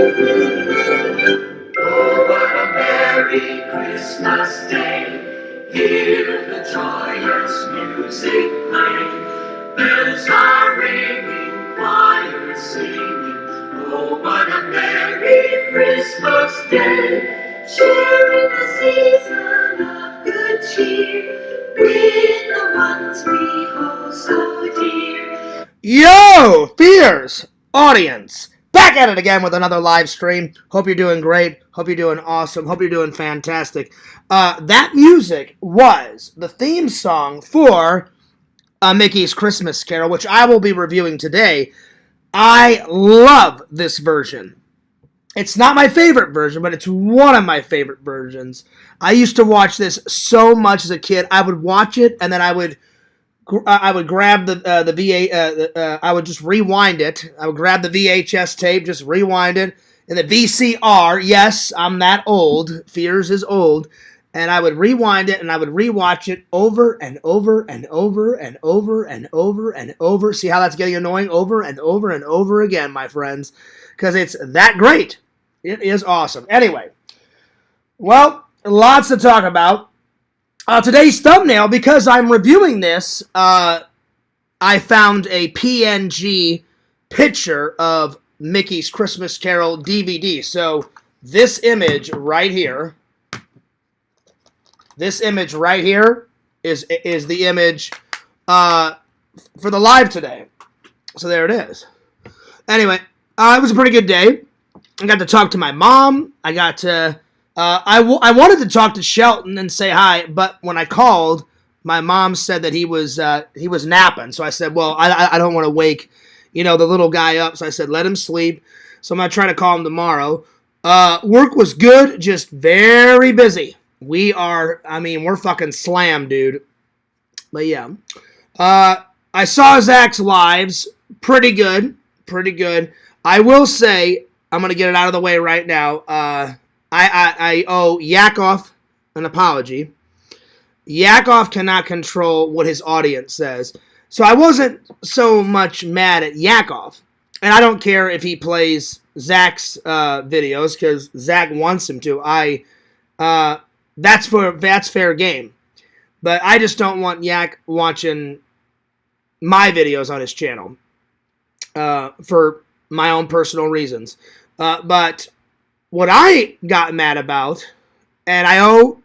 Oh, what a merry Christmas day. Hear the joyous music play. Bells are ringing, choirs singing. Oh, what a merry Christmas day. Sharing the season of good cheer with the ones we hold so dear. Yo, Fears audience, back at it again with another live stream. Hope you're doing great. Hope you're doing awesome. Hope you're doing fantastic. That music was the theme song for Mickey's Christmas Carol, which I will be reviewing today. I love this version. It's not my favorite version, but it's one of my favorite versions. I used to watch this so much as a kid. I would watch it, and then I would grab the VA. I would just rewind it. I would grab the VHS tape, just rewind it, and the VCR. Yes, I'm that old. Fears is old, and I would rewind it and I would rewatch it over and over and over and over and over and over. See how that's getting annoying? Over and over and over again, my friends, because it's that great. It is awesome. Anyway, well, lots to talk about. Today's thumbnail, because I'm reviewing this, I found a PNG picture of Mickey's Christmas Carol DVD. So this image right here is the image for the live today. So there it is. Anyway, it was a pretty good day. I got to talk to my mom. I got to... I wanted to talk to Shelton and say hi, but when I called, my mom said that he was napping. So I said, well, I don't want to wake, the little guy up. So I said, let him sleep. So I'm going to try to call him tomorrow. Work was good, just very busy. We're fucking slammed, dude. But yeah. I saw Zach's lives. Pretty good. I will say, I'm going to get it out of the way right now. I owe Yakov an apology. Yakov cannot control what his audience says. So I wasn't so much mad at Yakov. And I don't care if he plays Zach's videos, because Zach wants him to. That's fair game. But I just don't want Yak watching my videos on his channel. For my own personal reasons. But what I got mad about, and I don't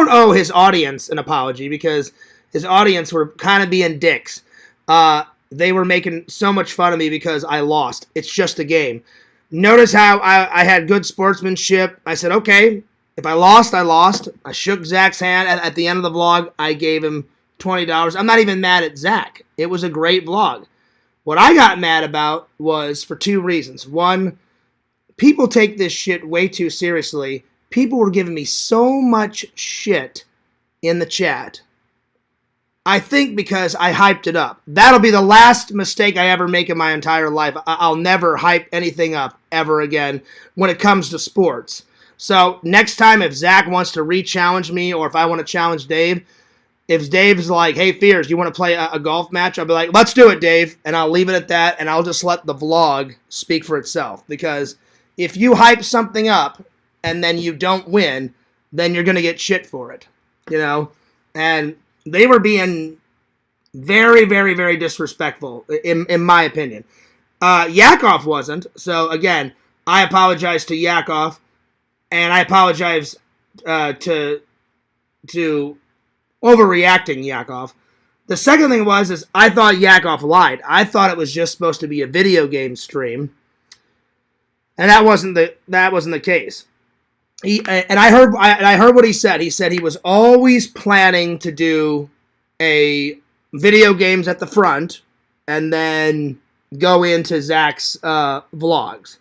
owe his audience an apology, because his audience were kind of being dicks. They were making so much fun of me because I lost. It's just a game. Notice how I had good sportsmanship. I said, okay, if I lost, I lost. I shook Zach's hand at the end of the vlog. I gave him $20. I'm not even mad at Zach. It was a great vlog. What I got mad about was for two reasons. One, people take this shit way too seriously. People were giving me so much shit in the chat. I think because I hyped it up. That'll be the last mistake I ever make in my entire life. I'll never hype anything up ever again when it comes to sports. So next time, if Zach wants to re-challenge me, or if I want to challenge Dave, if Dave's like, hey, Fears, you want to play a golf match? I'll be like, let's do it, Dave. And I'll leave it at that, and I'll just let the vlog speak for itself. Because if you hype something up and then you don't win, then you're going to get shit for it, And they were being very, very, very disrespectful, in my opinion. Yakov wasn't. So, again, I apologize to Yakov, and I apologize to overreacting Yakov. The second thing is I thought Yakov lied. I thought it was just supposed to be a video game stream. And that wasn't the case. I heard what he said. He said he was always planning to do a video games at the front and then go into Zach's vlogs.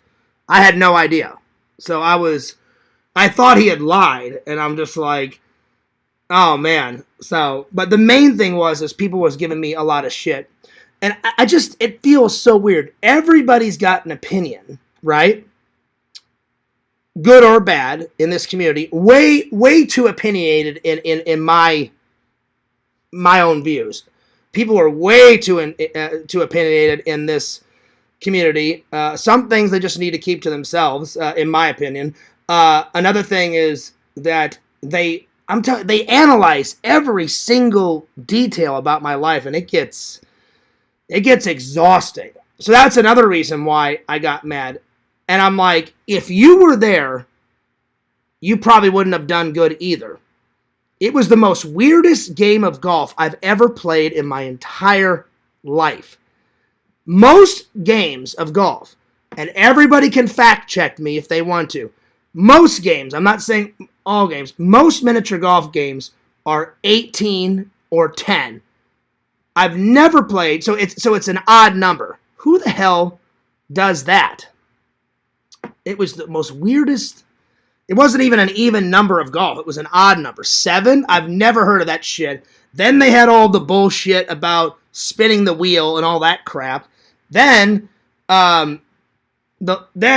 I had no idea. So I thought he had lied, and I'm just like, oh man. So, but the main thing is people was giving me a lot of shit. And it feels so weird. Everybody's got an opinion, right? Good or bad in this community, way too opinionated in my own views. People are way too opinionated in this community. Some things they just need to keep to themselves, in my opinion. Another thing is that they analyze every single detail about my life, and it gets exhausting. So that's another reason why I got mad. And I'm like, if you were there, you probably wouldn't have done good either. It was the most weirdest game of golf I've ever played in my entire life. Most games of golf, and everybody can fact check me if they want to, most games, I'm not saying all games, most miniature golf games are 18 or 10. I've never played, so it's an odd number. Who the hell does that? It was the most weirdest. It wasn't even an even number of golf. It was an odd number. 7? I've never heard of that shit. Then they had all the bullshit about spinning the wheel and all that crap. Then, then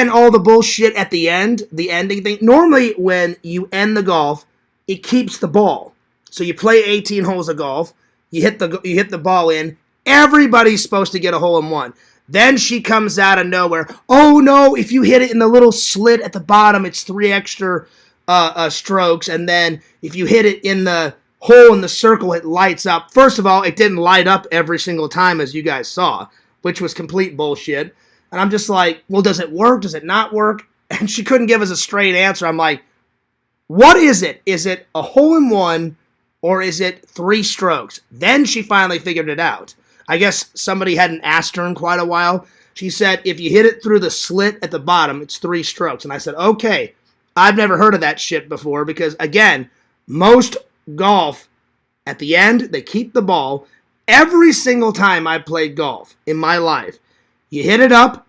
all the bullshit at the end, the ending thing. Normally, when you end the golf, it keeps the ball. So you play 18 holes of golf. You hit the ball in. Everybody's supposed to get a hole in one. Then she comes out of nowhere. Oh no! If you hit it in the little slit at the bottom, it's 3 extra strokes. And then if you hit it in the hole in the circle, it lights up. First of all, it didn't light up every single time, as you guys saw, which was complete bullshit. And I'm just like, well, does it work? Does it not work? And she couldn't give us a straight answer. I'm like, what is it? Is it a hole in one? Or is it 3 strokes? Then she finally figured it out. I guess somebody hadn't asked her in quite a while. She said, if you hit it through the slit at the bottom, it's 3 strokes. And I said, okay, I've never heard of that shit before because, again, most golf, at the end, they keep the ball. Every single time I played golf in my life, you hit it up,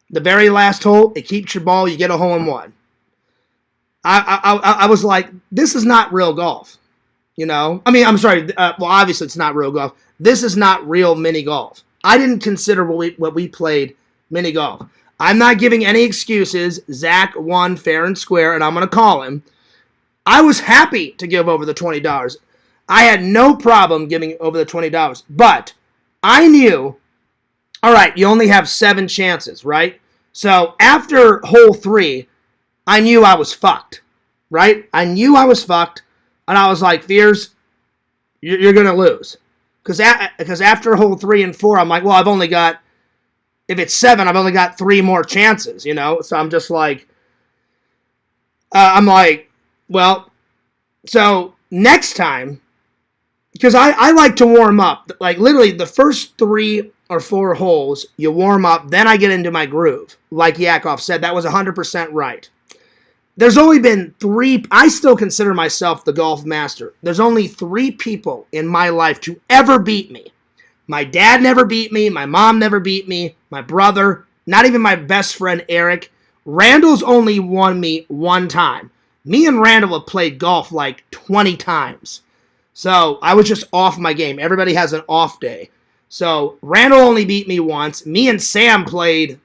the very last hole, it keeps your ball, you get a hole in one. I was like, this is not real golf. You know, I mean, I'm sorry. Well, obviously it's not real golf. This is not real mini golf. I didn't consider what we played mini golf. I'm not giving any excuses. Zach won fair and square, and I'm going to call him. I was happy to give over the $20. I had no problem giving over the $20. But I knew, all right, you only have 7 chances, right? So after hole 3, I knew I was fucked, right? I knew I was fucked. And I was like, Fears, you're going to lose. Because after hole 3 and 4, I'm like, well, I've only got, if it's 7, I've only got 3 more chances, you know? So I'm just like, well, so next time, because I like to warm up. Like, literally, the first 3 or 4 holes, you warm up, then I get into my groove. Like Yakov said, that was 100% right. There's only been 3, I still consider myself the golf master. There's only 3 people in my life to ever beat me. My dad never beat me. My mom never beat me. My brother, not even my best friend Eric. Randall's only won me 1 time. Me and Randall have played golf like 20 times. So I was just off my game. Everybody has an off day. So Randall only beat me once. Me and Sam played,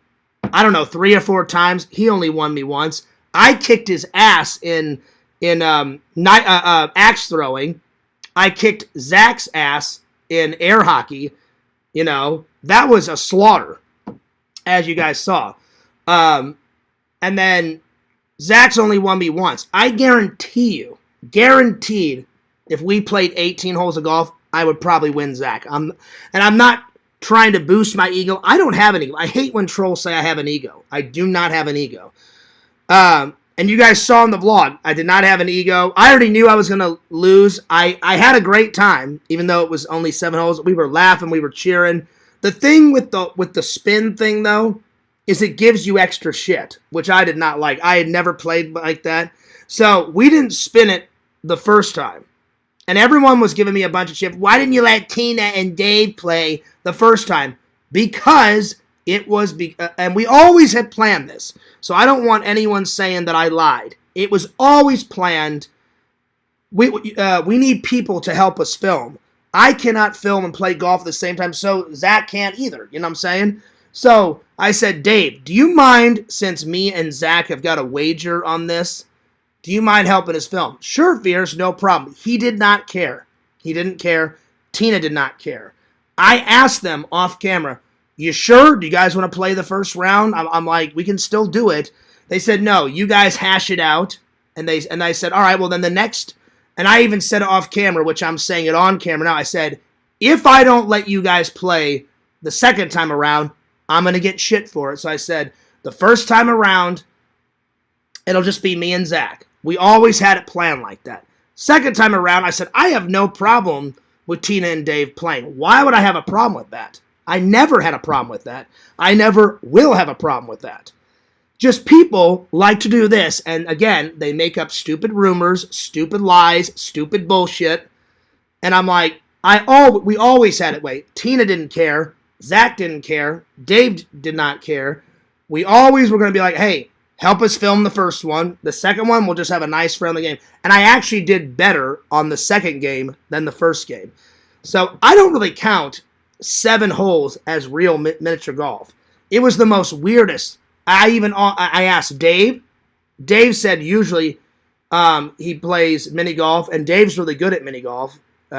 I don't know, 3 or 4 times. He only won me once. I kicked his ass in axe throwing. I kicked Zach's ass in air hockey. You know, that was a slaughter, as you guys saw. And then Zach's only won me once. I guaranteed, if we played 18 holes of golf, I would probably win Zach. And I'm not trying to boost my ego. I don't have an ego. I hate when trolls say I have an ego. I do not have an ego. And you guys saw in the vlog, I did not have an ego. I already knew I was going to lose. I had a great time, even though it was only 7 holes. We were laughing, we were cheering. The thing with the spin thing, though, is it gives you extra shit, which I did not like. I had never played like that. So we didn't spin it the first time. And everyone was giving me a bunch of shit. Why didn't you let Tina and Dave play the first time? Because it was, and we always had planned this. So I don't want anyone saying that I lied. It was always planned. We need people to help us film. I cannot film and play golf at the same time, so Zach can't either. You know what I'm saying? So I said, Dave, do you mind, since me and Zach have got a wager on this, do you mind helping us film? Sure, Fierce, no problem. He did not care. He didn't care. Tina did not care. I asked them off camera, you sure? Do you guys want to play the first round? I'm like, we can still do it. They said, no, you guys hash it out. And I said, all right, well, then the next, and I even said it off camera, which I'm saying it on camera now. I said, if I don't let you guys play the second time around, I'm going to get shit for it. So I said, the first time around, it'll just be me and Zach. We always had it planned like that. Second time around, I said, I have no problem with Tina and Dave playing. Why would I have a problem with that? I never had a problem with that. I never will have a problem with that. Just people like to do this, and again, they make up stupid rumors, stupid lies, stupid bullshit, and I'm like, we always had it way. Tina didn't care. Zach didn't care. Dave did not care. We always were going to be like, hey, help us film the first one. The second one, we'll just have a nice, friendly game. And I actually did better on the second game than the first game. So I don't really count 7 holes as real miniature golf. It was the most weirdest. I asked Dave. Dave said usually he plays mini golf, and Dave's really good at mini golf.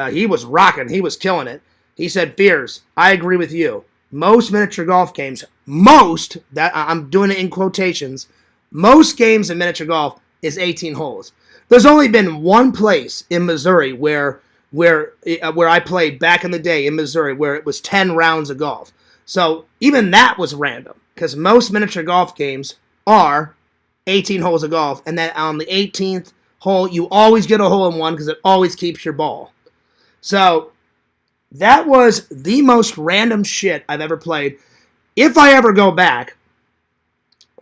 He was rocking. He was killing it. He said, Fears, I agree with you. Most miniature golf games, that I'm doing it in quotations, most games in miniature golf is 18 holes. There's only been one place in Missouri where I played back in the day in Missouri where it was 10 rounds of golf. So even that was random because most miniature golf games are 18 holes of golf. And then on the 18th hole, you always get a hole in one because it always keeps your ball. So that was the most random shit I've ever played. If I ever go back,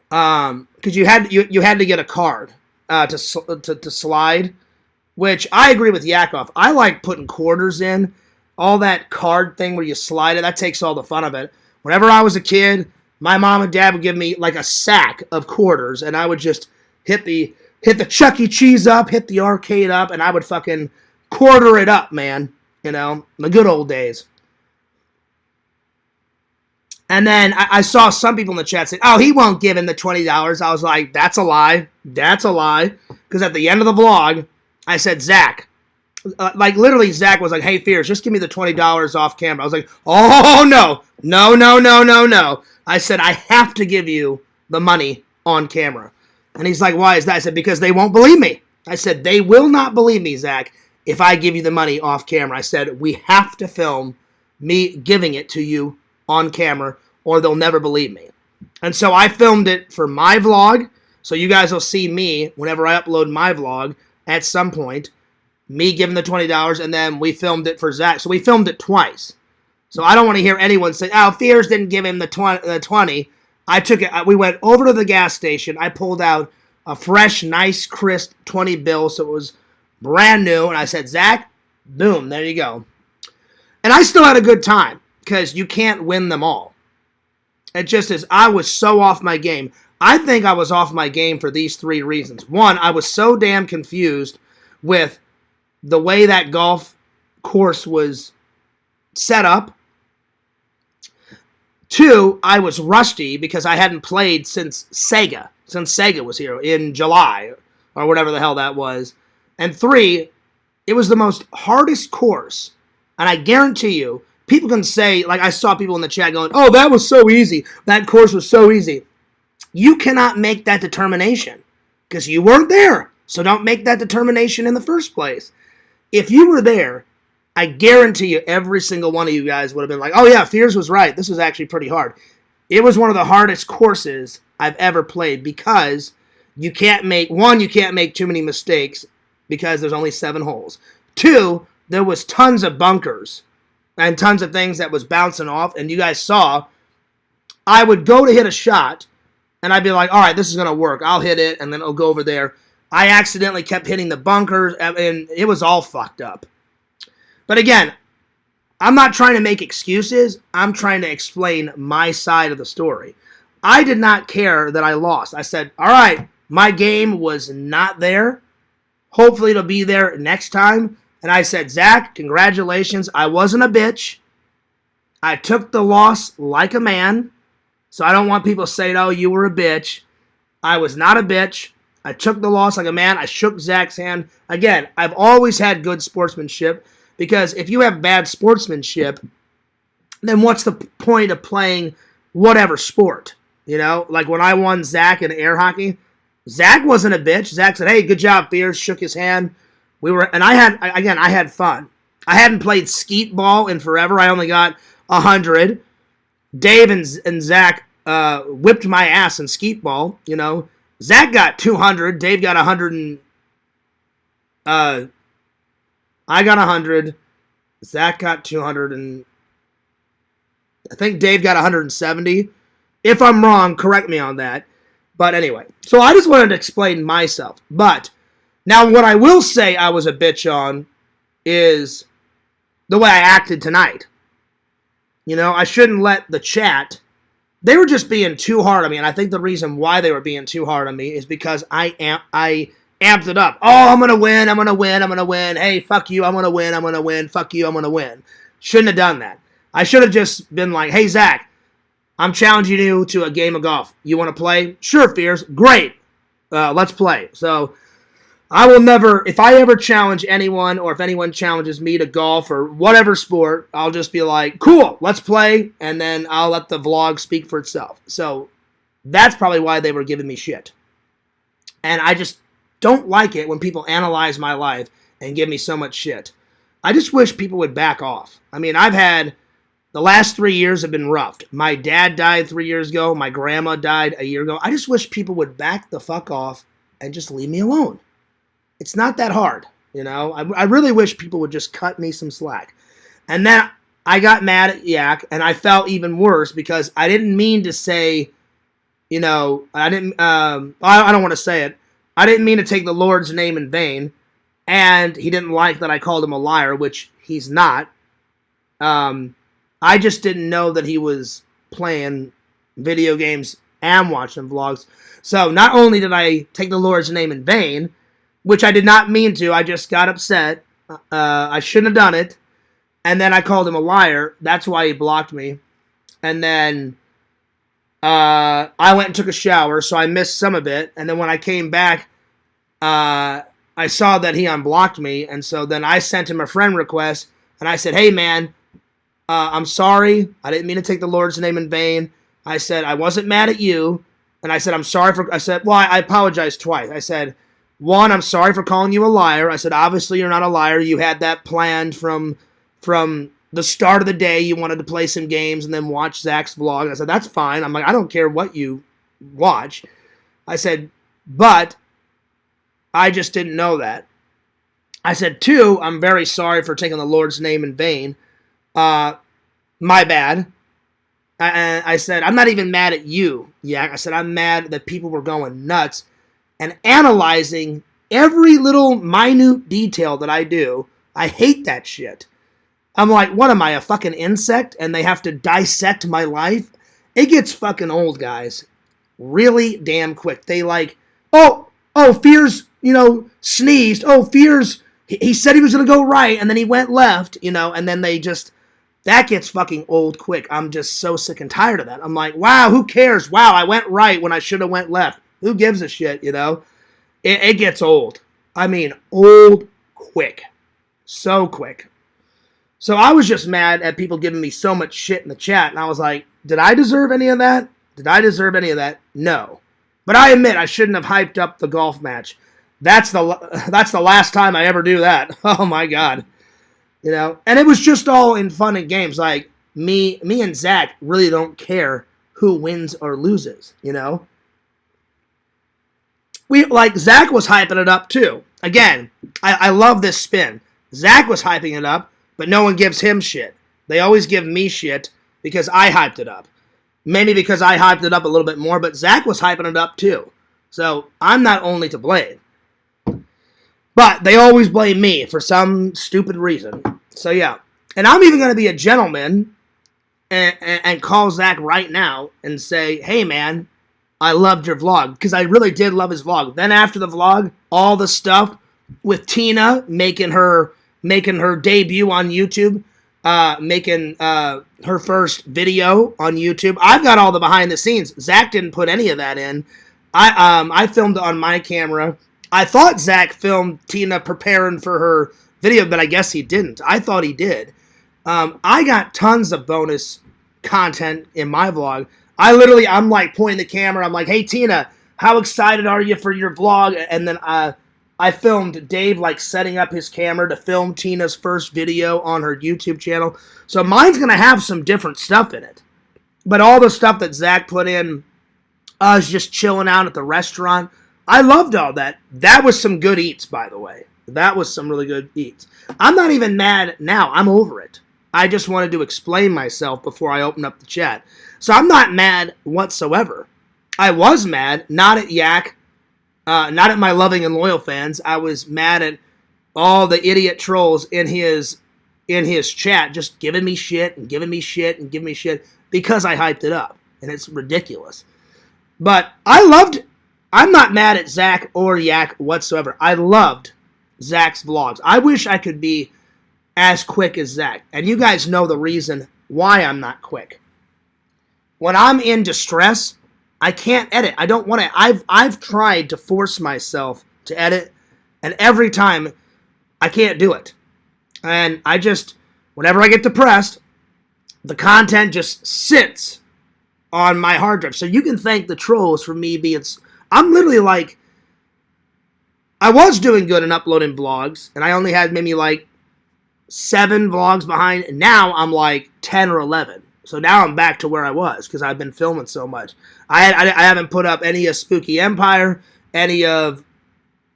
because you had to get a card to slide, which I agree with Yakov. I like putting quarters in. All that card thing where you slide it, that takes all the fun of it. Whenever I was a kid, my mom and dad would give me like a sack of quarters, and I would just hit the Chuck E. Cheese up, hit the arcade up, and I would fucking quarter it up, man. You know, the good old days. And then I saw some people in the chat say, oh, he won't give him the $20. I was like, that's a lie. That's a lie. Because at the end of the vlog, I said, Zach. Like, literally, Zach was like, hey, Fears, just give me the $20 off camera. I was like, oh, no. No. I said, I have to give you the money on camera. And he's like, why is that? I said, because they won't believe me. I said, they will not believe me, Zach, if I give you the money off camera. I said, we have to film me giving it to you on camera, or they'll never believe me. And so I filmed it for my vlog, so you guys will see me whenever I upload my vlog at some point, me giving the $20, and then we filmed it for Zach. So we filmed it twice. So I don't want to hear anyone say, oh, Fears didn't give him the 20. I took it. We went over to the gas station. I pulled out a fresh, nice, crisp 20 bill, so it was brand new, and I said, Zach, boom, there you go. And I still had a good time, because you can't win them all. It just is, I was so off my game. I think I was off my game for these 3 reasons. 1, I was so damn confused with the way that golf course was set up. 2, I was rusty because I hadn't played since Sega was here in July, or whatever the hell that was. And 3, it was the most hardest course. And I guarantee you, people can say, like I saw people in the chat going, oh, that was so easy. That course was so easy. You cannot make that determination because you weren't there. So don't make that determination in the first place. If you were there, I guarantee you every single one of you guys would have been like, oh yeah, Fears was right. This was actually pretty hard. It was one of the hardest courses I've ever played because you can't make too many mistakes because there's only 7 holes. 2, there was tons of bunkers and tons of things that was bouncing off. And you guys saw, I would go to hit a shot, and I'd be like, all right, this is going to work. I'll hit it, and then it'll go over there. I accidentally kept hitting the bunkers, and it was all fucked up. But again, I'm not trying to make excuses. I'm trying to explain my side of the story. I did not care that I lost. I said, all right, my game was not there. Hopefully it'll be there next time. And I said, Zach, congratulations. I wasn't a bitch. I took the loss like a man. So I don't want people saying, oh, you were a bitch. I was not a bitch. I took the loss like a man. I shook Zach's hand. Again, I've always had good sportsmanship because if you have bad sportsmanship, then what's the point of playing whatever sport? You know, like when I won Zach in air hockey, Zach wasn't a bitch. Zach said, "Hey, good job, Beers." Shook his hand. I had fun. I hadn't played skeet ball in forever. I only got 100. Dave and Zach whipped my ass in skeet ball. You know, Zach got 200. Dave got 100 and I got 100. Zach got 200 and I think Dave got 170. If I'm wrong, correct me on that. But anyway, so I just wanted to explain myself. But now what I will say I was a bitch on is the way I acted tonight. You know, I shouldn't let the chat, they were just being too hard on me. And I think the reason why they were being too hard on me is because I amped it up. Oh, I'm going to win, I'm going to win, I'm going to win. Hey, fuck you, I'm going to win, I'm going to win. Fuck you, I'm going to win. Shouldn't have done that. I should have just been like, hey, Zach, I'm challenging you to a game of golf. You want to play? Sure, Fears. Great. Let's play. So I will never, if I ever challenge anyone or if anyone challenges me to golf or whatever sport, I'll just be like, cool, let's play. And then I'll let the vlog speak for itself. So that's probably why they were giving me shit. And I just don't like it when people analyze my life and give me so much shit. I just wish people would back off. I mean, the last 3 years have been rough. My dad died 3 years ago. My grandma died a year ago. I just wish people would back the fuck off and just leave me alone. It's not that hard, you know. I really wish people would just cut me some slack. And then I got mad at Yak, and I felt even worse because I didn't mean to say, you know, I don't want to say it. I didn't mean to take the Lord's name in vain, and he didn't like that I called him a liar, which he's not. I just didn't know that he was playing video games and watching vlogs. So not only did I take the Lord's name in vain, which I did not mean to, I just got upset. I shouldn't have done it. And then I called him a liar. That's why he blocked me. And then I went and took a shower, so I missed some of it. And then when I came back, I saw that he unblocked me. And so then I sent him a friend request. And I said, hey, man, I'm sorry. I didn't mean to take the Lord's name in vain. I said, I wasn't mad at you. And I said, I'm sorry for, I apologized twice. I said, one, I'm sorry for calling you a liar. I said, obviously you're not a liar. You had that planned from the start of the day. You wanted to play some games and then watch Zach's vlog. I said, that's fine. I'm like, I don't care what you watch. I said, but I just didn't know that. I said, two, I'm very sorry for taking the Lord's name in vain. My bad. I said, I'm not even mad at you. Yeah, I said, I'm mad that people were going nuts and analyzing every little minute detail that I do. I hate that shit. I'm like, what am I, a fucking insect? And they have to dissect my life? It gets fucking old, guys. Really damn quick. They like, oh, Fears, you know, sneezed. Oh, Fears, he said he was going to go right, and then he went left, you know, and then they just, that gets fucking old quick. I'm just so sick and tired of that. I'm like, wow, who cares? Wow, I went right when I should have went left. Who gives a shit, you know? It gets old. I mean, old quick. So quick. So I was just mad at people giving me so much shit in the chat, and I was like, did I deserve any of that? Did I deserve any of that? No. But I admit I shouldn't have hyped up the golf match. That's the last time I ever do that. Oh my God. You know, and it was just all in fun and games. Like me and Zach really don't care who wins or loses, you know? Zach was hyping it up too. Again, I love this spin. Zach was hyping it up, but no one gives him shit. They always give me shit because I hyped it up. Maybe because I hyped it up a little bit more, but Zach was hyping it up too. So I'm not only to blame. But they always blame me for some stupid reason. So yeah. And I'm even going to be a gentleman and call Zach right now and say, hey man, I loved your vlog. Because I really did love his vlog. Then after the vlog, all the stuff with Tina making her debut on YouTube, making her first video on YouTube. I've got all the behind the scenes. Zach didn't put any of that in. I filmed it on my camera. I thought Zach filmed Tina preparing for her video, but I guess he didn't. I thought he did. I got tons of bonus content in my vlog. I'm like pointing the camera. I'm like, hey, Tina, how excited are you for your vlog? And then I filmed Dave like setting up his camera to film Tina's first video on her YouTube channel. So mine's going to have some different stuff in it. But all the stuff that Zach put in, us just chilling out at the restaurant, I loved all that. That was some good eats, by the way. That was some really good eats. I'm not even mad now. I'm over it. I just wanted to explain myself before I open up the chat. So I'm not mad whatsoever. I was mad, not at Yak, not at my loving and loyal fans. I was mad at all the idiot trolls in his chat just giving me shit and giving me shit and giving me shit because I hyped it up. And it's ridiculous. But I'm not mad at Zach or Yak whatsoever. I loved Zach's vlogs. I wish I could be as quick as Zach. And you guys know the reason why I'm not quick. When I'm in distress, I can't edit. I don't want to. I've tried to force myself to edit, and every time I can't do it. And whenever I get depressed, the content just sits on my hard drive. So you can thank the trolls for me being... I'm literally like... I was doing good in uploading vlogs, and I only had maybe like 7 vlogs behind, and now I'm like 10 or 11. So now I'm back to where I was, because I've been filming so much. I haven't put up any of Spooky Empire, any of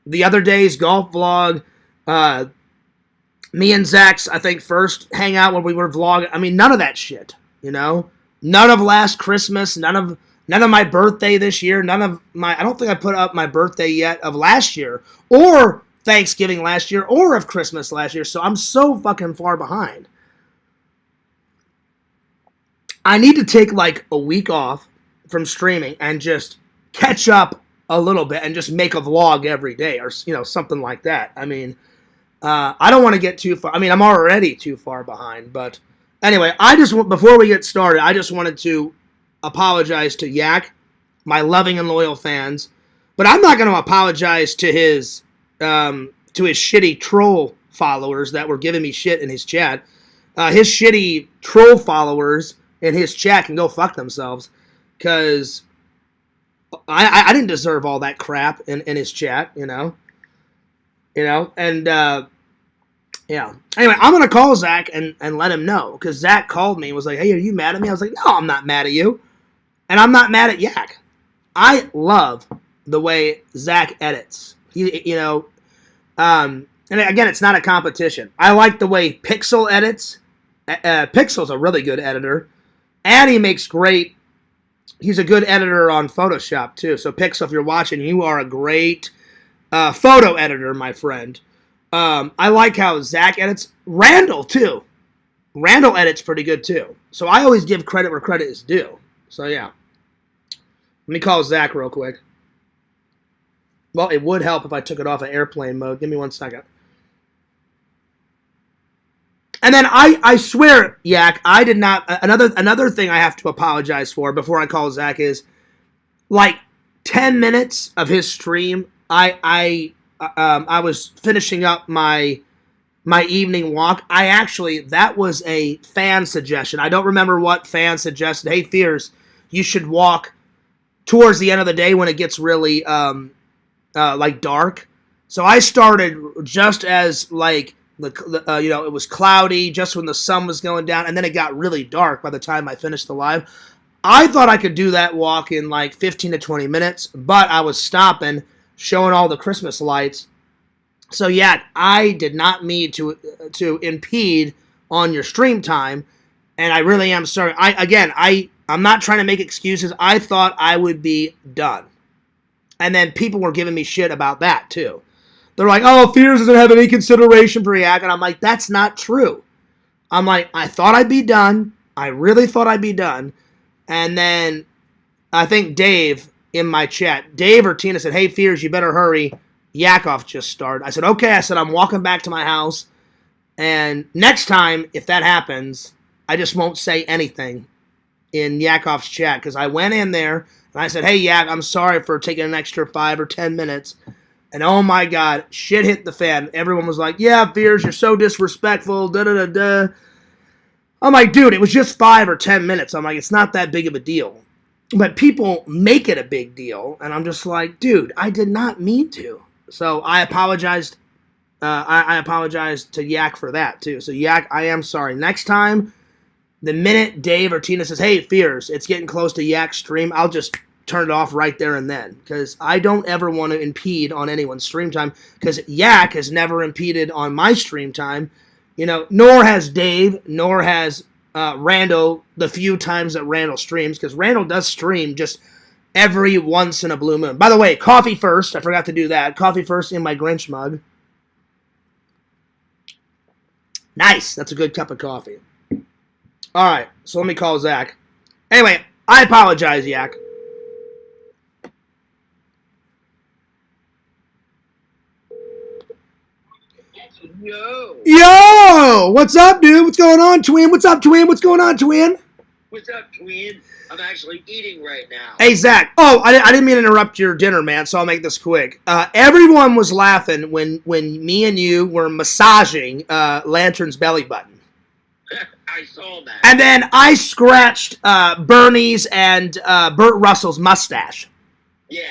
the other day's golf vlog, me and Zach's, I think, first hangout when we were vlogging. I mean, none of that shit, you know? None of last Christmas, none of my birthday this year, I don't think I put up my birthday yet of last year, or Thanksgiving last year, or of Christmas last year, so I'm so fucking far behind. I need to take like a week off from streaming and just catch up a little bit and just make a vlog every day or, you know, something like that. I mean, I don't want to get too far. I mean, I'm already too far behind. But anyway, before we get started, I just wanted to apologize to Yak, my loving and loyal fans. But I'm not going to apologize to his shitty troll followers that were giving me shit in his chat. His shitty troll followers in his chat can go fuck themselves, because I didn't deserve all that crap in his chat, you know, and yeah. Anyway, I'm gonna call Zach and let him know, because Zach called me and was like, "Hey, are you mad at me?" I was like, "No, I'm not mad at you, and I'm not mad at Yak. I love the way Zach edits. And again, it's not a competition. I like the way Pixel edits. Pixel's a really good editor. And he's a good editor on Photoshop, too. So, Pixel, if you're watching, you are a great photo editor, my friend. I like how Zach edits. Randall, too. Randall edits pretty good, too. So, I always give credit where credit is due. So, yeah. Let me call Zach real quick. Well, it would help if I took it off of airplane mode. Give me 1 second. And then I swear, Yak, I did not. Another thing I have to apologize for before I call Zach is, like, 10 minutes of his stream. I was finishing up my evening walk. That was a fan suggestion. I don't remember what fan suggested. Hey, Fears, you should walk towards the end of the day when it gets really like dark. So I started just as like. It was cloudy just when the sun was going down, and then it got really dark by the time I finished the live. I thought I could do that walk in like 15 to 20 minutes, but I was stopping, showing all the Christmas lights. So yeah, I did not mean to impede on your stream time, and I really am sorry. I'm not trying to make excuses. I thought I would be done, and then people were giving me shit about that too. They're like, oh, Fears doesn't have any consideration for Yak. And I'm like, that's not true. I'm like, I thought I'd be done. I really thought I'd be done. And then I think Dave in my chat, Dave or Tina said, hey, Fears, you better hurry. Yakov just started. I said, okay. I said, I'm walking back to my house. And next time, if that happens, I just won't say anything in Yakov's chat. Because I went in there and I said, hey, Yak, I'm sorry for taking an extra 5 or 10 minutes. And oh my God, shit hit the fan. Everyone was like, yeah, Fears, you're so disrespectful, da-da-da-da. I'm like, dude, it was just 5 or 10 minutes. I'm like, it's not that big of a deal. But people make it a big deal, and I'm just like, dude, I did not mean to. So I apologized. I apologized to Yak for that, too. So, Yak, I am sorry. Next time, the minute Dave or Tina says, hey, Fears, it's getting close to Yak's stream, I'll just turn it off right there and then. Because I don't ever want to impede on anyone's stream time. Because Yak has never impeded on my stream time. You know, nor has Dave, nor has Randall the few times that Randall streams. Because Randall does stream just every once in a blue moon. By the way, coffee first. I forgot to do that. Coffee first in my Grinch mug. Nice. That's a good cup of coffee. All right, so let me call Zach. Anyway, I apologize, Yak. Yo! What's up, dude? What's going on, twin? What's up, twin? What's going on, twin? What's up, twin? I'm actually eating right now. Hey, Zach. Oh, I didn't mean to interrupt your dinner, man, so I'll make this quick. Everyone was laughing when me and you were massaging Lantern's belly button. I saw that. And then I scratched Bernie's and Burt Russell's mustache. Yeah.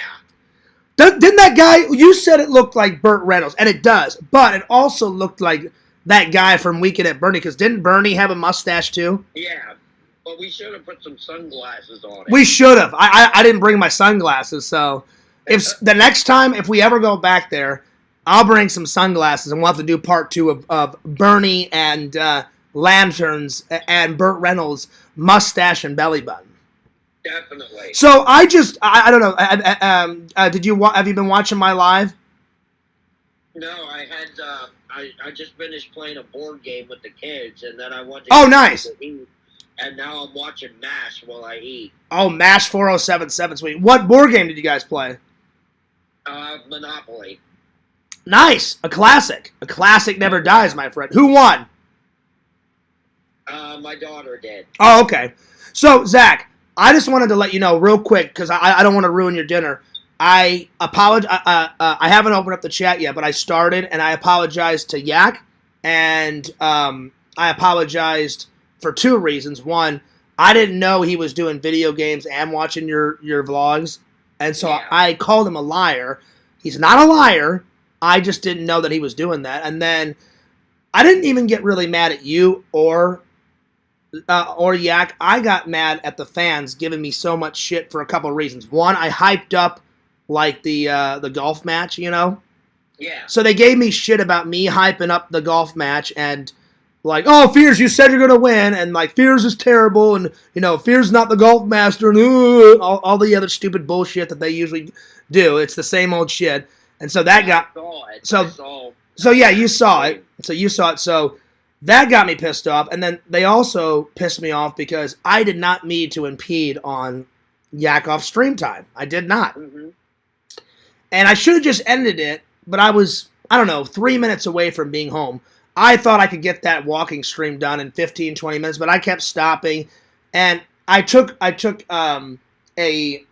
Didn't that guy, you said it looked like Burt Reynolds, and it does, but it also looked like that guy from Weekend at Bernie, because didn't Bernie have a mustache too? Yeah, but we should have put some sunglasses on it. We should have. I didn't bring my sunglasses, so if the next time, if we ever go back there, I'll bring some sunglasses, and we'll have to do part 2 of Bernie and Lanterns and Burt Reynolds' mustache and belly button. Definitely. So I don't know. Have you been watching my live? No, I had. I just finished playing a board game with the kids, and then I went to. Oh, nice. To eat, and now I'm watching MASH while I eat. Oh, MASH 4077, sweet. What board game did you guys play? Monopoly. Nice, a classic. A classic never dies, my friend. Who won? My daughter did. Oh, okay. So, Zach, I just wanted to let you know real quick, because I don't want to ruin your dinner. I apologize. I haven't opened up the chat yet, but I started, and I apologized to Yak, and I apologized for 2 reasons. One, I didn't know he was doing video games and watching your vlogs, and so Yeah. I called him a liar. He's not a liar. I just didn't know that he was doing that. And then I didn't even get really mad at you or Yak. I got mad at the fans giving me so much shit for a couple of reasons. One, I hyped up like the golf match, you know? Yeah. So they gave me shit about me hyping up the golf match and like, oh, Fears, you said you're going to win, and like, Fears is terrible, and, you know, Fears not the golf master, and all the other stupid bullshit that they usually do. It's the same old shit. And so that got... So yeah, you saw it. So you saw it. So that got me pissed off. And then they also pissed me off because I did not mean to impede on Yakov's stream time. I did not. Mm-hmm. And I should have just ended it, but I was, 3 minutes away from being home. I thought I could get that walking stream done in 15, 20 minutes, but I kept stopping. And I took a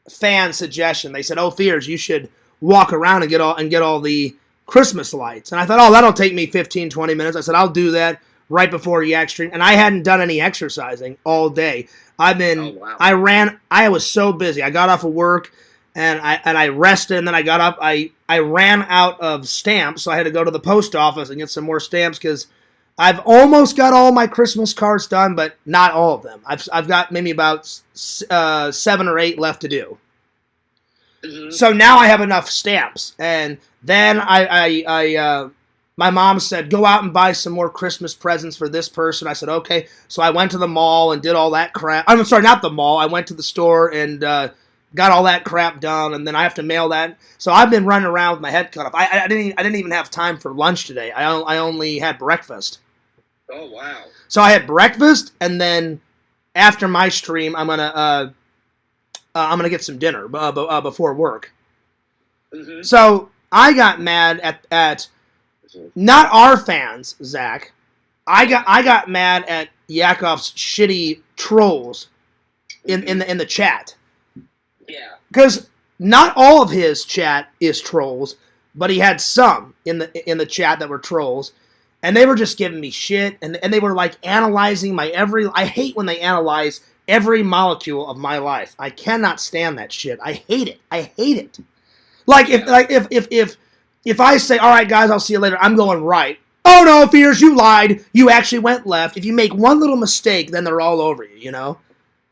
fan suggestion. They said, oh, Fears, you should walk around and get all the Christmas lights. And I thought, oh, that'll take me 15, 20 minutes. I said, I'll do that right before Yak stream. And I hadn't done any exercising all day. I was so busy. I got off of work and I rested, and then I got up. I ran out of stamps, so I had to go to the post office and get some more stamps because I've almost got all my Christmas cards done, but not all of them. I've got maybe about 7 or 8 left to do. Mm-hmm. So now I have enough stamps, and then my mom said, go out and buy some more Christmas presents for this person. I said, okay. So I went to the mall and did all that crap. I'm sorry, not the mall. I went to the store and got all that crap done, and then I have to mail that. So I've been running around with my head cut off. I didn't even have time for lunch today. I only had breakfast. Oh, wow. So I had breakfast, and then after my stream, I'm gonna get some dinner before work. Mm-hmm. So I got mad at not our fans, Zach. I got mad at Yakov's shitty trolls in the chat. Yeah. Because not all of his chat is trolls, but he had some in the chat that were trolls. and they were just giving me shit, and they were like analyzing my every. I hate when they analyze every molecule of my life. I cannot stand that shit. I hate it. I hate it. Like if I say, all right, guys, I'll see you later, I'm going right. Oh no, Fears, you lied. You actually went left. If you make one little mistake, then they're all over you. You know.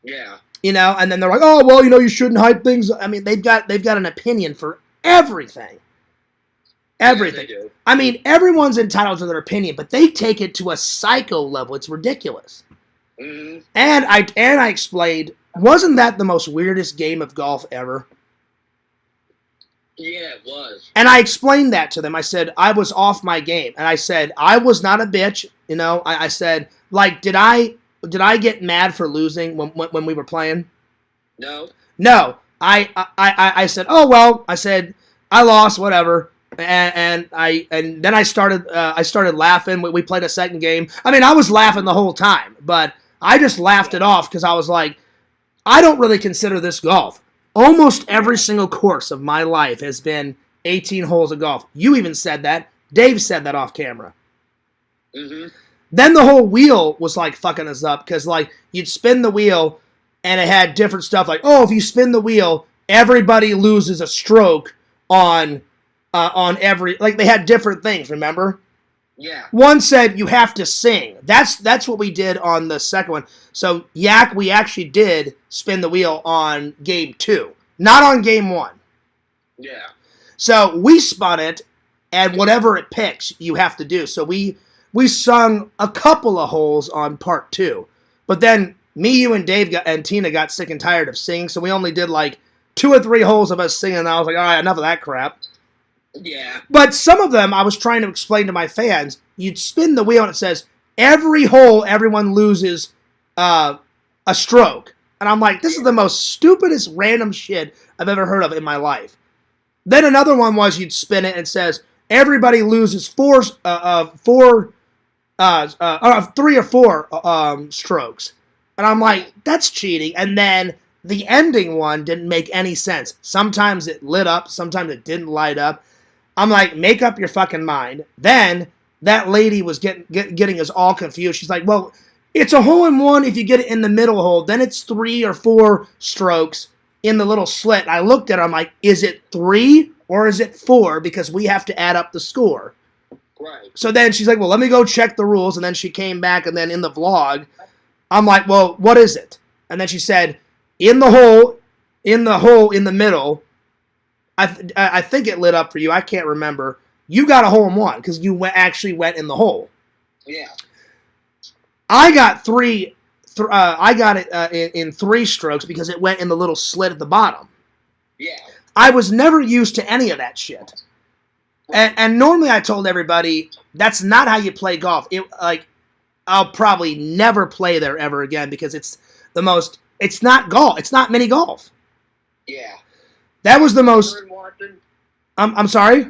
Yeah. You know, and then they're like, oh well, you know, you shouldn't hype things. I mean, they've got an opinion for everything. Everything. Yeah, they do. I mean, everyone's entitled to their opinion, but they take it to a psycho level. It's ridiculous. Mm-hmm. And I explained, wasn't that the most weirdest game of golf ever? Yeah, it was. And I explained that to them. I said, I was off my game. And I said, I was not a bitch. You know, I said, like, did I get mad for losing when we were playing? No. No. I said, oh, well, I said, I lost, whatever. And then I started laughing. We played a second game. I mean, I was laughing the whole time, but I just laughed it off because I was like, I don't really consider this golf. Almost every single course of my life has been 18 holes of golf. You even said that. Dave said that off camera. Mm-hmm. Then the whole wheel was like fucking us up because like you'd spin the wheel and it had different stuff like, oh, if you spin the wheel, everybody loses a stroke on every, like they had different things, remember? Yeah. One said you have to sing. That's what we did on the second one. So Yak, we actually did spin the wheel on game 2, not on game 1. Yeah. So we spun it, and whatever it picks, you have to do. So we sung a couple of holes on part 2, but then me, you, and Dave and Tina got sick and tired of singing, so we only did like 2 or 3 holes of us singing, and I was like, all right, enough of that crap. Yeah. But some of them, I was trying to explain to my fans, you'd spin the wheel and it says, every hole, everyone loses a stroke. And I'm like, this is the most stupidest random shit I've ever heard of in my life. Then another one was you'd spin it and it says, everybody loses 3 or 4 strokes. And I'm like, that's cheating. And then the ending one didn't make any sense. Sometimes it lit up, sometimes it didn't light up. I'm like, make up your fucking mind. Then that lady was getting us all confused. She's like, well, it's a hole-in-one if you get it in the middle hole. Then it's 3 or 4 strokes in the little slit. And I looked at her. I'm like, is it 3 or is it 4? Because we have to add up the score. Right. So then she's like, well, let me go check the rules. And then she came back, and then in the vlog, I'm like, well, what is it? And then she said, in the hole in the middle, I think it lit up for you. I can't remember. You got a hole-in-one because you actually went in the hole. Yeah. I got 3. I got it in 3 strokes because it went in the little slit at the bottom. Yeah. I was never used to any of that shit. And normally I told everybody that's not how you play golf. I'll probably never play there ever again because it's not golf. It's not mini golf. Yeah. That was the most. Lantern watching? I'm sorry?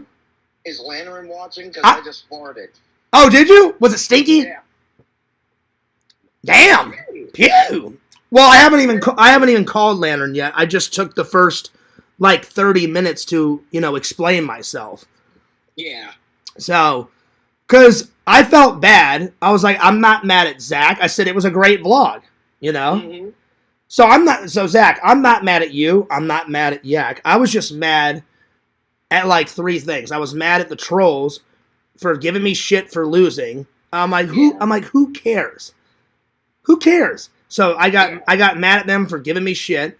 Is Lantern watching? Because I just farted. Oh, did you? Was it stinky? Yeah. Damn. Pew. Well, I haven't even called Lantern yet. I just took the first 30 minutes to, explain myself. Yeah. So, because I felt bad. I was like, I'm not mad at Zach. I said it was a great vlog, Mm-hmm. So Zach, I'm not mad at you. I'm not mad at Yak. I was just mad at 3 things. I was mad at the trolls for giving me shit for losing. I'm like, who cares? Who cares? So I got mad at them for giving me shit.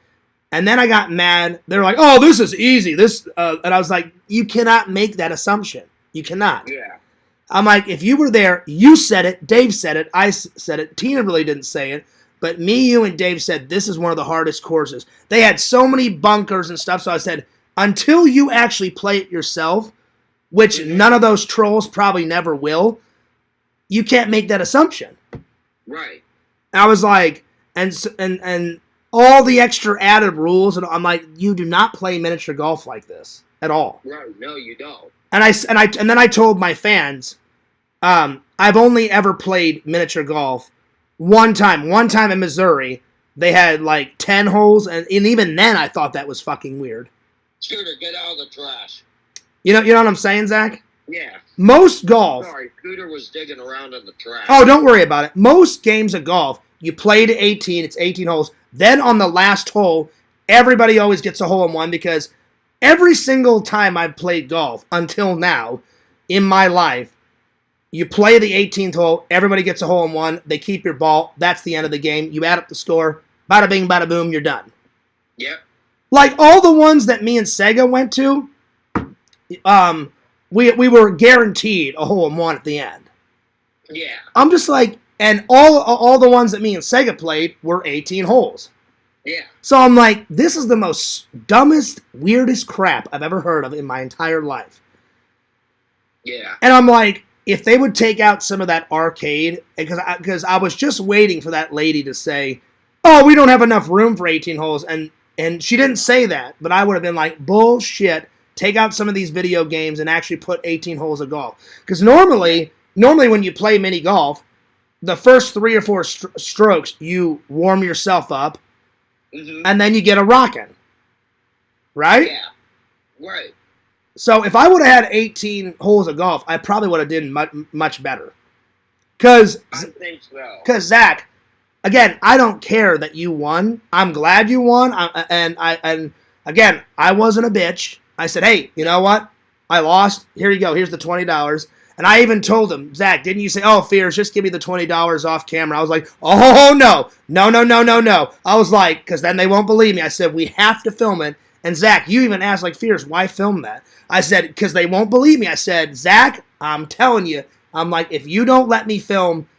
And then I got mad. They're like, oh, this is easy. And I was like, you cannot make that assumption. You cannot. Yeah. I'm like, if you were there, you said it. Dave said it. I said it. Tina really didn't say it. But me, you, and Dave said this is one of the hardest courses. They had so many bunkers and stuff. So I said, until you actually play it yourself, which none of those trolls probably never will, you can't make that assumption. Right. I was like, and all the extra added rules, and I'm like, you do not play miniature golf like this at all. Right. No, you don't. And then I told my fans, I've only ever played miniature golf one time in Missouri. They had 10 holes, and even then I thought that was fucking weird. Scooter, get out of the trash. You know what I'm saying, Zach? Yeah. Most golf. Sorry, Scooter was digging around in the trash. Oh, don't worry about it. Most games of golf, you play to 18. It's 18 holes. Then on the last hole, everybody always gets a hole in one because every single time I've played golf until now in my life, you play the 18th hole, everybody gets a hole in one, they keep your ball, that's the end of the game. You add up the score, bada bing, bada boom, you're done. Yep. Like all the ones that me and Sega went to, we were guaranteed a hole in one at the end. Yeah. I'm just like, and all the ones that me and Sega played were 18 holes. Yeah. So I'm like, this is the most dumbest, weirdest crap I've ever heard of in my entire life. Yeah. And I'm like, if they would take out some of that arcade, because I was just waiting for that lady to say, oh, we don't have enough room for 18 holes. And she didn't say that, but I would have been like, bullshit. Take out some of these video games and actually put 18 holes of golf. Because normally when you play mini golf, the first 3 or 4 strokes, you warm yourself up, and then you get a rockin'. Right? Yeah. Right. So if I would have had 18 holes of golf, I probably would have done much better. I think so. Because, Zach, again, I don't care that you won. I'm glad you won. And again, I wasn't a bitch. I said, hey, you know what? I lost. Here you go. Here's the $20. And I even told him, Zach, didn't you say, oh, Fears, just give me the $20 off camera? I was like, oh, no. No. I was like, because then they won't believe me. I said, we have to film it. And Zach, you even asked, like, Fears, why film that? I said, because they won't believe me. I said, Zach, I'm telling you, I'm like, if you don't let me film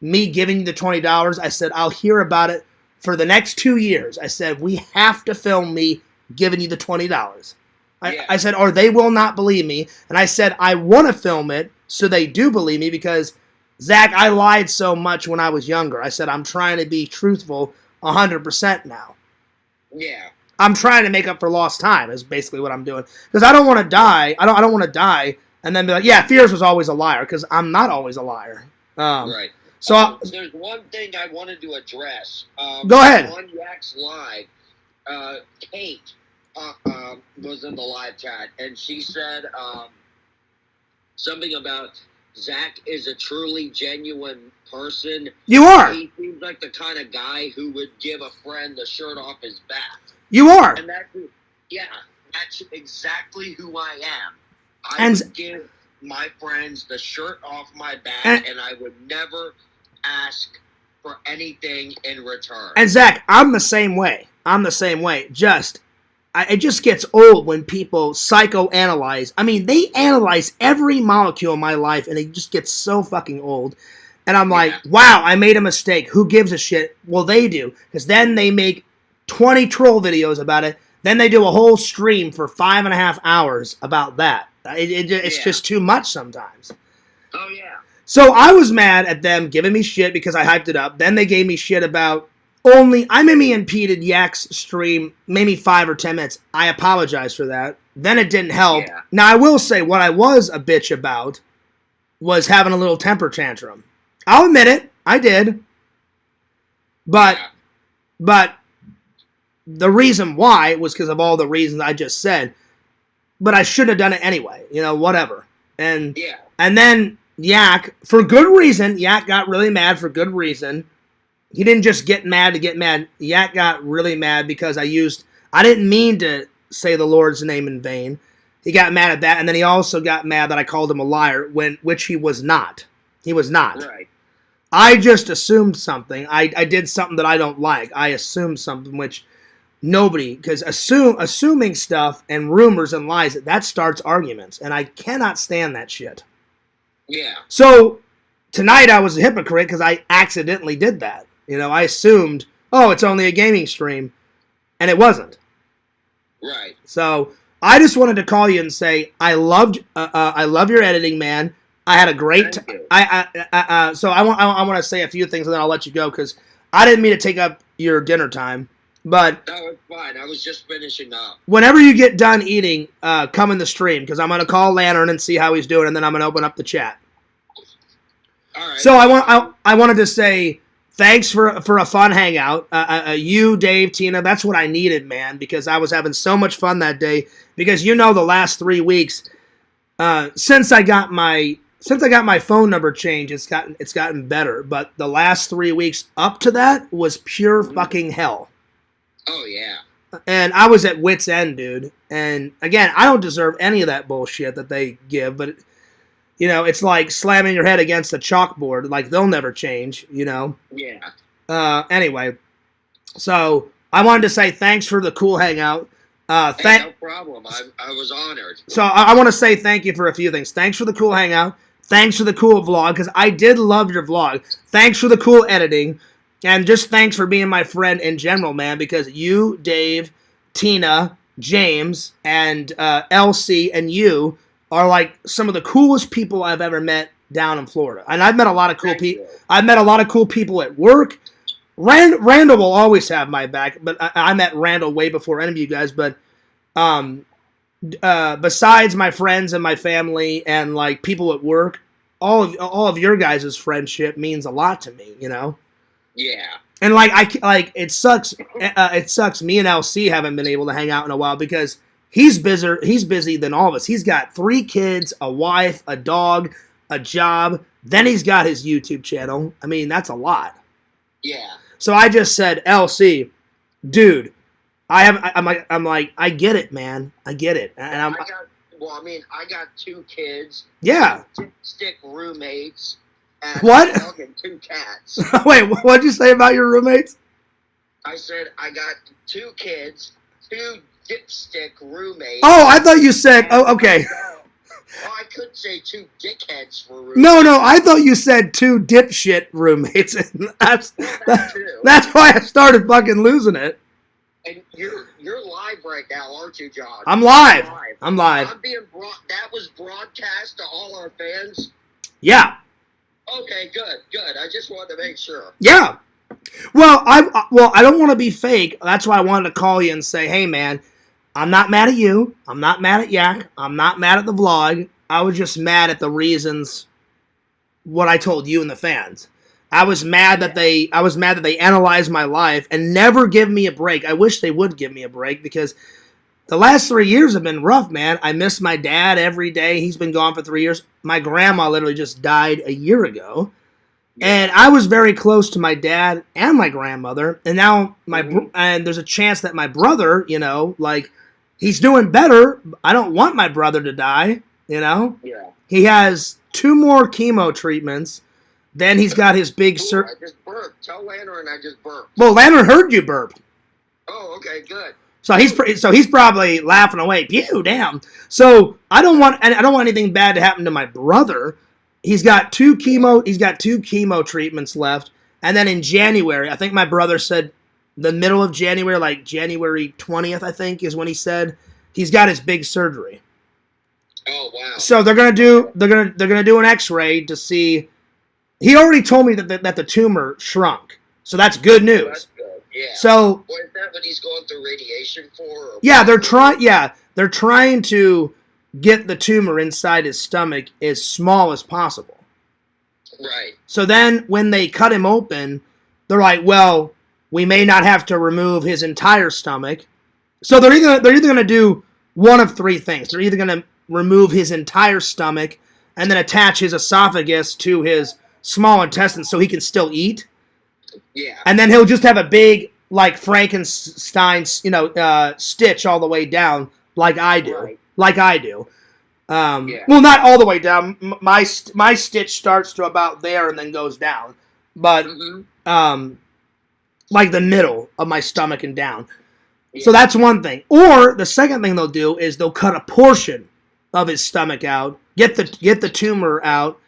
me giving you the $20, I said, I'll hear about it for the next 2 years. I said, we have to film me giving you the $20. I said, or they will not believe me. And I said, I want to film it so they do believe me because, Zach, I lied so much when I was younger. I said, I'm trying to be truthful 100% now. Yeah. I'm trying to make up for lost time is basically what I'm doing. Because I don't want to die. I don't want to die and then be like, yeah, Fears was always a liar. Because I'm not always a liar. Right. So there's one thing I wanted to address. Go ahead. On Yak's Live, Kate was in the live chat, and she said something about Zach is a truly genuine person. You are. He seems like the kind of guy who would give a friend the shirt off his back. You are. And that's exactly who I am. I would give my friends the shirt off my back, and I would never ask for anything in return. And Zach, I'm the same way. It just gets old when people psychoanalyze. I mean, they analyze every molecule in my life, and it just gets so fucking old. And I'm like, wow, I made a mistake. Who gives a shit? Well, they do. Because then they make 20 troll videos about it. Then they do a whole stream for 5.5 hours about that. It's just too much sometimes. Oh, yeah. So I was mad at them giving me shit because I hyped it up. Then they gave me shit about I maybe impeded Yak's stream maybe 5 or 10 minutes. I apologize for that. Then it didn't help. Yeah. Now, I will say what I was a bitch about was having a little temper tantrum. I'll admit it. I did. But the reason why was because of all the reasons I just said. But I shouldn't have done it anyway. You know, whatever. And then Yak, for good reason, Yak got really mad for good reason. He didn't just get mad to get mad. Yak got really mad because I didn't mean to say the Lord's name in vain. He got mad at that, and then he also got mad that I called him a liar, which he was not. He was not. Right. I just assumed something. I did something that I don't like. I assumed something which nobody, because assuming stuff and rumors and lies, that starts arguments, and I cannot stand that shit. Yeah. So tonight I was a hypocrite because I accidentally did that. You know, I assumed, oh, it's only a gaming stream, and it wasn't. Right. So I just wanted to call you and say I love your editing, man. I had a great time. So I want to say a few things and then I'll let you go because I didn't mean to take up your dinner time. But no, it's fine. I was just finishing up. Whenever you get done eating, come in the stream because I'm going to call Lantern and see how he's doing, and then I'm going to open up the chat. All right. So I wanted to say thanks for a fun hangout. You, Dave, Tina, that's what I needed, man, because I was having so much fun that day. Because the last 3 weeks, Since I got my phone number changed, it's gotten better. But the last 3 weeks up to that was pure fucking hell. Oh yeah. And I was at wit's end, dude. And again, I don't deserve any of that bullshit that they give, but it's like slamming your head against a chalkboard. Like they'll never change, Yeah. Anyway, so I wanted to say thanks for the cool hangout. No problem. I was honored. So I want to say thank you for a few things. Thanks for the cool hangout. Thanks for the cool vlog, because I did love your vlog. Thanks for the cool editing. And just thanks for being my friend in general, man, because you, Dave, Tina, James, and Elsie, and you are like some of the coolest people I've ever met down in Florida. And I've met a lot of cool people. I've met a lot of cool people at work. Randall will always have my back, but I met Randall way before any of you guys. But besides my friends and my family and like people at work, all of your guys' friendship means a lot to me, Yeah. And it sucks. It sucks. Me and LC haven't been able to hang out in a while because he's busier. He's busy than all of us. He's got 3 kids, a wife, a dog, a job. Then he's got his YouTube channel. I mean, that's a lot. Yeah. So I just said, LC, dude, I'm like, I get it, man. I get it. And I got 2 kids. Yeah. 2 stick roommates. And what? A dog and 2 cats. Wait, what'd you say about your roommates? I said I got 2 kids, 2 dipstick roommates. Oh, I thought you said. Oh, okay. Well, I could say 2 dickheads for roommates. No, I thought you said 2 dipshit roommates. That's why I started fucking losing it. And you're live right now, aren't you, John? I'm live. I'm live. That was broadcast to all our fans? Yeah. Okay, good. I just wanted to make sure. Yeah. Well, I don't want to be fake. That's why I wanted to call you and say, hey, man, I'm not mad at you. I'm not mad at Yak. I'm not mad at the vlog. I was just mad at the reasons what I told you and the fans. I was mad that they analyzed my life and never give me a break. I wish they would give me a break because the last 3 years have been rough, man. I miss my dad every day. He's been gone for 3 years. My grandma literally just died a year ago. And I was very close to my dad and my grandmother. And now and there's a chance that my brother, he's doing better. I don't want my brother to die, Yeah. He has 2 more chemo treatments. Then he's got his big I just burped. Tell Lantern I just burped. Well, Lantern heard you burp. Oh, okay, good. So he's probably laughing away. Pew, damn. So I don't want anything bad to happen to my brother. He's got 2 chemo treatments left, and then in January, I think my brother said the middle of January, like January 20th, I think is when he said he's got his big surgery. Oh wow. So they're gonna do an X-ray to see. He already told me that the tumor shrunk, so that's good news. That's good. Yeah. So. Well, is that what he's going through radiation for? Yeah, they're trying to get the tumor inside his stomach as small as possible. Right. So then, when they cut him open, they're like, "Well, we may not have to remove his entire stomach." So they're either going to do one of 3 things. They're either going to remove his entire stomach and then attach his esophagus to his small intestine so he can still eat. Yeah. And then he'll just have a big, like Frankenstein, stitch all the way down, like I do. Right. Like I do. Well, not all the way down. My stitch starts to about there and then goes down. But, like the middle of my stomach and down. Yeah. So that's one thing. Or the second thing they'll do is they'll cut a portion of his stomach out, get the tumor out,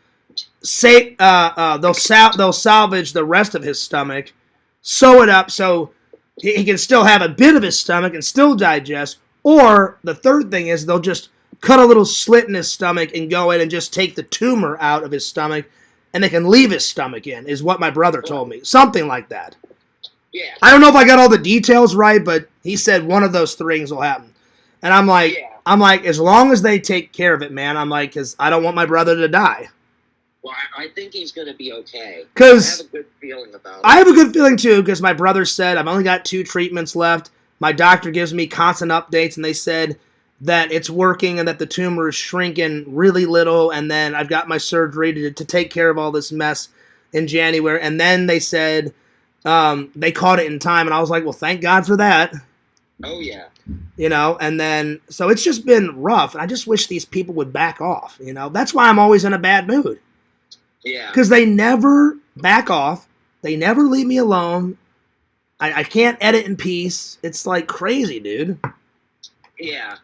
they'll salvage the rest of his stomach, sew it up so he can still have a bit of his stomach and still digest. Or the third thing is they'll just cut a little slit in his stomach and go in and just take the tumor out of his stomach, and they can leave his stomach in, is what my brother told me. Something like that. Yeah. I don't know if I got all the details right, but he said one of those 3 things will happen. And I'm like, as long as they take care of it, man, I'm like, because I don't want my brother to die. Well, I think he's going to be okay. Because I have a good feeling about it. I have a good feeling, too, because my brother said, I've only got 2 treatments left. My doctor gives me constant updates, and they said, that it's working and that the tumor is shrinking really little, and then I've got my surgery to take care of all this mess in January, and then they said they caught it in time, and I was like, well, thank God for that. Oh, yeah. You know, and then, so it's just been rough, and I just wish these people would back off, you know. That's why I'm always in a bad mood. Yeah. Because they never back off. They never leave me alone. I can't edit in peace. It's like crazy, dude. Yeah.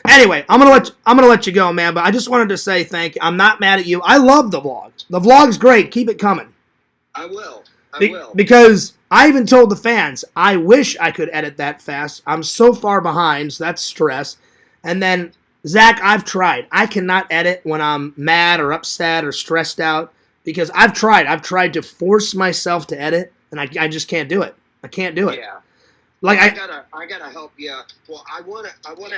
Anyway, I'm gonna let you go, man. But I just wanted to say thank you. I'm not mad at you. I love the vlog. The vlog's great. Keep it coming. I will. I will. Because I even told the fans, I wish I could edit that fast. I'm so far behind, so that's stress. And then, Zach, I've tried. I cannot edit when I'm mad or upset or stressed out because I've tried. I've tried to force myself to edit, and I just can't do it. I can't do it. Yeah. Like I gotta help you. Well, I wanna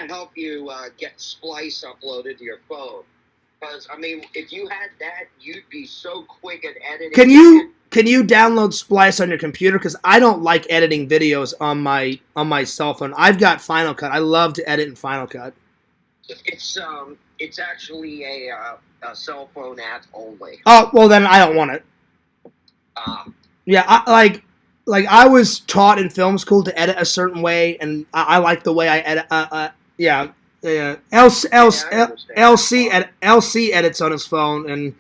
help you get Splice uploaded to your phone. Because I mean, if you had that, you'd be so quick at editing. Can you download Splice on your computer? Because I don't like editing videos on my cell phone. I've got Final Cut. I love to edit in Final Cut. It's actually a cell phone app only. Oh well, then I don't want it. Yeah, I was taught in film school to edit a certain way, and I like the way I edit. LC edits on his phone, and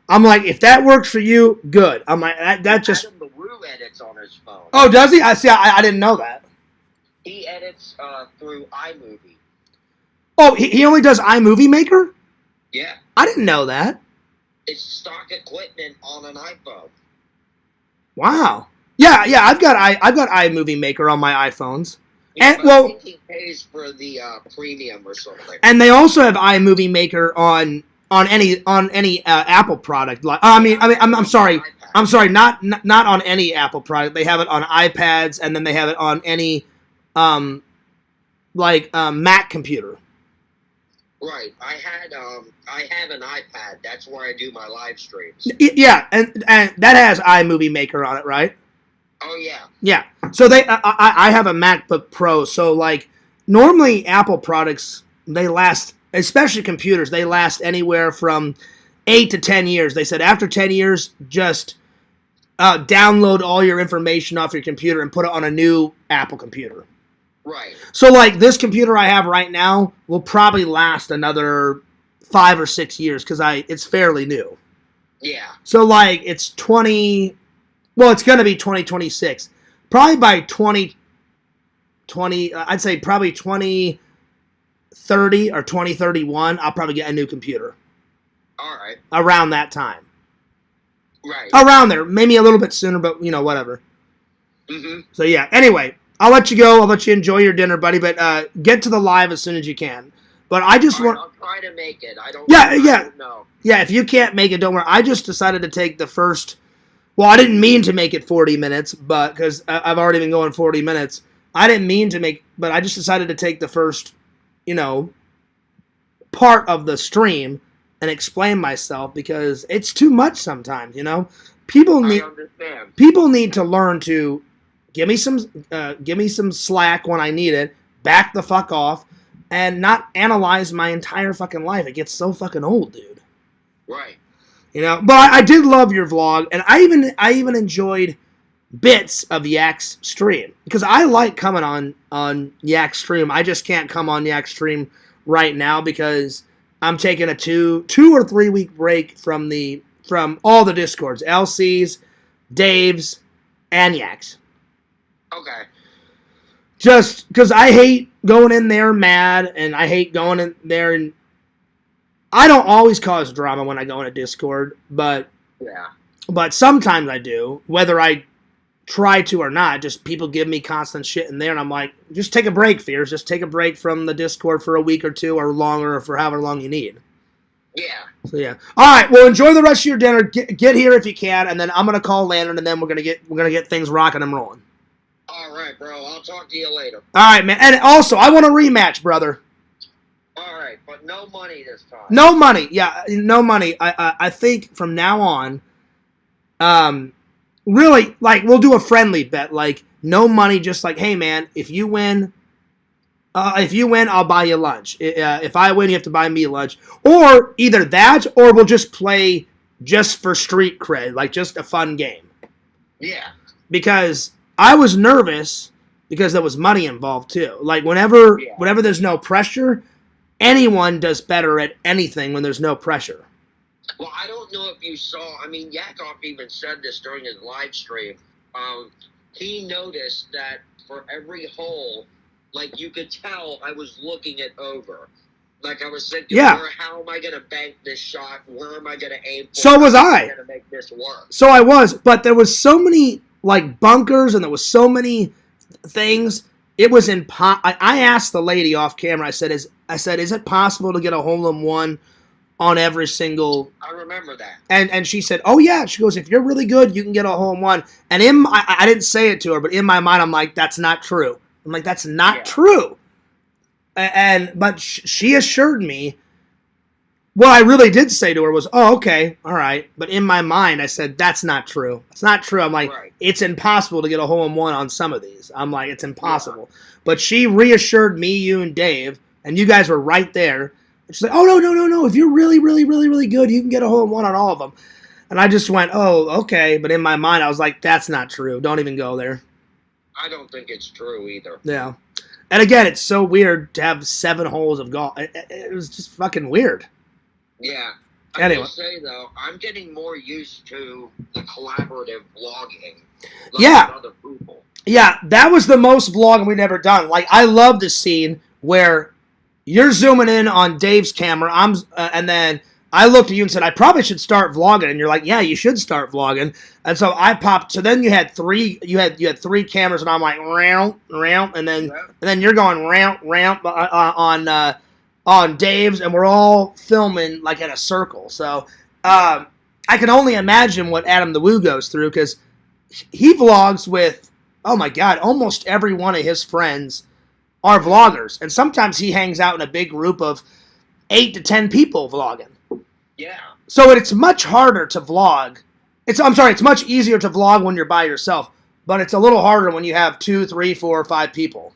I'm like, if that works for you, good. I'm like, that just. Adam LaRue edits on his phone. Oh, does he? I didn't know that. He edits through iMovie. Oh, he only does iMovie Maker? Yeah. I didn't know that. It's stock equipment on an iPhone. Wow. Yeah, I've got iMovie Maker on my iPhones. Yeah, And well, I think he pays for the premium or something. And they also have iMovie Maker on any Apple product. Like I'm sorry, not on any Apple product. They have it on iPads, and then they have it on any Mac computer. Right. I have an iPad. That's where I do my live streams. Yeah, and that has iMovie Maker on it, right? Oh yeah. Yeah. So I have a MacBook Pro. So like normally Apple products, they last, especially computers, they last anywhere from 8 to 10 years. They said after 10 years, just download all your information off your computer and put it on a new Apple computer. Right. So like this computer I have right now will probably last another 5 or 6 years because it's fairly new. Yeah. So like it's going to be 2026. Probably by 2020, I'd say probably 2030 or 2031, I'll probably get a new computer. All right. Around that time. Right. Around there. Maybe a little bit sooner, but, whatever. Mm-hmm. So, yeah. Anyway, I'll let you go. I'll let you enjoy your dinner, buddy, but get to the live as soon as you can. But I just want... I'll try to make it. I don't know. Yeah, if you can't make it, don't worry. I just decided to take the first... Well, I didn't mean to make it 40 minutes, but because I've already been going 40 minutes. I didn't mean to but I just decided to take the first, part of the stream and explain myself because it's too much sometimes, People need to learn to give me some slack when I need it, back the fuck off, and not analyze my entire fucking life. It gets so fucking old, dude. Right. But I did love your vlog, and I even enjoyed bits of Yak's stream because I like coming on Yak's stream. I just can't come on Yak's stream right now because I'm taking a 2 or 3 week break from all the Discords, LC's, Dave's, and Yak's. Okay. Just because I hate going in there mad, and I hate going in there and. I don't always cause drama when I go in a Discord, but sometimes I do, whether I try to or not. Just people give me constant shit in there, and I'm like, just take a break, Fears. Just take a break from the Discord for a week or two or longer, or for however long you need. Yeah. So yeah. All right. Well, enjoy the rest of your dinner. Get here if you can, and then I'm gonna call Landon, and then we're gonna get things rocking and rolling. All right, bro. I'll talk to you later. All right, man. And also, I want a rematch, brother. All right, but no money this time. No money. Yeah, no money. I think from now on, really, like, we'll do a friendly bet. Like, no money, just like, hey, man, if you win If you win, I'll buy you lunch. If I win, you have to buy me lunch. Or either that, or we'll just play just for street cred, like just a fun game. Yeah. Because I was nervous because there was money involved too. Like whenever there's no pressure, anyone does better at anything when there's no pressure. Well, I don't know if you saw, I mean, Yakov even said this during his live stream. He noticed that for every hole, like you could tell I was looking it over. Like I was thinking, how am I going to bank this shot? Where am I going to aim for? So was I. How am I going to make this work? So I was, but there was so many like bunkers and there was so many things. It was I asked the lady off camera. I said, "Is it possible to get a hole-in-one on every single?" I remember that. And she said, "Oh yeah." She goes, "If you're really good, you can get a hole-in-one." And I didn't say it to her, but in my mind, I'm like, "That's not true." I'm like, "That's not true." But she assured me. What I really did say to her was, "Oh, okay, all right." But in my mind, I said, "That's not true. It's not true." I'm like, It's impossible to get a hole-in-one on some of these. I'm like, it's impossible. Yeah. But she reassured me, you, and Dave, and you guys were right there. And she's like, "Oh, no. If you're really, really, really, really good, you can get a hole-in-one on all of them." And I just went, "Oh, okay." But in my mind, I was like, "That's not true. Don't even go there." I don't think it's true either. Yeah. And again, it's so weird to have 7 holes of golf. It was just fucking weird. Yeah. Anyway. I will say, though, I'm getting more used to the collaborative vlogging. With other people. Yeah, that was the most vlogging we've ever done. Like, I love the scene where you're zooming in on Dave's camera, and then I looked at you and said, "I probably should start vlogging." And you're like, "Yeah, you should start vlogging." And so I popped. So then you had 3 cameras, and I'm like, "Round," and then you're going round on Dave's, and we're all filming like in a circle. So I can only imagine what Adam the Woo goes through, because he vlogs with, oh my God, almost every one of his friends are vloggers. And sometimes he hangs out in a big group of 8 to 10 people vlogging. Yeah. So it's much harder to vlog. It's much easier to vlog when you're by yourself, but it's a little harder when you have 2, 3, 4, or 5 people.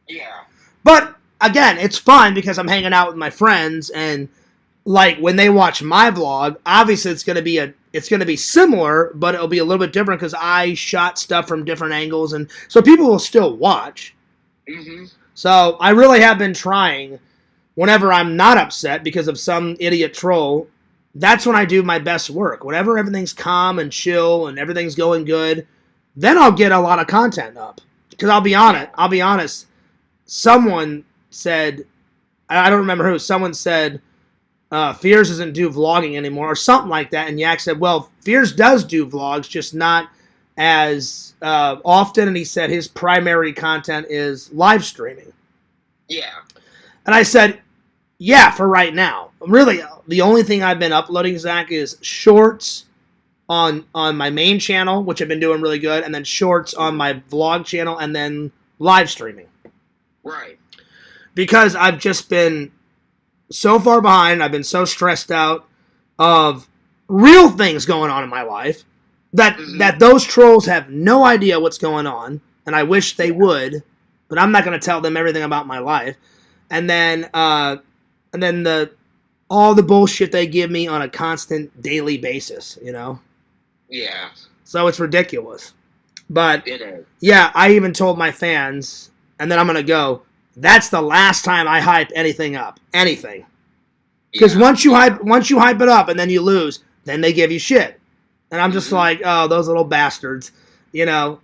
Yeah. But again, it's fun because I'm hanging out with my friends, and like when they watch my vlog, obviously it's going to be similar, but it'll be a little bit different because I shot stuff from different angles, and so people will still watch. Mm-hmm. So I really have been trying, whenever I'm not upset because of some idiot troll, that's when I do my best work. Whenever everything's calm and chill and everything's going good, then I'll get a lot of content up. Because I'll be honest, someone said, I don't remember who, someone said, Fears doesn't do vlogging anymore, or something like that, and Yak said, well, Fears does do vlogs, just not as often, and he said his primary content is live streaming. Yeah. And I said, yeah, for right now. Really, the only thing I've been uploading, Zach, is shorts on my main channel, which I've been doing really good, and then shorts on my vlog channel, and then live streaming. Right. Because I've just been so far behind, I've been so stressed out of real things going on in my life that those trolls have no idea what's going on, and I wish they would, but I'm not going to tell them everything about my life. And then all the bullshit they give me on a constant daily basis, you know? Yeah. So it's ridiculous. But, It is. yeah, I even told my fans, and then I'm going to go, that's the last time I hype anything up. Anything. Because once you hype it up and then you lose, then they give you shit. And I'm just like, oh, those little bastards. You know?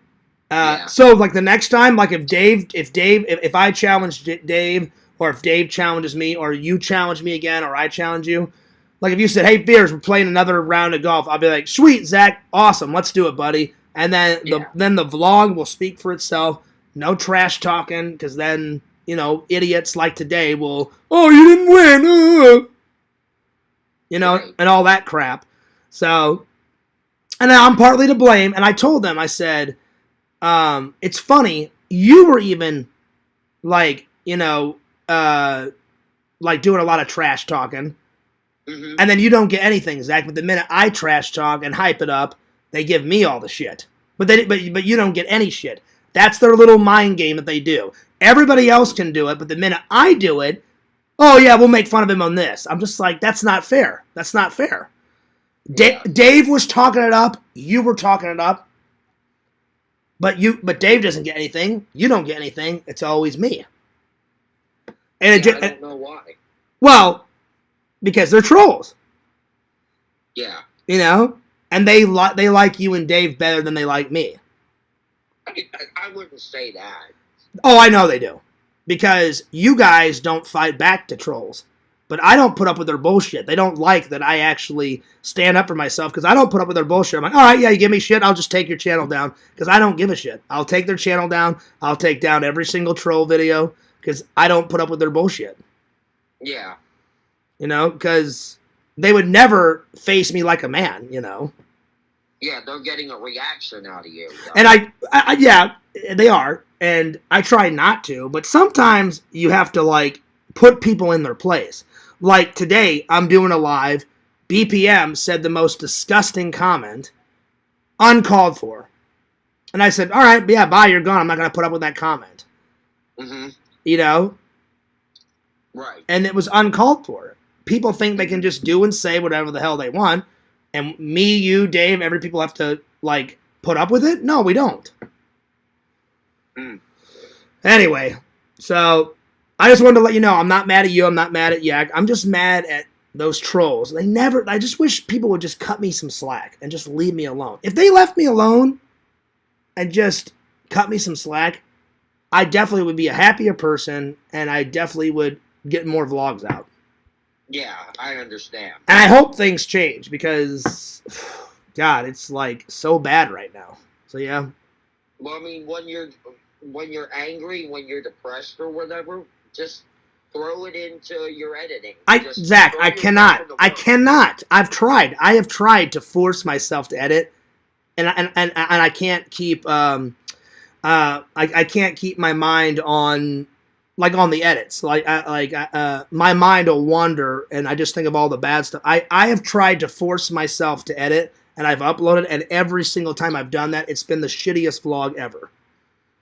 So, like, the next time, like, if I challenge Dave, or if Dave challenges me, or you challenge me again, or I challenge you, like if you said, hey, Fears, we're playing another round of golf, I'll be like, sweet, Zach, awesome, let's do it, buddy. And then the vlog will speak for itself. No trash talking, because then, you know, idiots like today will, oh, you didn't win, you know, and all that crap. So, and I'm partly to blame, and I told them, I said, it's funny, you were even, like, you know, like doing a lot of trash talking, and then you don't get anything, Zach. But the minute I trash talk and hype it up, they give me all the shit. But you don't get any shit. That's their little mind game that they do. Everybody else can do it, but the minute I do it, oh yeah, we'll make fun of him on this. I'm just like, that's not fair. That's not fair. Yeah. Dave was talking it up. You were talking it up. But Dave doesn't get anything. You don't get anything. It's always me. And I don't know why. Well, because they're trolls. Yeah. You know, and they like you and Dave better than they like me. I wouldn't say that. Oh, I know they do. Because you guys don't fight back to trolls. But I don't put up with their bullshit. They don't like that I actually stand up for myself because I don't put up with their bullshit. I'm like, all right, yeah, you give me shit, I'll just take your channel down because I don't give a shit. I'll take their channel down. I'll take down every single troll video because I don't put up with their bullshit. Yeah. You know, because they would never face me like a man, you know. Yeah, they're getting a reaction out of you. Though. And yeah, they are. And I try not to, but sometimes you have to, like, put people in their place. Like today, I'm doing a live. BPM said the most disgusting comment, uncalled for. And I said, all right, yeah, bye, you're gone. I'm not going to put up with that comment. Mm-hmm. You know? Right. And it was uncalled for. People think they can just do and say whatever the hell they want. And me, you, Dave, every people have to, like, put up with it? No, we don't. Mm. Anyway, so I just wanted to let you know I'm not mad at you. I'm not mad at Yak. I'm just mad at those trolls. I just wish people would just cut me some slack and just leave me alone. If they left me alone and just cut me some slack, I definitely would be a happier person and I definitely would get more vlogs out. Yeah, I understand. And I hope things change because, God, it's like so bad right now. So yeah. Well, I mean, when you're angry, when you're depressed or whatever, just throw it into your editing. Zach, I cannot. I've tried. I have tried to force myself to edit, and I can't keep. I can't keep my mind on the edits. My mind will wander, and I just think of all the bad stuff. I have tried to force myself to edit, and I've uploaded, and every single time I've done that, it's been the shittiest vlog ever.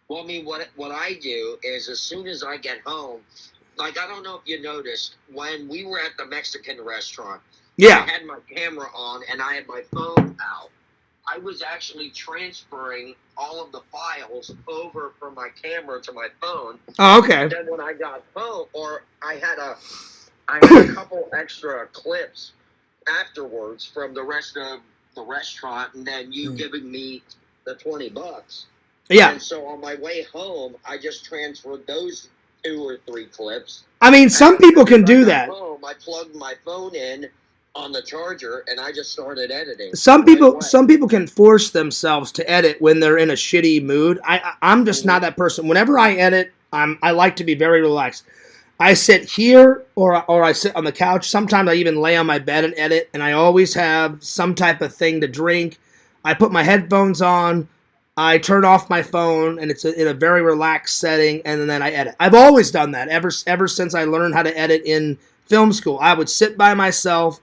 Well, I mean, what I do is as soon as I get home, like, I don't know if you noticed, when we were at the Mexican restaurant, yeah, I had my camera on and I had my phone out. I was actually transferring all of the files over from my camera to my phone. Oh, okay. And then when I got home, or I had a couple extra clips afterwards from the rest of the restaurant, and then you giving me the $20. Yeah. And so on my way home, I just transferred those 2 or 3 clips. I mean, some people can do that. Home, I plugged my phone in on the charger, and I just started editing. Some people can force themselves to edit when they're in a shitty mood. I'm just not that person. Whenever I edit, I like to be very relaxed. I sit here or I sit on the couch. Sometimes I even lay on my bed and edit, and I always have some type of thing to drink. I put my headphones on. I turn off my phone, and it's in a very relaxed setting, and then I edit. I've always done that ever since I learned how to edit in film school. I would sit by myself,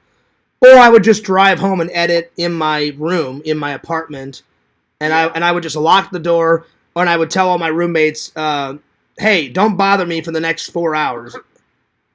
or I would just drive home and edit in my room, in my apartment, and I would just lock the door, and I would tell all my roommates, hey, don't bother me for the next 4 hours.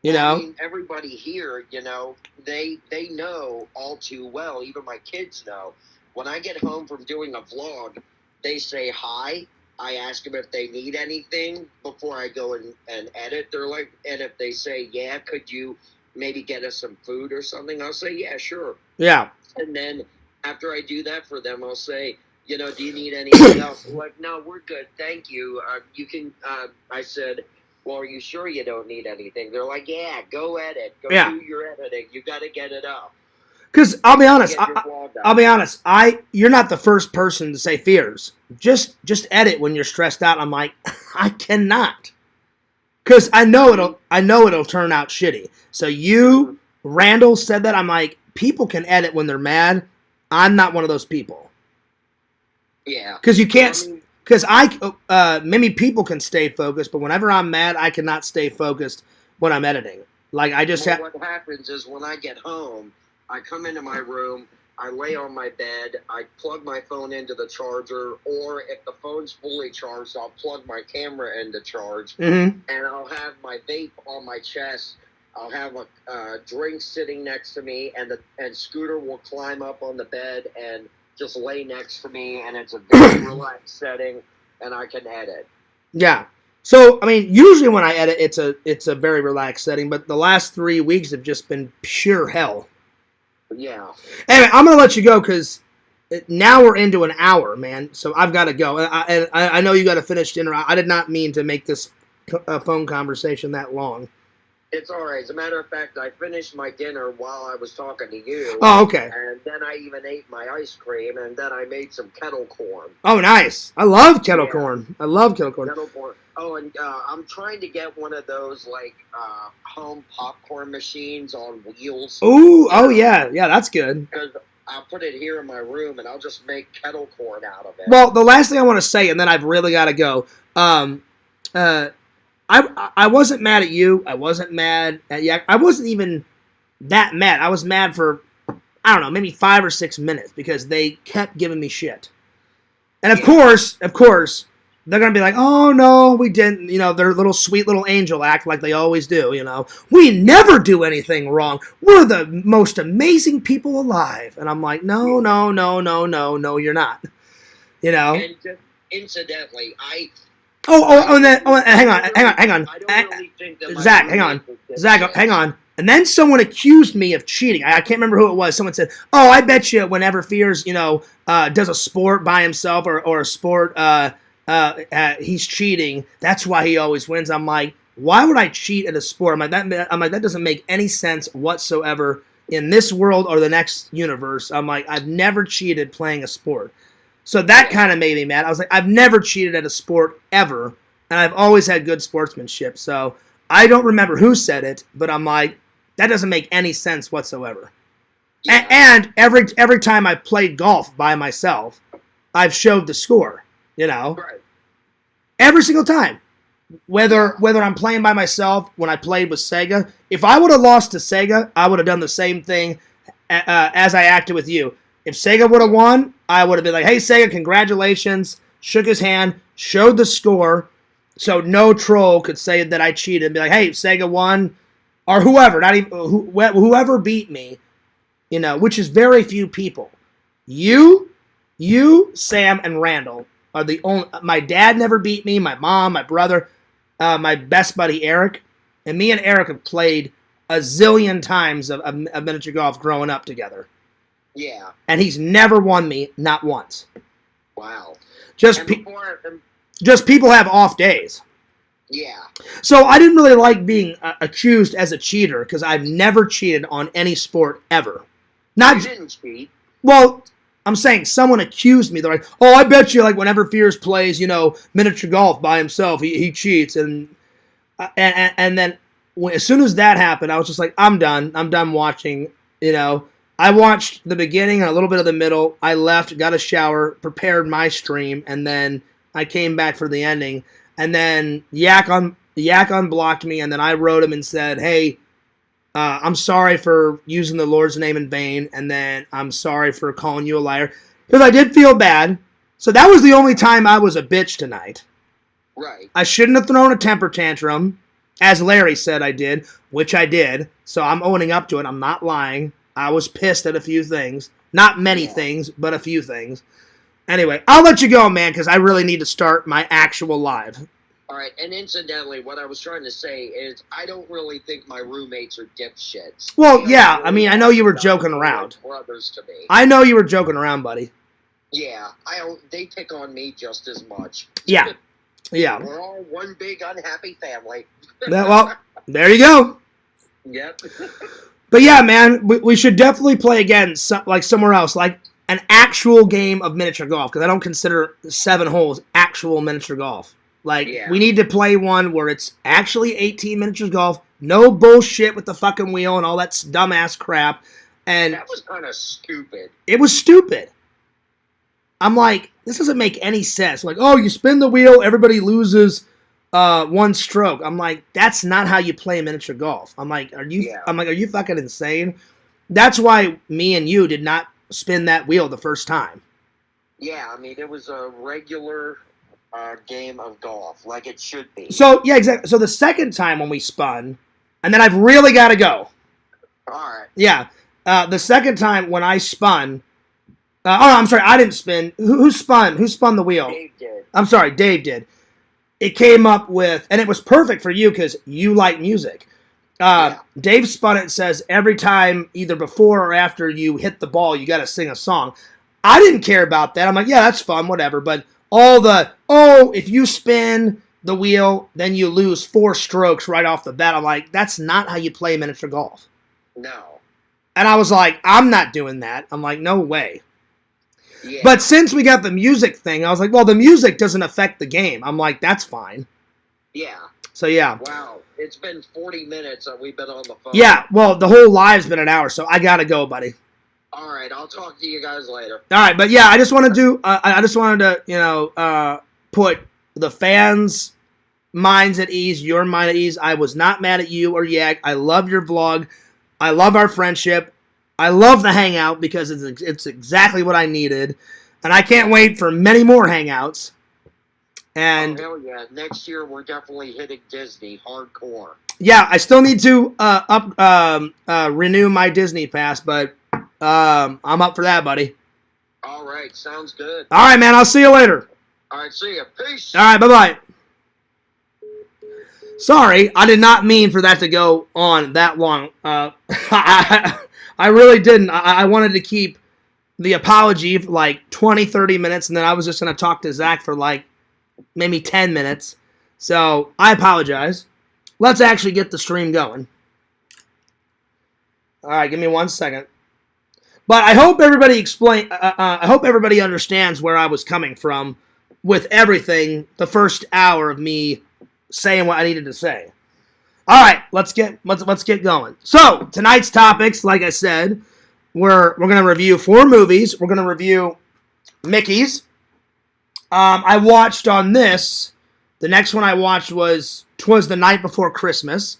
You know? I mean, everybody here, you know, they know all too well, even my kids know. When I get home from doing a vlog, they say hi. I ask them if they need anything before I go and edit. They're like, and if they say, yeah, could you maybe get us some food or something? I'll say, yeah, sure. Yeah. And then after I do that for them, I'll say, you know, do you need anything else? They're like, no, we're good. Thank you. You can, I said, well, are you sure you don't need anything? They're like, yeah, go edit. Go do your editing. You got to get it up. Because I'll be honest, you're not the first person to say fears. Just edit when you're stressed out. I'm like, I cannot, because I know it'll turn out shitty. So Randall said that. I'm like, people can edit when they're mad. I'm not one of those people. Yeah, because you can't. Because maybe people can stay focused, but whenever I'm mad, I cannot stay focused when I'm editing. Like I just what happens is when I get home, I come into my room, I lay on my bed, I plug my phone into the charger, or if the phone's fully charged, I'll plug my camera into charge, and I'll have my vape on my chest. I'll have a drink sitting next to me, and Scooter will climb up on the bed and just lay next to me, and it's a very relaxed setting, and I can edit. Yeah. So, I mean, usually when I edit, it's a very relaxed setting, but the last 3 weeks have just been pure hell. Yeah. Anyway, I'm going to let you go because now we're into an hour, man, so I've got to go. And I know you got to finish dinner. I did not mean to make this phone conversation that long. It's all right. As a matter of fact, I finished my dinner while I was talking to you. Oh, okay. And then I even ate my ice cream, and then I made some kettle corn. Oh, nice. I love kettle corn. I love kettle corn. Kettle corn. Oh, and I'm trying to get one of those, like, home popcorn machines on wheels. Ooh, oh, yeah. Yeah, that's good. Because I'll put it here in my room, and I'll just make kettle corn out of it. Well, the last thing I want to say, and then I've really got to go, I wasn't mad at you. I wasn't mad at Yak. I wasn't even that mad. I was mad for, I don't know, maybe 5 or 6 minutes because they kept giving me shit. And of course, they're going to be like, oh, no, we didn't. You know, their little sweet little angel act like they always do, you know. We never do anything wrong. We're the most amazing people alive. And I'm like, no, you're not. You know. And just incidentally, hang on. Zach, hang on. Zach, hang on. And then someone accused me of cheating. I can't remember who it was. Someone said, oh, I bet you whenever Fears, you know, does a sport by himself or a sport, he's cheating. That's why he always wins. I'm like, why would I cheat at a sport? I'm like, that doesn't make any sense whatsoever in this world or the next universe. I'm like, I've never cheated playing a sport. So that kind of made me mad. I was like, I've never cheated at a sport ever, and I've always had good sportsmanship. So I don't remember who said it, but I'm like, that doesn't make any sense whatsoever. Yeah. And every time I played golf by myself, I've showed the score, you know. Right. Every single time. Whether I'm playing by myself, when I played with Sega, if I would have lost to Sega, I would have done the same thing as I acted with you. If Sega would have won, I would have been like, hey, Sega, congratulations. Shook his hand, showed the score, so no troll could say that I cheated and be like, hey, Sega won, or whoever, not even whoever beat me, you know, which is very few people. You, Sam, and Randall are the only. My dad never beat me, my mom, my brother, my best buddy, Eric, and me and Eric have played a zillion times of miniature golf growing up together. Yeah. And he's never won me, not once. Wow. Just people have off days. Yeah. So I didn't really like being accused as a cheater because I've never cheated on any sport ever. You didn't cheat. Well, I'm saying someone accused me. They're like, oh, I bet you like whenever Fears plays, you know, miniature golf by himself, he cheats. And then as soon as that happened, I was just like, I'm done. I'm done watching, you know. I watched the beginning and a little bit of the middle. I left, got a shower, prepared my stream, and then I came back for the ending. And then Yak unblocked me, and then I wrote him and said, hey, I'm sorry for using the Lord's name in vain, and then I'm sorry for calling you a liar. Because I did feel bad. So that was the only time I was a bitch tonight. Right. I shouldn't have thrown a temper tantrum, as Larry said I did, which I did. So I'm owning up to it. I'm not lying. I was pissed at a few things. Not many things, but a few things. Anyway, I'll let you go, man, because I really need to start my actual live. All right, and incidentally, what I was trying to say is I don't really think my roommates are dipshits. Well, yeah, I mean, I know you were joking around. Brothers to me. I know you were joking around, buddy. Yeah, they pick on me just as much. Yeah, yeah. We're all one big unhappy family. Well, there you go. Yep. But yeah, man, we should definitely play again, like somewhere else, like an actual game of miniature golf, because I don't consider 7 holes actual miniature golf. Like, we need to play one where it's actually 18 miniatures golf, no bullshit with the fucking wheel and all that dumbass crap. And that was kind of stupid. It was stupid. I'm like, this doesn't make any sense. Like, oh, you spin the wheel, everybody loses 1 stroke. I'm like, that's not how you play miniature golf. I'm like, are you fucking insane? That's why me and you did not spin that wheel the first time. Yeah, I mean, it was a regular game of golf, like it should be. So, yeah, exactly. So the second time when we spun, and then I've really got to go. All right. Yeah. The second time when I spun, I'm sorry, I didn't spin. Who spun? Who spun the wheel? Dave did. I'm sorry, Dave did. It came up with, and it was perfect for you because you like music. Dave spun it and says every time, either before or after you hit the ball, you got to sing a song. I didn't care about that. I'm like, yeah, that's fun, whatever. But if you spin the wheel, then you lose 4 strokes right off the bat. I'm like, that's not how you play miniature golf. No. And I was like, I'm not doing that. I'm like, no way. Yeah. But since we got the music thing, I was like, well, the music doesn't affect the game. I'm like, that's fine. Yeah. So, yeah. Wow. It's been 40 minutes that we've been on the phone. Yeah, well, the whole live's been an hour, so I got to go, buddy. All right, I'll talk to you guys later. All right, but yeah, I just wanted to, put the fans' minds at ease, your mind at ease. I was not mad at you or Yak. I love your vlog. I love our friendship. I love the hangout because it's exactly what I needed. And I can't wait for many more hangouts. And hell yeah, next year we're definitely hitting Disney hardcore. Yeah, I still need to renew my Disney pass, but I'm up for that, buddy. All right, sounds good. All right, man, I'll see you later. All right, see ya. Peace. All right, bye-bye. Sorry, I did not mean for that to go on that long. I really didn't. I wanted to keep the apology for like 20, 30 minutes, and then I was just going to talk to Zach for like maybe 10 minutes. So I apologize. Let's actually get the stream going. All right, give me 1 second. But I hope everybody I hope everybody understands where I was coming from with everything. The first hour of me saying what I needed to say. All right, let's get going. So tonight's topics, like I said, we're gonna review 4 movies. We're gonna review Mickey's. I watched on this. The next one I watched was 'Twas the Night Before Christmas,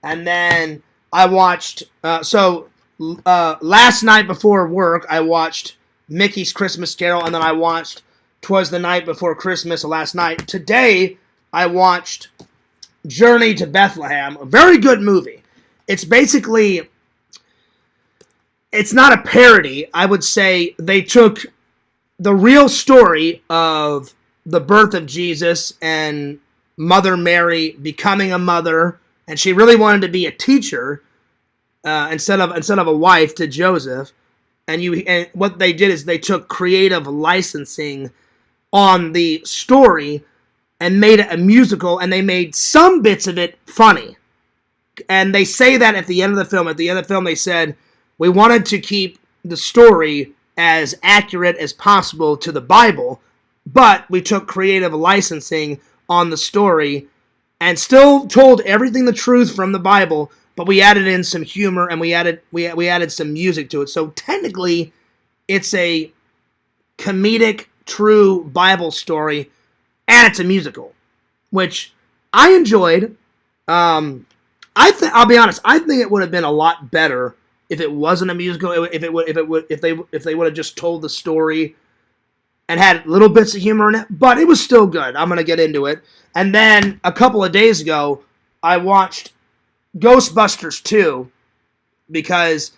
and then I watched. Last night before work, I watched Mickey's Christmas Carol, and then I watched 'Twas the Night Before Christmas last night. Today, I watched Journey to Bethlehem, a very good movie. It's basically, it's not a parody. I would say they took the real story of the birth of Jesus and Mother Mary becoming a mother, and she really wanted to be a teacher instead of a wife to Joseph. And what they did is they took creative licensing on the story and made it a musical, and they made some bits of it funny. And they say that at the end of the film. At the end of the film, they said, we wanted to keep the story as accurate as possible to the Bible, but we took creative licensing on the story and still told everything the truth from the Bible, but we added in some humor and we added some music to it. So technically, it's a comedic, true Bible story, and it's a musical, which I enjoyed. I'll be honest. I think it would have been a lot better if it wasn't a musical. If they would have just told the story and had little bits of humor in it, but it was still good. I'm gonna get into it. And then a couple of days ago, I watched Ghostbusters 2 because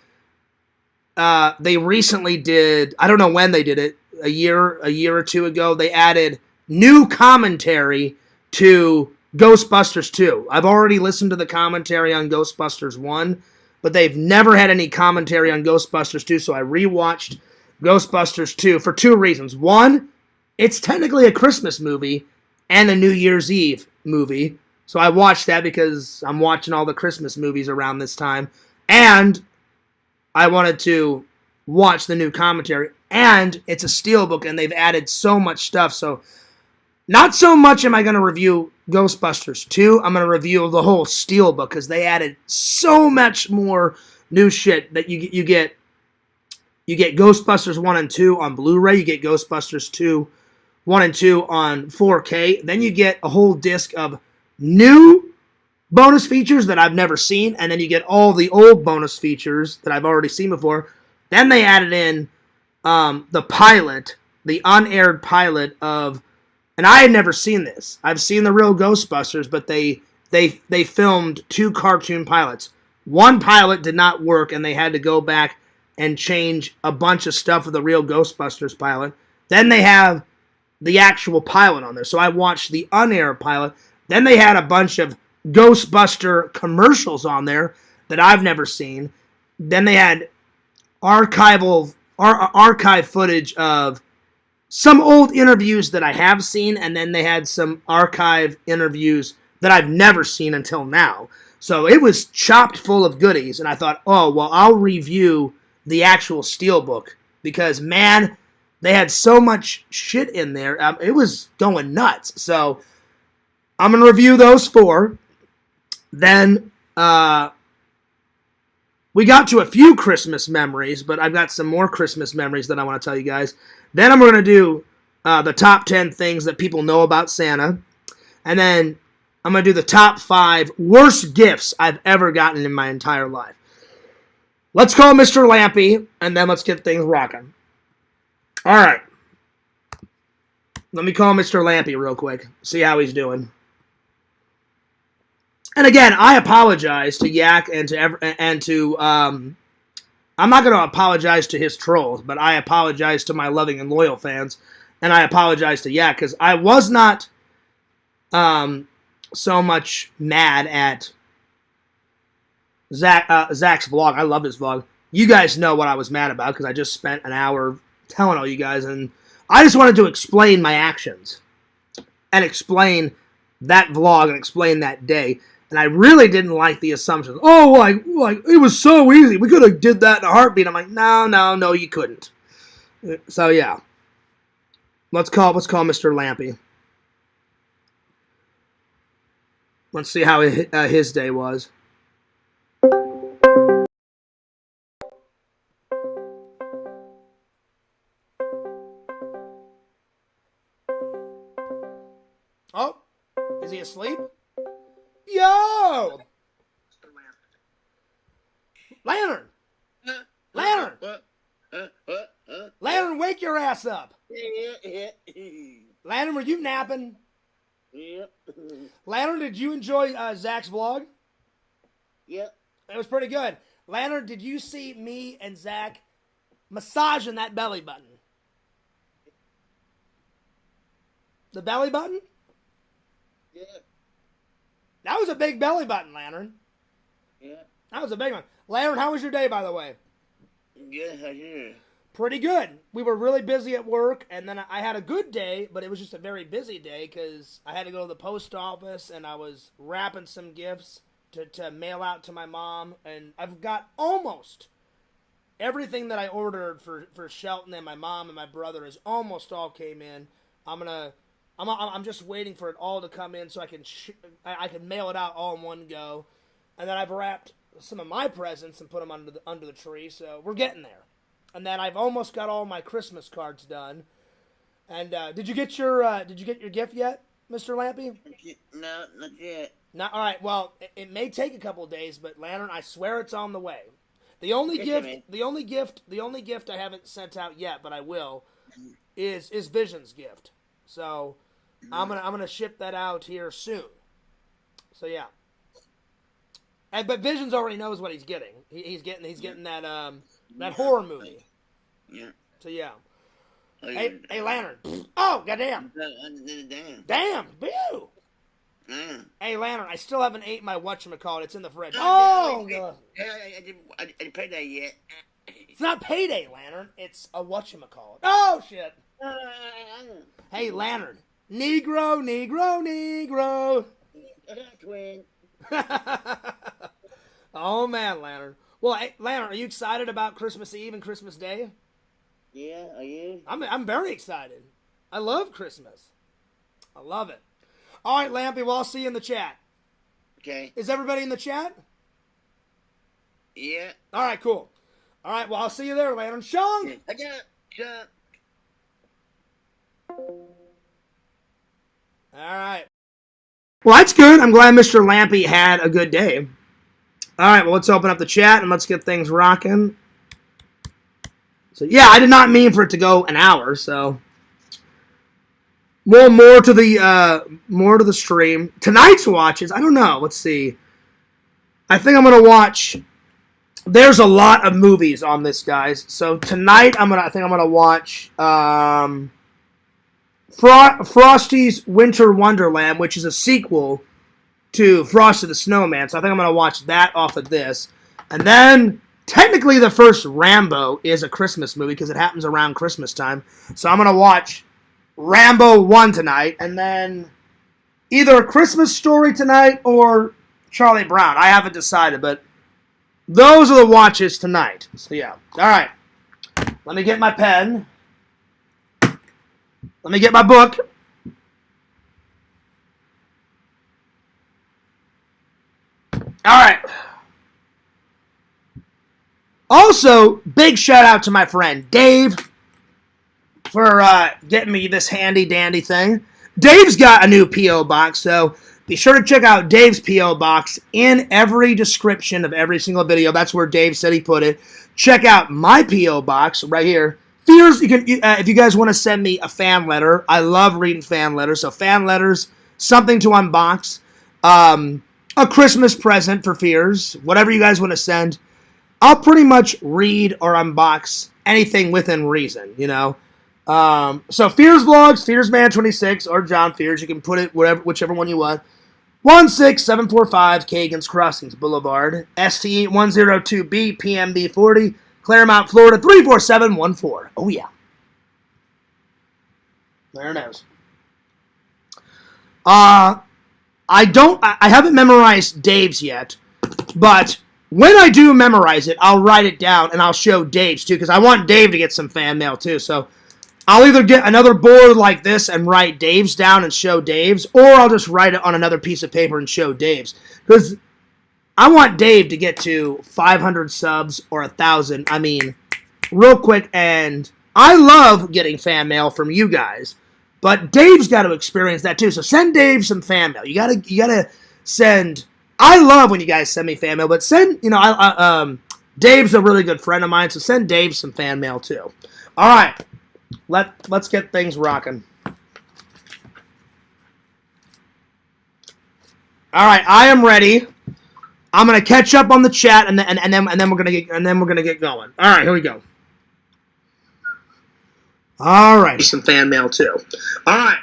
they recently did. I don't know when they did it. A year or two ago, they added new commentary to Ghostbusters 2. I've already listened to the commentary on Ghostbusters 1, but they've never had any commentary on Ghostbusters 2, so I rewatched Ghostbusters 2 for 2 reasons. One, it's technically a Christmas movie and a New Year's Eve movie, so I watched that because I'm watching all the Christmas movies around this time, and I wanted to watch the new commentary, and it's a steelbook, and they've added so much stuff, so not so much am I going to review Ghostbusters 2, I'm going to review the whole steelbook, because they added so much more new shit that you get Ghostbusters 1 and 2 on Blu-ray, you get Ghostbusters 2, 1 and 2 on 4K, then you get a whole disc of new bonus features that I've never seen, and then you get all the old bonus features that I've already seen before. Then they added in the pilot, the unaired pilot of, and I had never seen this. I've seen the real Ghostbusters, but they filmed 2 cartoon pilots. One pilot did not work, and they had to go back and change a bunch of stuff with the real Ghostbusters pilot. Then they have the actual pilot on there. So I watched the unaired pilot. Then they had a bunch of Ghostbuster commercials on there that I've never seen. Then they had archive footage of some old interviews that I have seen, and then they had some archive interviews that I've never seen until now. So it was chopped full of goodies, and I thought, oh, well, I'll review the actual Steelbook because, man, they had so much shit in there. It was going nuts. So I'm going to review those 4. Then we got to a few Christmas memories, but I've got some more Christmas memories that I want to tell you guys. Then I'm going to do the top 10 things that people know about Santa. And then I'm going to do the top 5 worst gifts I've ever gotten in my entire life. Let's call Mr. Lampy, and then let's get things rocking. All right. Let me call Mr. Lampy real quick, see how he's doing. And again, I apologize to Yak and to I'm not going to apologize to his trolls, but I apologize to my loving and loyal fans, and I apologize to Yak because I was not so much mad at Zach's vlog. I love his vlog. You guys know what I was mad about because I just spent an hour telling all you guys, and I just wanted to explain my actions and explain that vlog and explain that day. And I really didn't like the assumptions. Oh, like it was so easy. We could have did that in a heartbeat. I'm like, no, you couldn't. So yeah, let's call Mr. Lampy. Let's see how his day was. Oh, is he asleep? Yo! Lantern! Lantern! Lantern, wake your ass up! Lantern, were you napping? Yep. Lantern, did you enjoy Zach's vlog? Yep. It was pretty good. Lantern, did you see me and Zach massaging that belly button? The belly button? Yeah. That was a big belly button, Lantern. Yeah. That was a big one. Lantern, how was your day, by the way? Good, how you? Pretty good. We were really busy at work, and then I had a good day, but it was just a very busy day because I had to go to the post office, and I was wrapping some gifts to mail out to my mom, and I've got almost everything that I ordered for Shelton and my mom and my brother is almost all came in. I'm just waiting for it all to come in so I can mail it out all in one go, and then I've wrapped some of my presents and put them under the tree. So we're getting there, and then I've almost got all my Christmas cards done. And did you get your gift yet, Mr. Lampy? No, not yet. Not all right. Well, it may take a couple of days, but Lantern, I swear it's on the way. The only gift I haven't sent out yet, but I will, is Vision's gift. So I'm gonna ship that out here soon. So yeah. But Visions already knows what he's getting. He's getting that horror movie. Yeah. So yeah. Oh, Hey, Lantern. Oh, goddamn. Damn. Boo. Hey, Lantern, I still haven't ate my whatchamacallit. It's in the fridge. Oh, God. I didn't pay that yet. It's not payday, Lantern. It's a whatchamacallit. Oh, shit. Hey, Lantern. Negro. Twin. Oh, man, Lantern. Well, hey, Lantern, are you excited about Christmas Eve and Christmas Day? Yeah, are you? I'm very excited. I love Christmas. I love it. All right, Lampy, well, I'll see you in the chat. Okay. Is everybody in the chat? Yeah. All right, cool. All right, well, I'll see you there, Lantern. Shung! I got it. All right. Well, that's good. I'm glad Mr. Lampy had a good day. All right, well, let's open up the chat and let's get things rocking. So yeah, I did not mean for it to go an hour. So more to the stream. Tonight's watches, I don't know. Let's see. I think I'm gonna watch. There's a lot of movies on this, guys. So tonight I think I'm gonna watch Frosty's Winter Wonderland, which is a sequel to Frosty the Snowman. So I think I'm gonna watch that off of this, and then technically the first Rambo is a Christmas movie because it happens around Christmas time. So I'm gonna watch Rambo 1 tonight, and then either A Christmas Story tonight or Charlie Brown. I haven't decided, but those are the watches tonight. So yeah. All right. Let me get my pen. Let me get my book. All right. Also, big shout out to my friend Dave for getting me this handy dandy thing. Dave's got a new P.O. box, so be sure to check out Dave's P.O. box in every description of every single video. That's where Dave said he put it. Check out my P.O. box right here. Fears, you can if you guys want to send me a fan letter. I love reading fan letters. So fan letters, something to unbox, a Christmas present for Fears, whatever you guys want to send. I'll pretty much read or unbox anything within reason, you know. So Fears Vlogs, FearsMan26, or John Fears. You can put it whichever one you want. 16745 CAGAN's Crossings Boulevard, STE 102B PMB 40, Claremont, Florida 34714. Oh yeah. There it is. I haven't memorized Dave's yet, but when I do memorize it, I'll write it down and I'll show Dave's too, because I want Dave to get some fan mail too. So I'll either get another board like this and write Dave's down and show Dave's, or I'll just write it on another piece of paper and show Dave's. Because I want Dave to get to 500 subs or 1,000. I mean, real quick. And I love getting fan mail from you guys, but Dave's got to experience that too. So send Dave some fan mail. You gotta send. I love when you guys send me fan mail, but send. Dave's a really good friend of mine, so send Dave some fan mail too. All right. Let's get things rocking. All right, I am ready. I'm gonna catch up on the chat, and then we're gonna get going. All right, here we go. All right, some fan mail too. All right,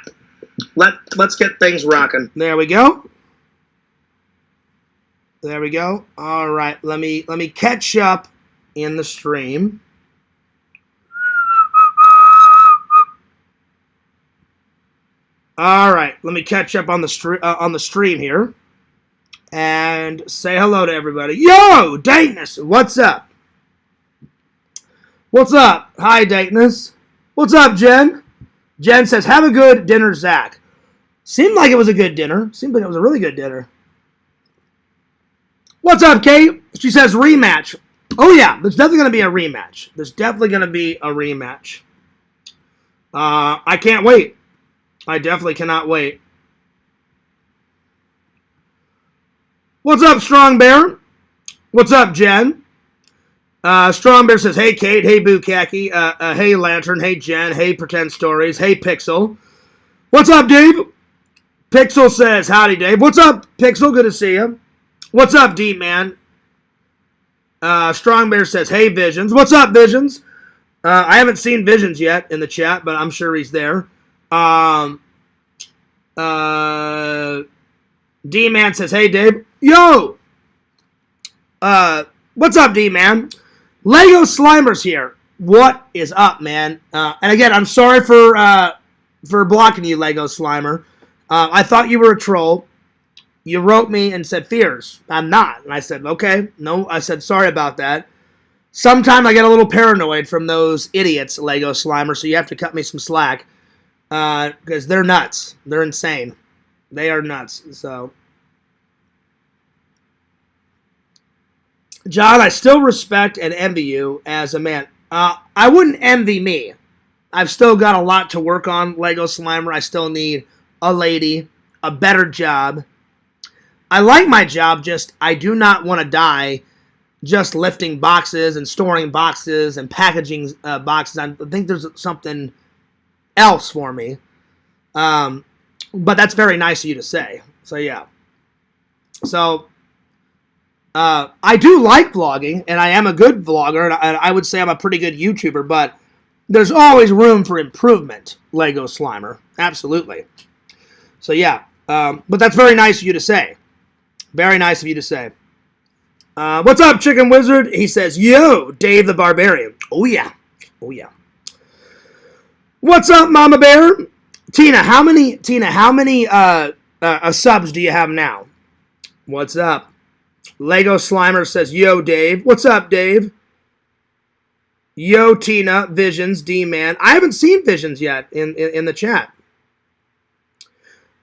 let's get things rocking. There we go. There we go. All right, let me catch up in the stream. All right, let me catch up on the stream here, and say hello to everybody. Yo, Daytonus, what's up? What's up? Hi, Daytonus. What's up, Jen? Jen says, "Have a good dinner, Zach." Seemed like it was a good dinner. Seemed like it was a really good dinner. What's up, Kate? She says rematch. Oh yeah, there's definitely gonna be a rematch. There's definitely gonna be a rematch. I can't wait. I definitely cannot wait. What's up, Strong Bear? What's up, Jen? Strong Bear says, "Hey, Kate. Hey, Bukaki. Hey, Lantern. Hey, Jen. Hey, Pretend Stories. Hey, Pixel. What's up, Dave?" Pixel says, "Howdy, Dave." What's up, Pixel? Good to see you. What's up, D-Man? Strong Bear says, "Hey, Visions." What's up, Visions? I haven't seen Visions yet in the chat, but I'm sure he's there. D-Man says, "Hey, Dave." Yo! What's up, D-Man? Lego Slimer's here. What is up, man? And again, I'm sorry for blocking you, Lego Slimer. I thought you were a troll. You wrote me and said, "Fears." I'm not. And I said, "Okay." No, I said, "Sorry about that." Sometimes I get a little paranoid from those idiots, Lego Slimer, so you have to cut me some slack. Because they're nuts. They're insane. They are nuts. So, John, I still respect and envy you as a man. I wouldn't envy me. I've still got a lot to work on, Lego Slimer. I still need a lady, a better job. I like my job, just I do not want to die just lifting boxes and storing boxes and packaging boxes. I think there's something else for me. But that's very nice of you to say. So, yeah. So, I do like vlogging, and I am a good vlogger, and I would say I'm a pretty good YouTuber, but there's always room for improvement, Lego Slimer. Absolutely. So, yeah. But that's very nice of you to say. Very nice of you to say. What's up, Chicken Wizard? He says, yo, Dave the Barbarian. Oh, yeah. Oh, yeah. What's up, Mama Bear? Tina, how many subs do you have now? What's up? Lego Slimer says, yo, Dave. What's up, Dave? Yo, Tina, Visions, D-Man. I haven't seen Visions yet in the chat.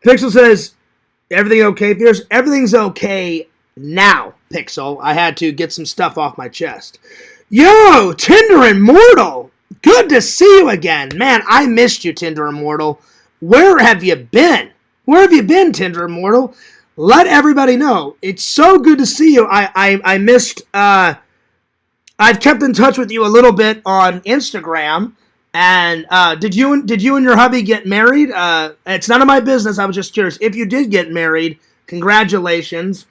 Pixel says, everything okay, Fierce? Everything's okay now, Pixel. I had to get some stuff off my chest. Yo, Tinder Immortal. Good to see you again. Man, I missed you, Tinder Immortal. Where have you been? Where have you been, Tinder Immortal? Let everybody know. It's so good to see you. I missed... I've kept in touch with you a little bit on Instagram. And did you and your hubby get married? It's none of my business. I was just curious. If you did get married, congratulations.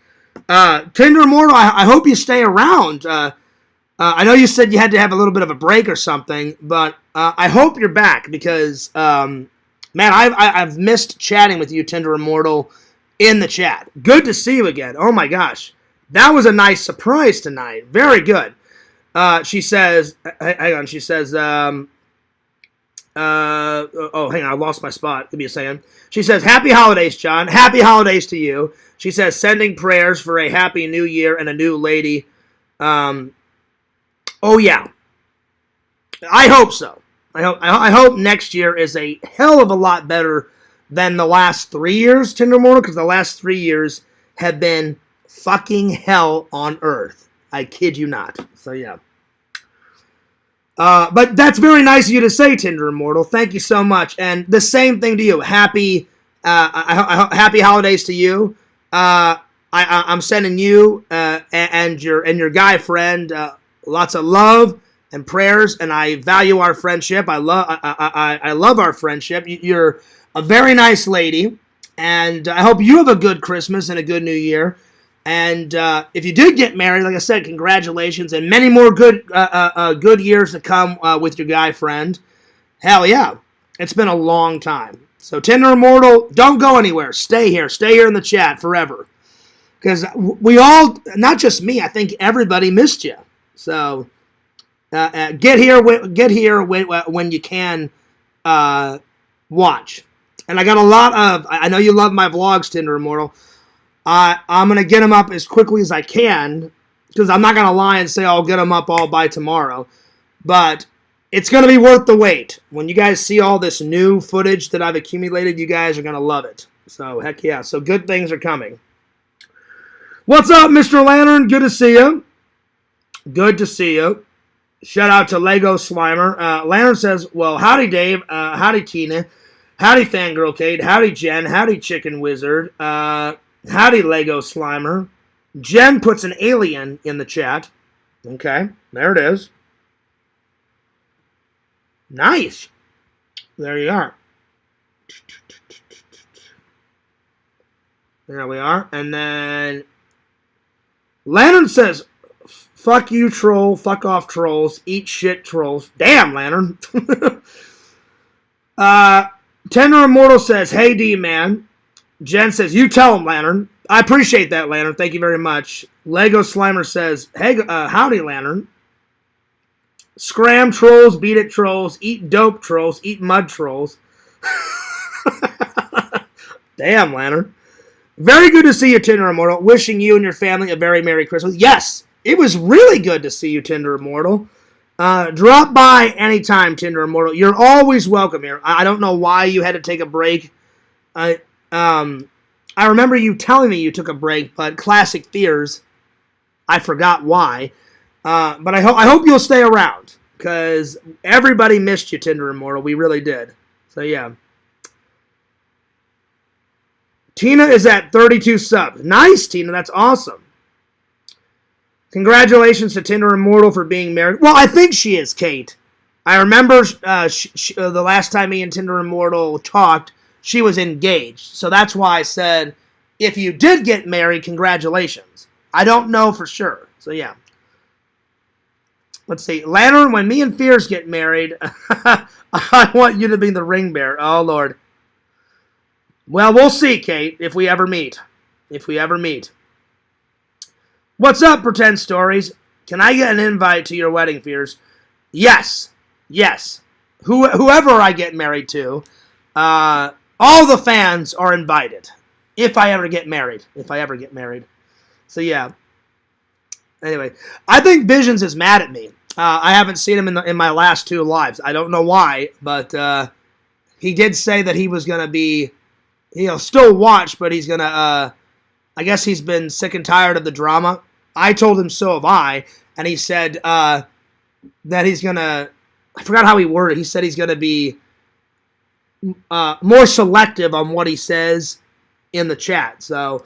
Tinder Immortal, I hope you stay around. I know you said you had to have a little bit of a break or something, but I hope you're back because, man, I've missed chatting with you, Tinder Immortal, in the chat. Good to see you again. Oh, my gosh. That was a nice surprise tonight. Very good. She says, hang on, she says, hang on, I lost my spot. Give me a second. She says, happy holidays, John. Happy holidays to you. She says, sending prayers for a happy new year and a new lady. Oh, yeah. I hope so. I hope next year is a hell of a lot better than the last 3 years, Tinder Immortal, because the last 3 years have been fucking hell on earth. I kid you not. So, yeah. But that's very nice of you to say, Tinder Immortal. Thank you so much. And the same thing to you. Happy holidays to you. I'm sending you and your guy friend lots of love and prayers, and I value our friendship. I love our friendship. You're a very nice lady, and I hope you have a good Christmas and a good New Year. And if you did get married, like I said, congratulations, and many more good years to come with your guy friend. Hell yeah. It's been a long time. So Tinder Immortal, don't go anywhere. Stay here. Stay here in the chat forever. Because we all, not just me, I think everybody missed you. So get here when you can watch. And I got a lot of, I know you love my vlogs, Tinder Immortal. I'm going to get them up as quickly as I can, because I'm not going to lie and say I'll get them up all by tomorrow. But it's going to be worth the wait. When you guys see all this new footage that I've accumulated, you guys are going to love it. So, heck yeah. So, good things are coming. What's up, Mr. Lantern? Good to see you. Good to see you. Shout out to Lego Slimer. Lantern says, well, howdy, Dave. Howdy, Tina. Howdy, Fangirl Kate. Howdy, Jen. Howdy, Chicken Wizard. Howdy, Lego Slimer. Jen puts an alien in the chat. Okay, there it is. Nice. There you are. There we are. And then Lantern says, fuck you, troll. Fuck off, trolls. Eat shit, trolls. Damn, Lantern. Tender Immortal says, hey, D-Man. Jen says, you tell him, Lantern. I appreciate that, Lantern. Thank you very much. Lego Slimer says, hey, howdy, Lantern. Scram trolls, beat it trolls, eat dope trolls, eat mud trolls. Damn, Lantern. Very good to see you, Tinder Immortal. Wishing you and your family a very Merry Christmas. Yes, it was really good to see you, Tinder Immortal. Drop by anytime, Tinder Immortal. You're always welcome here. I don't know why you had to take a break. I remember you telling me you took a break, but classic fears, I forgot why. But I hope you'll stay around, because everybody missed you, Tinder Immortal. We really did. So, yeah. Tina is at 32 subs. Nice, Tina. That's awesome. Congratulations to Tinder Immortal for being married. Well, I think she is, Kate. I remember the last time me and Tinder Immortal talked, she was engaged. So that's why I said, if you did get married, congratulations. I don't know for sure. So, yeah. Let's see. Lantern, when me and Fierce get married, I want you to be the ring bearer. Oh, Lord. Well, we'll see, Kate, if we ever meet. If we ever meet. What's up, Pretend Stories? Can I get an invite to your wedding, Fierce? Yes. Yes. Whoever I get married to, all the fans are invited. If I ever get married. If I ever get married. So, yeah. Anyway, I think Visions is mad at me. I haven't seen him in my last 2 lives. I don't know why, but he did say that he was going to be, still watch, but he's going to, I guess he's been sick and tired of the drama. I told him so have I, and he said that he's going to, I forgot how he worded it. He said he's going to be more selective on what he says in the chat. So,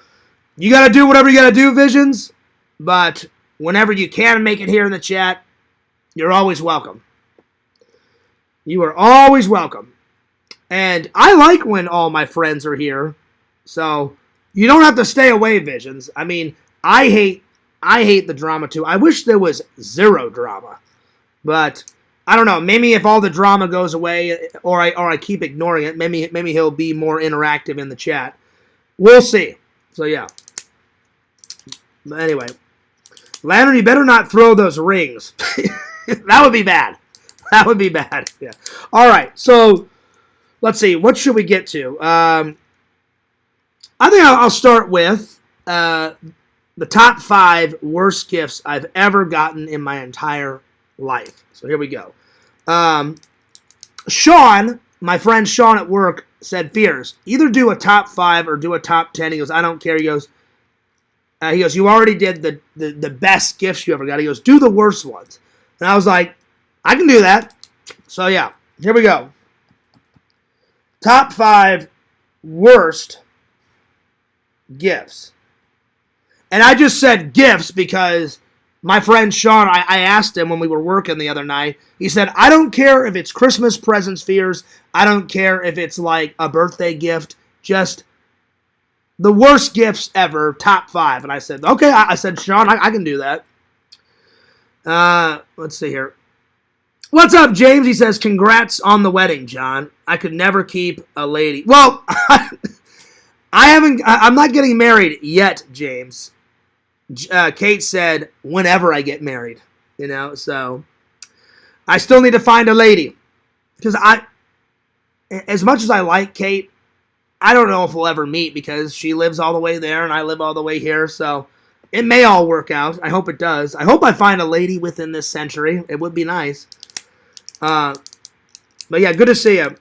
you got to do whatever you got to do, Visions, but whenever you can make it here in the chat, you're always welcome. You are always welcome. And I like when all my friends are here, so you don't have to stay away, Visions. I mean, I hate the drama too. I wish there was zero drama. But I don't know, maybe if all the drama goes away or I keep ignoring it, maybe he'll be more interactive in the chat. We'll see. So yeah. But anyway, Lantern, you better not throw those rings. That would be bad. That would be bad. Yeah. All right. So let's see. What should we get to? I think I'll start with the top 5 worst gifts I've ever gotten in my entire life. So here we go. Sean, my friend Sean at work, said, Fierce, either do a top 5 or do a top 10. He goes, I don't care. He goes, you already did the best gifts you ever got. He goes, do the worst ones. And I was like, I can do that. So, yeah, here we go. Top 5 worst gifts. And I just said gifts because my friend Sean, I asked him when we were working the other night. He said, I don't care if it's Christmas presents, Fears. I don't care if it's like a birthday gift. Just the worst gifts ever, top 5. And I said, okay. I said, Sean, I can do that. Let's see here. What's up, James? He says, congrats on the wedding, John. I could never keep a lady. Well, I'm not getting married yet, James. Kate said, whenever I get married, so I still need to find a lady. Because as much as I like Kate, I don't know if we'll ever meet because she lives all the way there and I live all the way here, so it may all work out. I hope it does. I hope I find a lady within this century. It would be nice. But yeah, good to see you.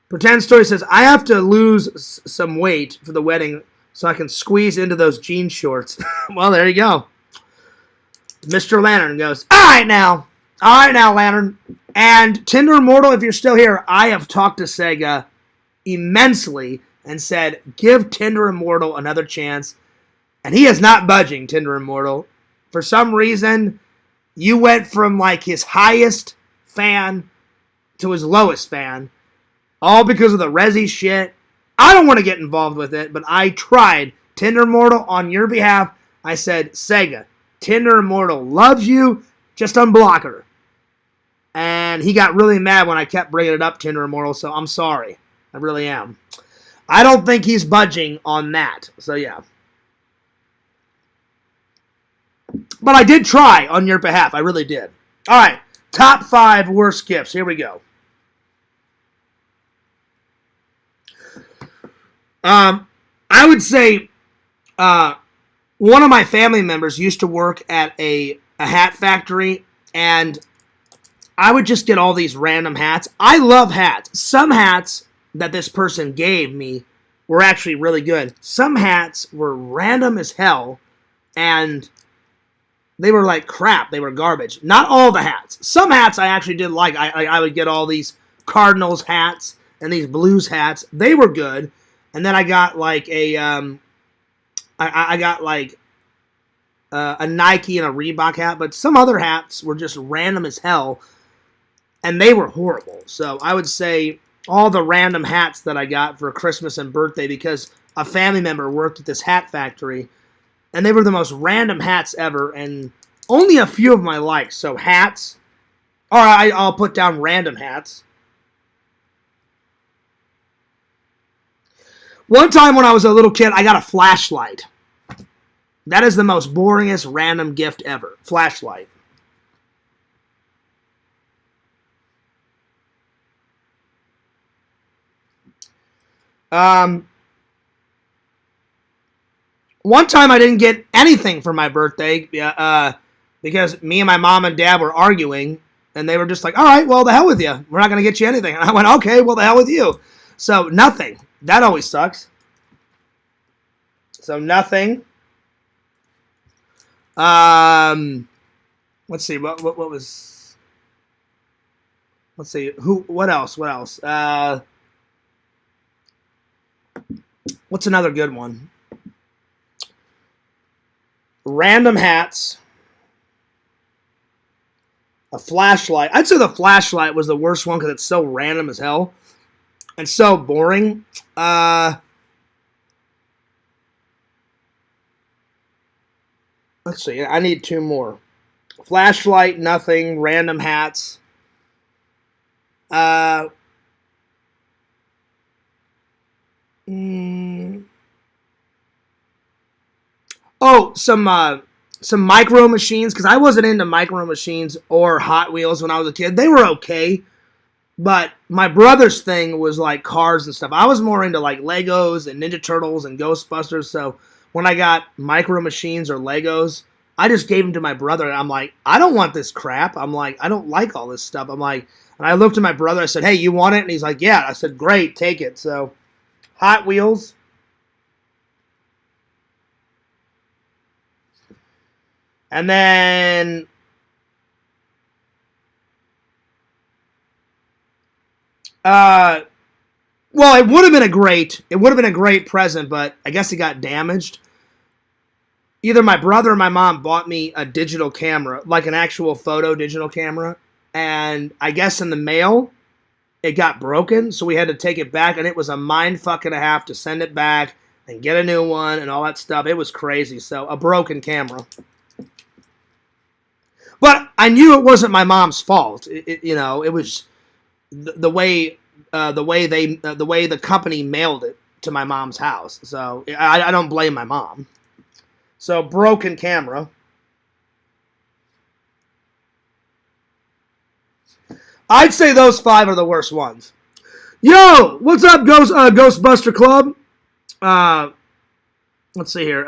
Pretend Story says, I have to lose some weight for the wedding so I can squeeze into those jean shorts. Well, there you go. Mr. Lantern goes, all right now, Lantern. And Tinder Immortal, if you're still here, I have talked to Sega immensely and said, give Tinder Immortal another chance. And he is not budging, Tinder Immortal. For some reason, you went from like his highest fan to his lowest fan. All because of the Resi shit. I don't want to get involved with it, but I tried. Tinder Immortal, on your behalf, I said, Sega, Tinder Immortal loves you, just unblock her. And he got really mad when I kept bringing it up, Tinder Immortal, so I'm sorry. I really am. I don't think he's budging on that, so yeah. But I did try on your behalf. I really did. All right, top 5 worst gifts. Here we go. I would say one of my family members used to work at a hat factory, and I would just get all these random hats. I love hats. Some hats that this person gave me were actually really good. Some hats were random as hell, and they were like crap. They were garbage. Not all the hats. Some hats I actually did like. I would get all these Cardinals hats and these Blues hats. They were good. And then I got like I got like a Nike and a Reebok hat, but some other hats were just random as hell, and they were horrible. So I would say all the random hats that I got for Christmas and birthday, because a family member worked at this hat factory, and they were the most random hats ever, and only a few of them I liked. So hats, or I'll put down random hats. One time when I was a little kid, I got a flashlight. That is the most boringest random gift ever. Flashlight. One time I didn't get anything for my birthday because me and my mom and dad were arguing, and they were just like, all right, well, the hell with you. We're not going to get you anything. And I went, okay, well, the hell with you. So nothing. That always sucks. So nothing. Let's see. What was? Let's see. What else? What's another good one? Random hats. A flashlight. I'd say the flashlight was the worst one because it's so random as hell and so boring. Let's see. I need two more. Flashlight, nothing. Random hats. Oh, some micro machines, because I wasn't into micro machines or Hot Wheels when I was a kid. They were okay, but my brother's thing was like cars and stuff. I was more into like Legos and Ninja Turtles and Ghostbusters, so when I got micro machines or Legos, I just gave them to my brother, and I'm like, I don't want this crap. I'm like, I don't like all this stuff. I'm like, and I looked at my brother, I said, hey, you want it? And he's like, yeah. I said, great, take it. So, Hot Wheels. And then well, it would have been a great present, but I guess it got damaged. Either my brother or my mom bought me a digital camera, like an actual photo digital camera, and I guess in the mail it got broken, so we had to take it back, and it was a mind fuck and a half to send it back and get a new one and all that stuff. It was crazy. So, a broken camera. But I knew it wasn't my mom's fault. It was the way the company mailed it to my mom's house. So I don't blame my mom. So broken camera. I'd say those 5 are the worst ones. Yo, what's up, Ghostbuster Club? Let's see here.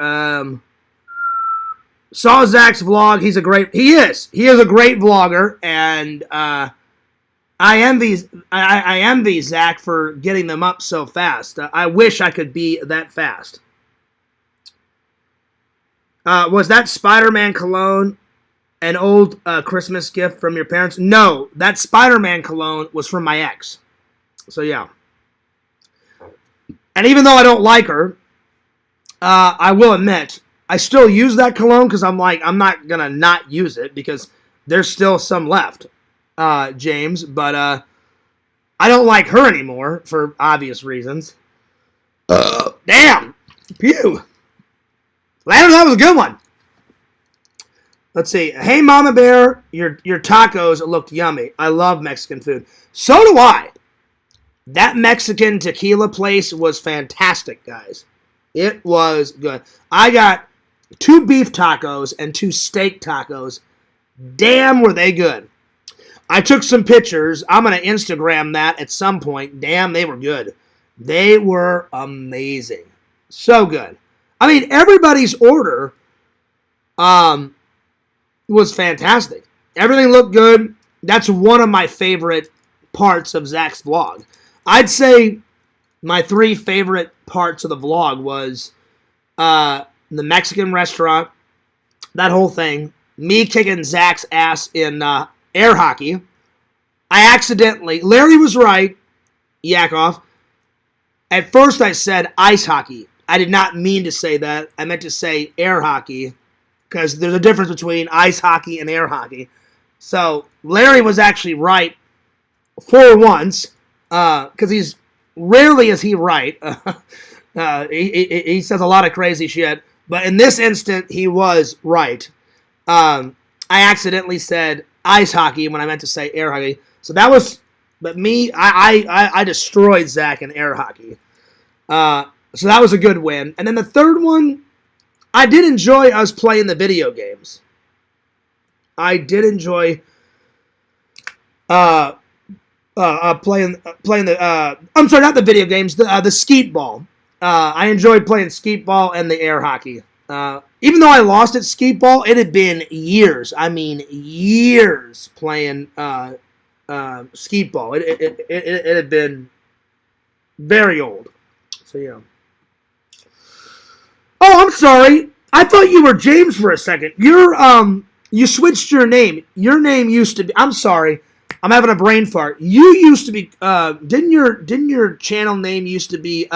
Saw Zach's vlog. He is a great vlogger, and I envy Zach for getting them up so fast. I wish I could be that fast. Was that Spider-Man cologne an old Christmas gift from your parents? No, that Spider-Man cologne was from my ex. So yeah. And even though I don't like her, I will admit, I still use that cologne because I'm like, I'm not going to not use it because there's still some left, James. But I don't like her anymore for obvious reasons. Damn. Pew. Landon, that was a good one. Let's see. Hey, Mama Bear, your tacos looked yummy. I love Mexican food. So do I. That Mexican tequila place was fantastic, guys. It was good. I got 2 beef tacos and 2 steak tacos. Damn, were they good. I took some pictures. I'm going to Instagram that at some point. Damn, they were good. They were amazing. So good. I mean, everybody's order was fantastic. Everything looked good. That's one of my favorite parts of Zach's vlog. I'd say my 3 favorite parts of the vlog was the Mexican restaurant, that whole thing, me kicking Zach's ass in air hockey. I accidentally, Larry was right, Yakov. At first I said ice hockey. I did not mean to say that. I meant to say air hockey. because there's a difference between ice hockey and air hockey. So Larry was actually right for once, because he's rarely is he right. He says a lot of crazy shit, but in this instant, he was right. I accidentally said ice hockey when I meant to say air hockey. So that was, but me, I destroyed Zach in air hockey. So that was a good win. And then the third one, I did enjoy us playing the video games. I did enjoy playing the. I'm sorry, not the video games. The skeet ball. I enjoyed playing skeet ball and the air hockey. Even though I lost at skeet ball, it had been years. I mean, years playing skeet ball. It had been very old. So yeah. Oh, I'm sorry. I thought you were James for a second. You switched your name. Your name used to be. I'm sorry. I'm having a brain fart. You used to be. Didn't your channel name used to be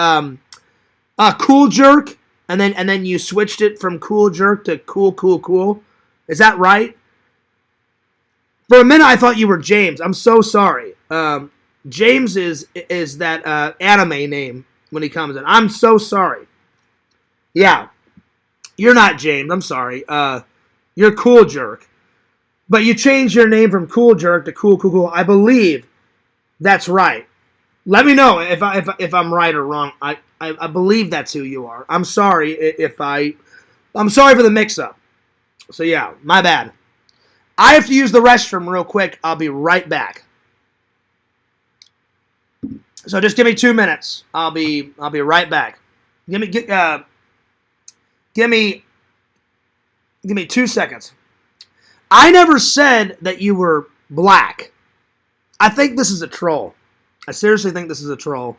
Cool Jerk, and then you switched it from Cool Jerk to Cool. Is that right? For a minute, I thought you were James. I'm so sorry. James is that anime name when he comes in. I'm so sorry. Yeah, you're not James. I'm sorry. You're Cool Jerk, but you changed your name from Cool Jerk to Cool. I believe that's right. Let me know if I'm right or wrong. I believe that's who you are. I'm sorry I'm sorry for the mix-up. So yeah, my bad. I have to use the restroom real quick. I'll be right back. So just give me 2 minutes. I'll be right back. Give me 2 seconds. I never said that you were black. I think this is a troll. I seriously think this is a troll.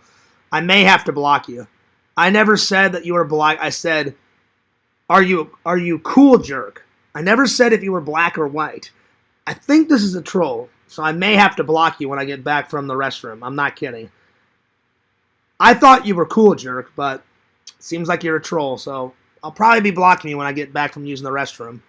I may have to block you. I never said that you were black. I said, are you Cool Jerk? I never said if you were black or white. I think this is a troll, so I may have to block you when I get back from the restroom. I'm not kidding. I thought you were Cool Jerk, but it seems like you're a troll, so I'll probably be blocking you when I get back from using the restroom.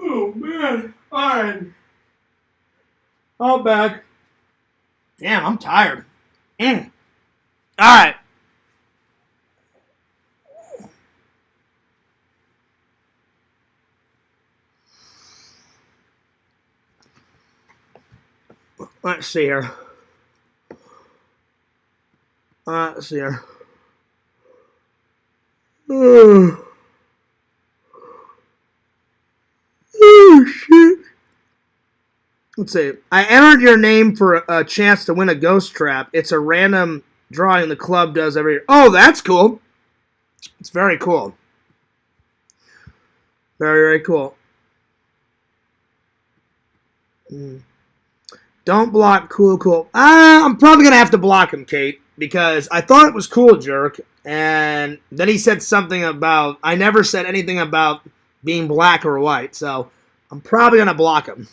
Oh, man. All right. I'm back. Damn, I'm tired. All right. Let's see here. Let's see here. Oh, shit. Let's see. I entered your name for a chance to win a ghost trap. It's a random drawing the club does every year. Oh, that's cool. It's very cool. Very, very cool. Don't block Cool. I'm probably going to have to block him, Kate, because I thought it was Cool Jerk, and then he said something about, I never said anything about being black or white, so I'm probably going to block him.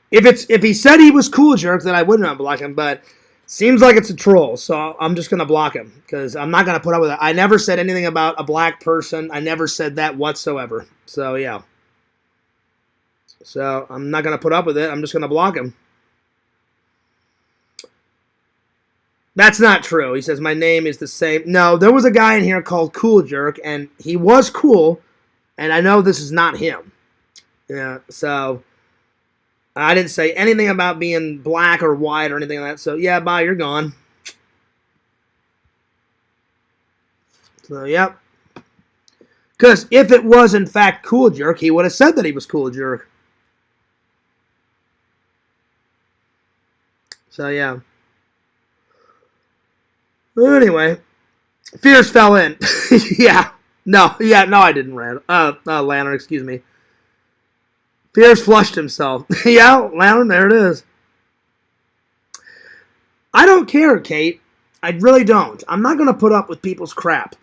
If he said he was Cool Jerk, then I would not block him, but seems like it's a troll, so I'm just going to block him, because I'm not going to put up with it. I never said anything about a black person. I never said that whatsoever, so yeah. So I'm not going to put up with it. I'm just going to block him. That's not true. He says, my name is the same. No, there was a guy in here called Cool Jerk, and he was cool, and I know this is not him. Yeah, so I didn't say anything about being black or white or anything like that. So, yeah, bye, you're gone. So, yep. Because if it was, in fact, Cool Jerk, he would have said that he was Cool Jerk. So, yeah. Anyway, Fierce fell in. Yeah. No, I didn't, Lantern, excuse me. Fierce flushed himself. Yeah, Lantern, there it is. I don't care, Kate. I really don't. I'm not going to put up with people's crap.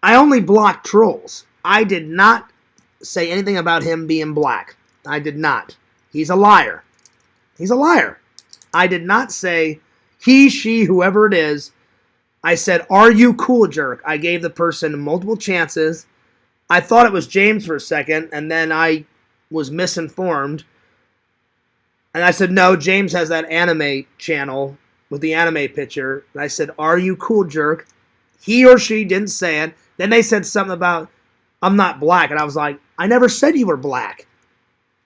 I only block trolls. I did not say anything about him being black. I did not. He's a liar. He's a liar. I did not say he, she, whoever it is. I said, are you Cool Jerk? I gave the person multiple chances. I thought it was James for a second, and then I was misinformed. And I said, no, James has that anime channel with the anime picture. And I said, are you Cool Jerk? He or she didn't say it. Then they said something about, I'm not black. And I was like, I never said you were black.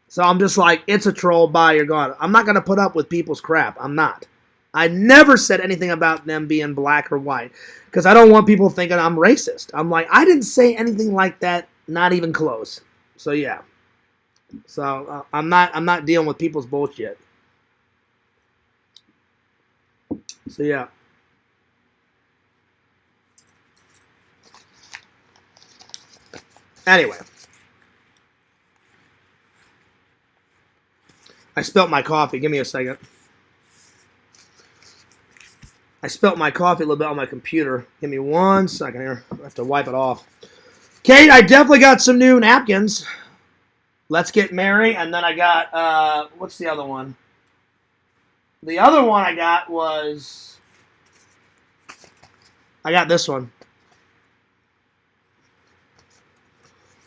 So I'm just like, it's a troll, bye, you're gone. I'm not going to put up with people's crap. I'm not. I never said anything about them being black or white because I don't want people thinking I'm racist. I'm like, I didn't say anything like that, not even close. So yeah. So I'm not dealing with people's bullshit. So yeah. Anyway. I spilt my coffee. Give me a second. I spilt my coffee a little bit on my computer. Give me 1 second here. I have to wipe it off. Kate, I definitely got some new napkins. Let's Get Merry. And then I got, what's the other one? The other one I got was, I got this one.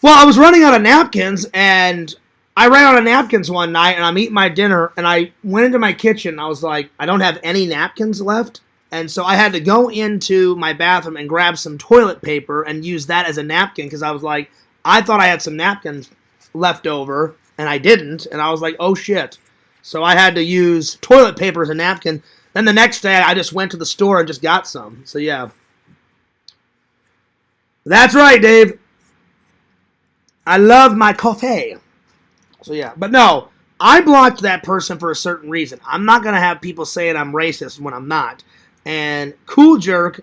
Well, I was running out of napkins, and I ran out of napkins one night, and I'm eating my dinner, and I went into my kitchen, and I was like, I don't have any napkins left. And so I had to go into my bathroom and grab some toilet paper and use that as a napkin because I was like, I thought I had some napkins left over, and I didn't. And I was like, oh, shit. So I had to use toilet paper as a napkin. Then the next day, I just went to the store and just got some. So, yeah. That's right, Dave. I love my coffee. So, yeah. But no, I blocked that person for a certain reason. I'm not going to have people saying I'm racist when I'm not. And Cool Jerk,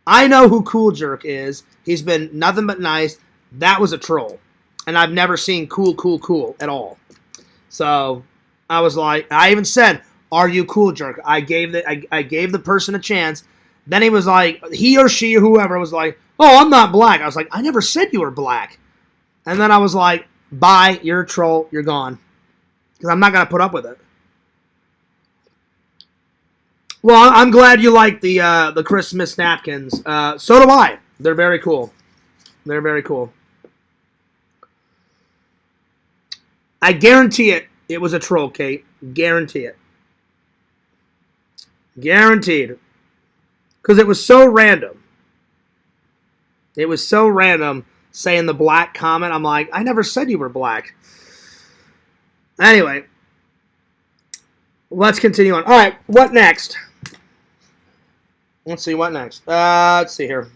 I know who Cool Jerk is. He's been nothing but nice. That was a troll. And I've never seen cool at all. So I was like, I even said, are you Cool Jerk? I gave the person a chance. Then he was like, he or she or whoever was like, oh, I'm not black. I was like, I never said you were black. And then I was like, bye, you're a troll, you're gone. Because I'm not going to put up with it. Well, I'm glad you like the Christmas napkins. So do I. They're very cool. They're very cool. I guarantee it was a troll, Kate. Guarantee it. Guaranteed. Because it was so random. It was so random saying the black comment. I'm like, I never said you were black. Anyway. Let's continue on. All right, what next? Let's see, what next? Let's see here.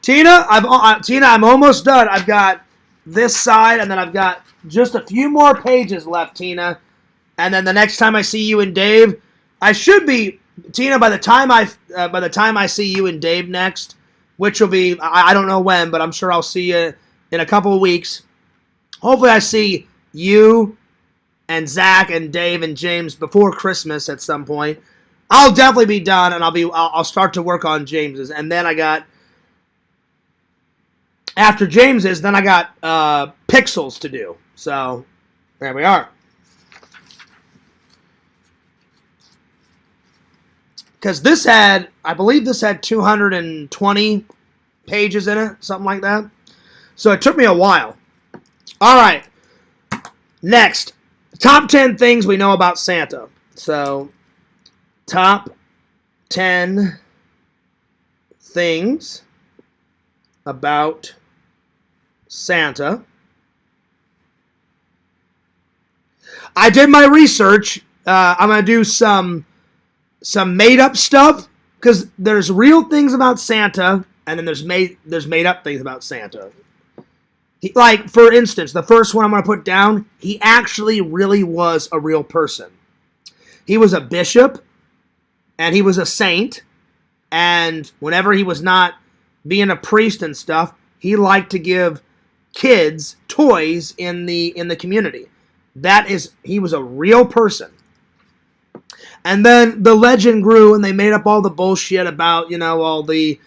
Tina, I'm almost done. I've got this side, and then I've got just a few more pages left, Tina. And then the next time I see you and Dave, I should be, Tina. By the time I see you and Dave next, which will be, I don't know when, but I'm sure I'll see you in a couple of weeks. Hopefully, I see you and Zach and Dave and James before Christmas at some point. I'll definitely be done, and I'll start to work on James's, and then I got, after James's, then I got Pixels to do. So there we are. Because this had, I believe this had 220 pages in it, something like that. So it took me a while. All right. Next, top 10 things we know about Santa. So, top 10 things about Santa. I did my research. I'm going to do some made-up stuff because there's real things about Santa, and then there's made-up things about Santa. Like, for instance, the first one I'm going to put down, he actually really was a real person. He was a bishop, and he was a saint, and whenever he was not being a priest and stuff, he liked to give kids toys in the community. He was a real person. And then the legend grew, and they made up all the bullshit about, all the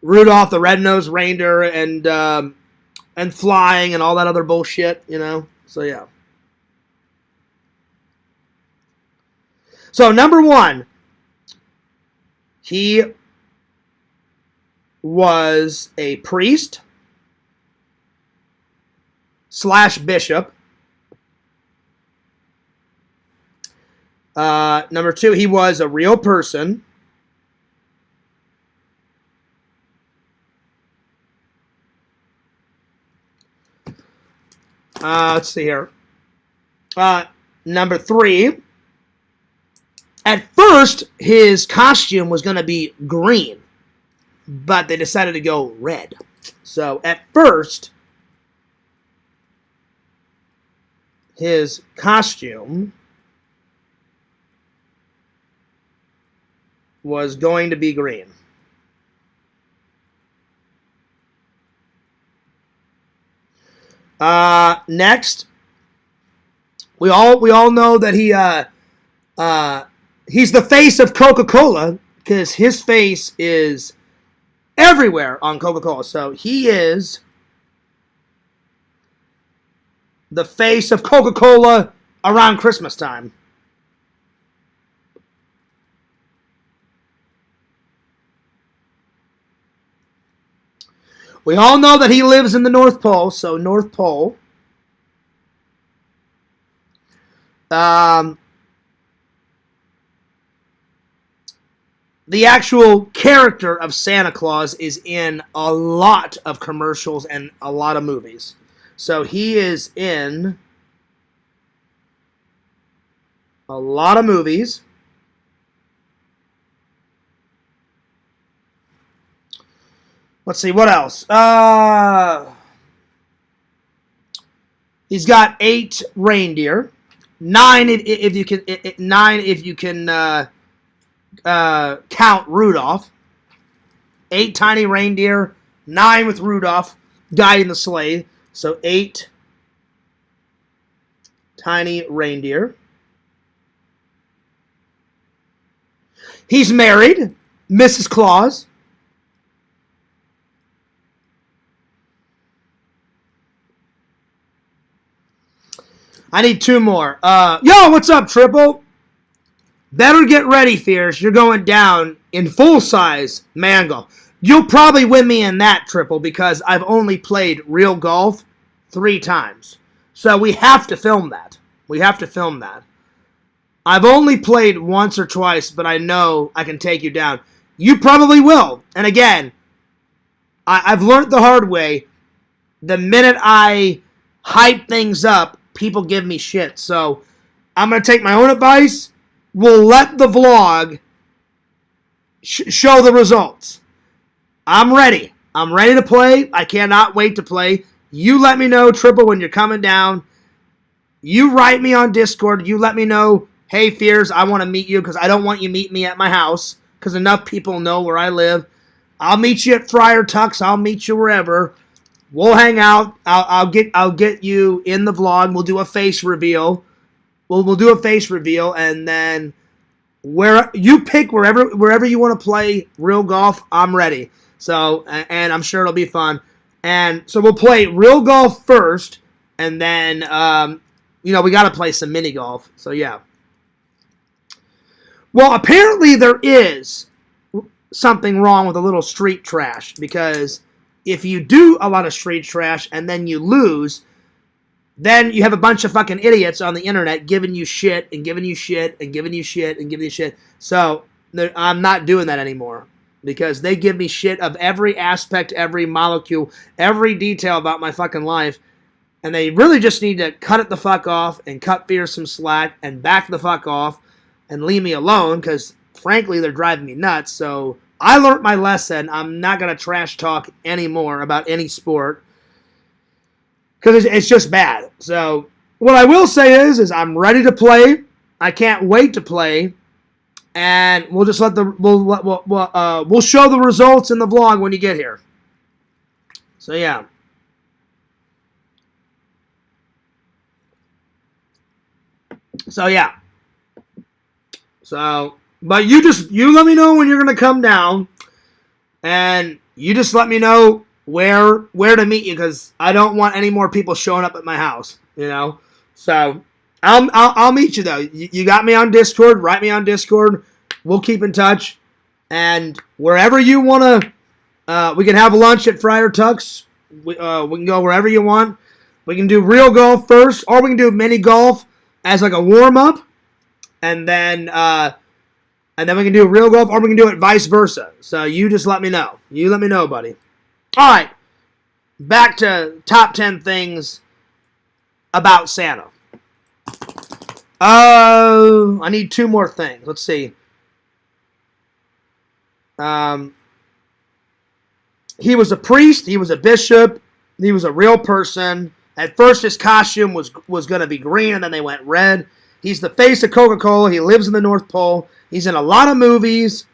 Rudolph the Red-Nosed Reindeer and flying and all that other bullshit, So, yeah. So, number one, he was a priest / bishop. Number two, he was a real person. Let's see here. Number three, at first, his costume was going to be green, but they decided to go red. So, at first, his costume was going to be green. Next, we all know that he's the face of Coca-Cola because his face is everywhere on Coca-Cola. So he is the face of Coca-Cola around Christmas time. We all know that he lives in the North Pole, so North Pole. The actual character of Santa Claus is in a lot of commercials and a lot of movies. So he is in a lot of movies. Let's see, what else? He's got 8 reindeer. 9 if you can. 9 if you can count Rudolph. 8 tiny reindeer. 9 with Rudolph guiding the sleigh. So 8 tiny reindeer. He's married, Mrs. Claus. I need 2 more. Yo, what's up, Triple? Better get ready, Fierce. You're going down in full-size mango. You'll probably win me in that, Triple, because I've only played real golf 3 times. So we have to film that. I've only played once or twice, but I know I can take you down. You probably will. And again, I've learned the hard way. The minute I hype things up, people give me shit. So I'm going to take my own advice. We'll let the vlog show the results. I'm ready. I'm ready to play. I cannot wait to play. You let me know, Triple, when you're coming down. You write me on Discord. You let me know, hey, Fears, I want to meet you because I don't want you to meet me at my house because enough people know where I live. I'll meet you at Friar Tuck's. I'll meet you wherever. We'll hang out. I'll get you in the vlog. We'll do a face reveal. We'll do a face reveal, and then where you pick wherever you want to play real golf, I'm ready. So, and I'm sure it'll be fun. And so we'll play real golf first, and then we got to play some mini golf. So yeah. Well, apparently there is something wrong with a little street trash because if you do a lot of street trash and then you lose, then you have a bunch of fucking idiots on the internet giving you shit and giving you shit and giving you shit and giving you shit. So I'm not doing that anymore because they give me shit of every aspect, every molecule, every detail about my fucking life. And they really just need to cut it the fuck off and cut Fierce some slack and back the fuck off and leave me alone because, frankly, they're driving me nuts. So I learned my lesson. I'm not going to trash talk anymore about any sport because it's just bad. So what I will say is I'm ready to play. I can't wait to play. And we'll just let we'll show the results in the vlog when you get here. So, yeah. But you let me know when you're gonna come down, and you just let me know where to meet you because I don't want any more people showing up at my house. So I'll meet you though. You got me on Discord. Write me on Discord. We'll keep in touch, and wherever you wanna, we can have lunch at Friar Tuck's. We can go wherever you want. We can do real golf first, or we can do mini golf as like a warm-up, and then we can do real golf, or we can do it vice versa. So you just let me know. You let me know, buddy. All right, back to top 10 things about Santa. I need 2 more things. Let's see. He was a priest. He was a bishop. He was a real person. At first, his costume was going to be green, and then they went red. He's the face of Coca-Cola. He lives in the North Pole. He's in a lot of movies.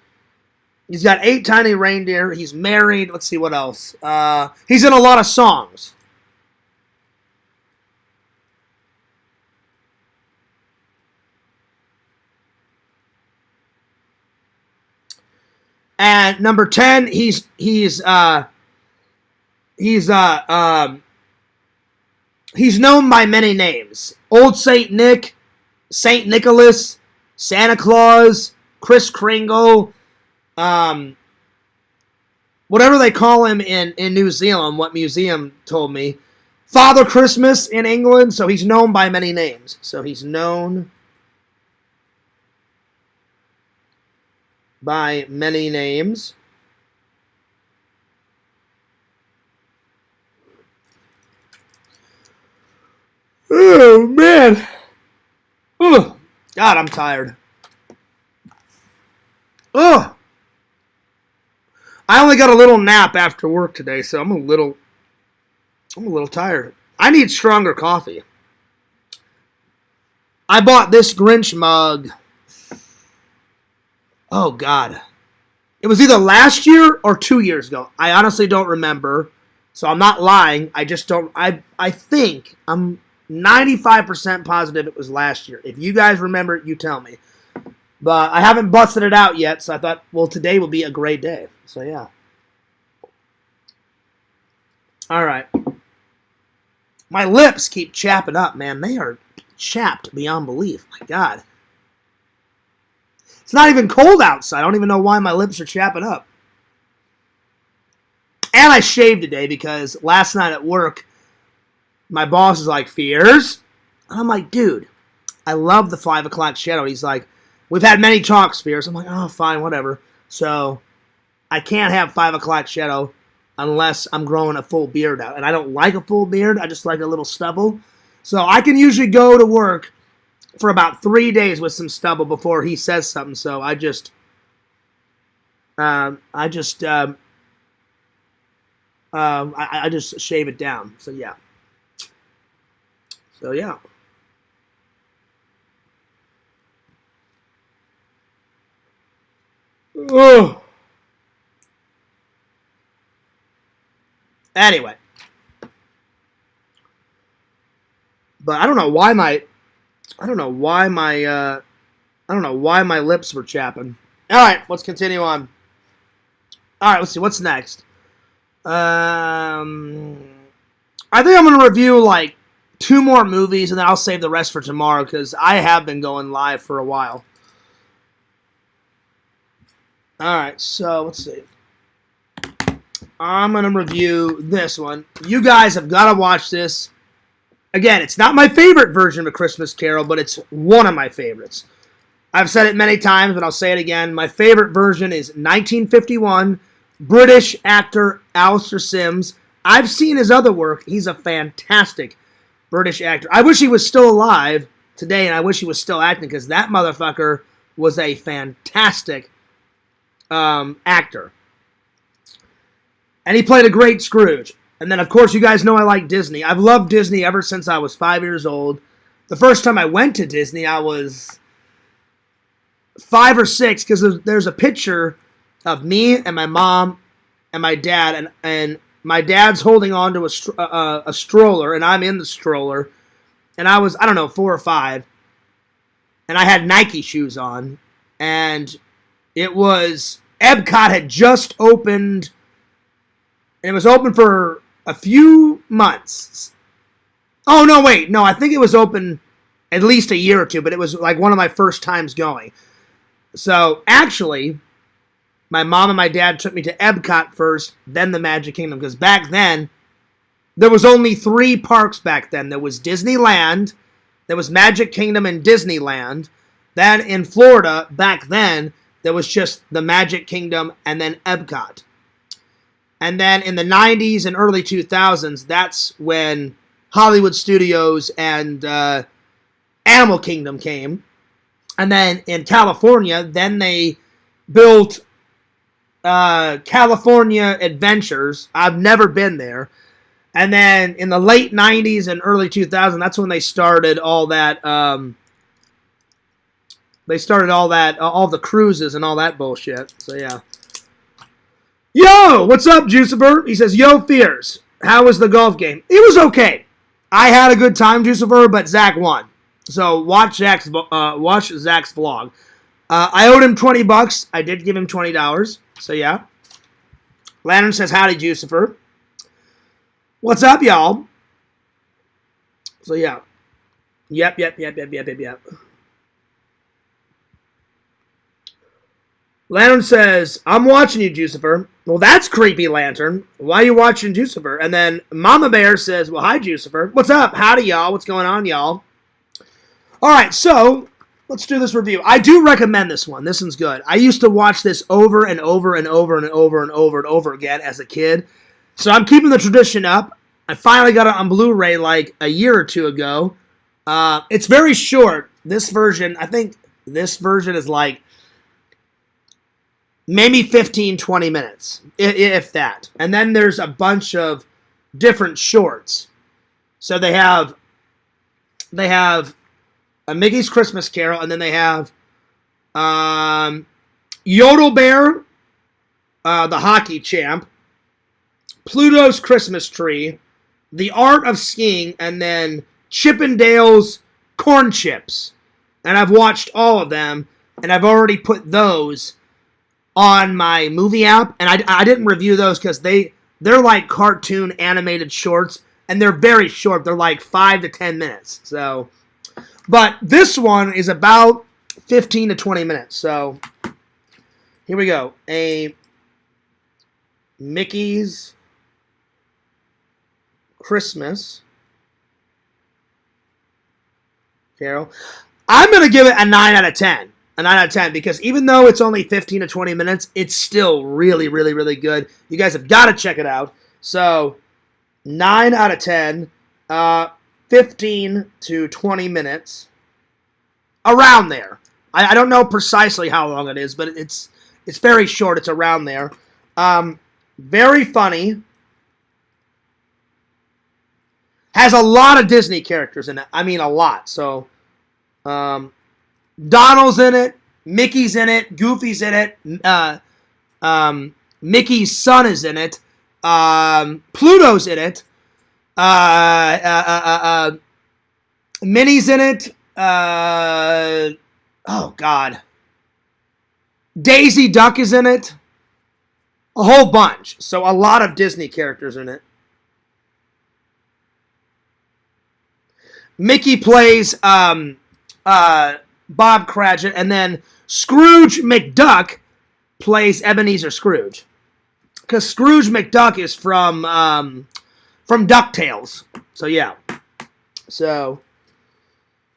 He's got 8 tiny reindeer. He's married. Let's see what else. He's in a lot of songs. And number 10, he's known by many names. Old Saint Nick, Saint Nicholas, Santa Claus, Kris Kringle, whatever they call him in New Zealand, what museum told me. Father Christmas in England, so he's known by many names. So he's known by many names. Oh, man. Oh, God, I'm tired. Oh. I only got a little nap after work today, so I'm a little tired. I need stronger coffee. I bought this Grinch mug. Oh, God. It was either last year or 2 years ago. I honestly don't remember, so I'm not lying. I just don't. I think I'm 95% positive it was last year. If you guys remember it, you tell me. But I haven't busted it out yet, so I thought, well, today will be a great day. So, yeah. All right. My lips keep chapping up, man. They are chapped beyond belief. My God. It's not even cold outside. I don't even know why my lips are chapping up. And I shaved today because last night at work, my boss is like, Fears? And I'm like, dude, I love the 5 o'clock shadow. He's like, we've had many talks, Fears. I'm like, oh, fine, whatever. So I can't have 5 o'clock shadow unless I'm growing a full beard out. And I don't like a full beard. I just like a little stubble. So I can usually go to work for about 3 days with some stubble before he says something. So I just shave it down. So yeah. Oh. Anyway. But I don't know why my lips were chapping. All right, let's continue on. All right, let's see what's next. I think I'm going to review like 2 more movies, and then I'll save the rest for tomorrow because I have been going live for a while. All right, so let's see. I'm going to review this one. You guys have got to watch this. again, it's not my favorite version of A Christmas Carol, but it's one of my favorites. I've said it many times, but I'll say it again. My favorite version is 1951, British actor Alistair Sims. I've seen his other work. He's a fantastic British actor. I wish he was still alive today, and I wish he was still acting, because that motherfucker was a fantastic actor. And he played a great Scrooge. And then, of course, you guys know I like Disney. I've loved Disney ever since I was 5 years old. The first time I went to Disney, I was 5 or 6, because there's a picture of me and my mom and my dad, and my dad's holding on to a stroller, and I'm in the stroller, and I was, I don't know, 4 or 5, and I had Nike shoes on, and it was, Epcot had just opened, and it was open for a few months. Oh, no, wait, no, I think it was open at least a year or two, but it was like one of my first times going. So, actually, my mom and my dad took me to Epcot first, then the Magic Kingdom, because back then, there was only 3 parks back then. There was Disneyland, there was Magic Kingdom and Disneyland. Then in Florida, back then, there was just the Magic Kingdom and then Epcot. And then in the 90s and early 2000s, that's when Hollywood Studios and Animal Kingdom came. And then in California, then they built California Adventures. I've never been there. And then in the late 90s and early 2000s, that's when they started all that, all the cruises and all that bullshit. So, yeah. Yo, what's up, Jucifer? He says, yo, Fears, how was the golf game? It was okay. I had a good time, Jucifer, but Zach won. So watch Zach's vlog. I owed him $20. I did give him $20. So, yeah. Lantern says, howdy, Jucifer. What's up, y'all? So, yeah. Yep. Lantern says, I'm watching you, Jucifer. Well, that's creepy, Lantern. Why are you watching Jucifer? And then Mama Bear says, well, hi, Jucifer. What's up? Howdy, y'all. What's going on, y'all? All right, so let's do this review. I do recommend this one. This one's good. I used to watch this over and over and over and over and over and over again as a kid. So I'm keeping the tradition up. I finally got it on Blu-ray like a year or two ago. It's very short. This version, I think this version is like maybe 15, 20 minutes, if that. And then there's a bunch of different shorts. So they have a Mickey's Christmas Carol, and then they have Yodel Bear, the hockey champ, Pluto's Christmas Tree, The Art of Skiing, and then Chippendale's Corn Chips. And I've watched all of them, and I've already put those on my movie app, and I didn't review those because they're like cartoon animated shorts, and they're very short. They're like 5 to 10 minutes. So, but this one is about 15 to 20 minutes. So, here we go. A Mickey's Christmas Carol. I'm going to give it a 9 out of 10. A 9 out of 10, because even though it's only 15 to 20 minutes, it's still really, really, really good. You guys have got to check it out. So, 9 out of 10, 15 to 20 minutes, around there. I don't know precisely how long it is, but it's very short. It's around there. Very funny. Has a lot of Disney characters in it. I mean, a lot. So, Donald's in it, Mickey's in it, Goofy's in it, Mickey's son is in it, Pluto's in it, Minnie's in it, oh God, Daisy Duck is in it, a whole bunch. So a lot of Disney characters in it. Mickey plays Bob Cratchit, and then Scrooge McDuck plays Ebenezer Scrooge, because Scrooge McDuck is from DuckTales. So yeah, So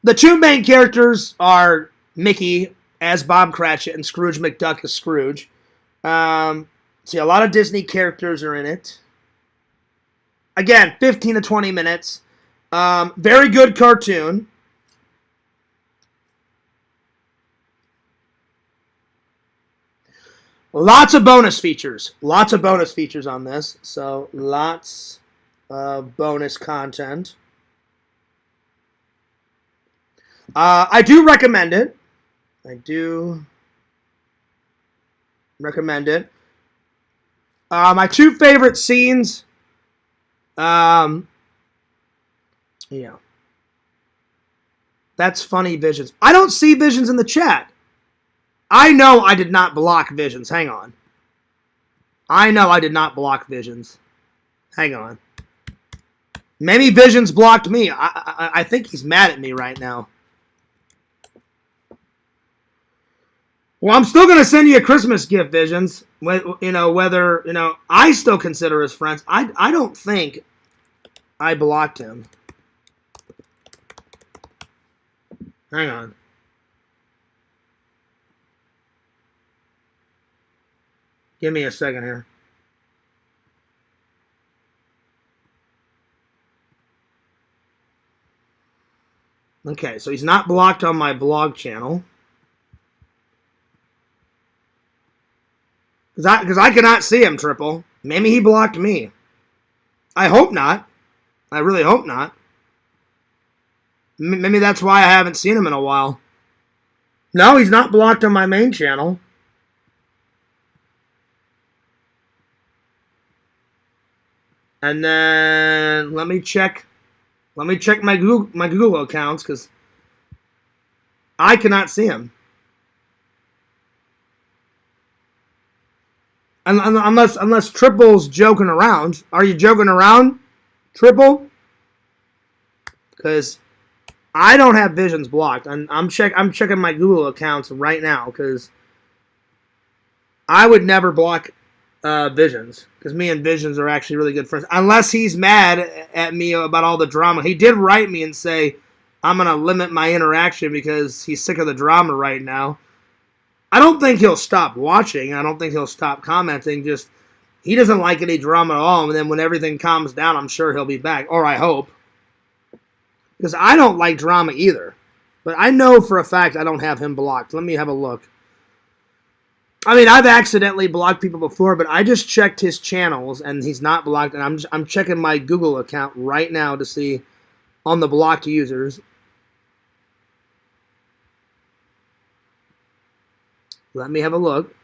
the two main characters are Mickey as Bob Cratchit and Scrooge McDuck as Scrooge. See, a lot of Disney characters are in it. Again, 15 to 20 minutes. Very good cartoon. Lots of bonus features. Lots of bonus features on this. So, lots of bonus content. I do recommend it. I do recommend it. My two favorite scenes. Yeah. That's funny, Visions. I don't see Visions in the chat. I know I did not block Visions. Hang on. I know I did not block Visions. Hang on. Maybe Visions blocked me. I think he's mad at me right now. Well, I'm still going to send you a Christmas gift, Visions. Whether, I still consider us friends. I don't think I blocked him. Hang on. Give me a second here. Okay, so he's not blocked on my vlog channel. Because I cannot see him, Triple. Maybe he blocked me. I hope not. I really hope not. Maybe that's why I haven't seen him in a while. No, he's not blocked on my main channel. And then let me check my Google accounts because I cannot see him. Unless Triple's joking around. Are you joking around, Triple? Because I don't have Visions blocked. I'm checking my Google accounts right now because I would never block Visions because me and Visions are actually really good friends. Unless he's mad at me about all the drama. He did write me and say I'm gonna limit my interaction because he's sick of the drama right now. I don't think he'll stop watching. I don't think he'll stop commenting. Just he doesn't like any drama at all. And then when everything calms down, I'm sure he'll be back. Or I hope. Because I don't like drama either. But I know for a fact I don't have him blocked. Let me have a look. I mean, I've accidentally blocked people before, but I just checked his channels and he's not blocked. And I'm checking my Google account right now to see on the blocked users. Let me have a look.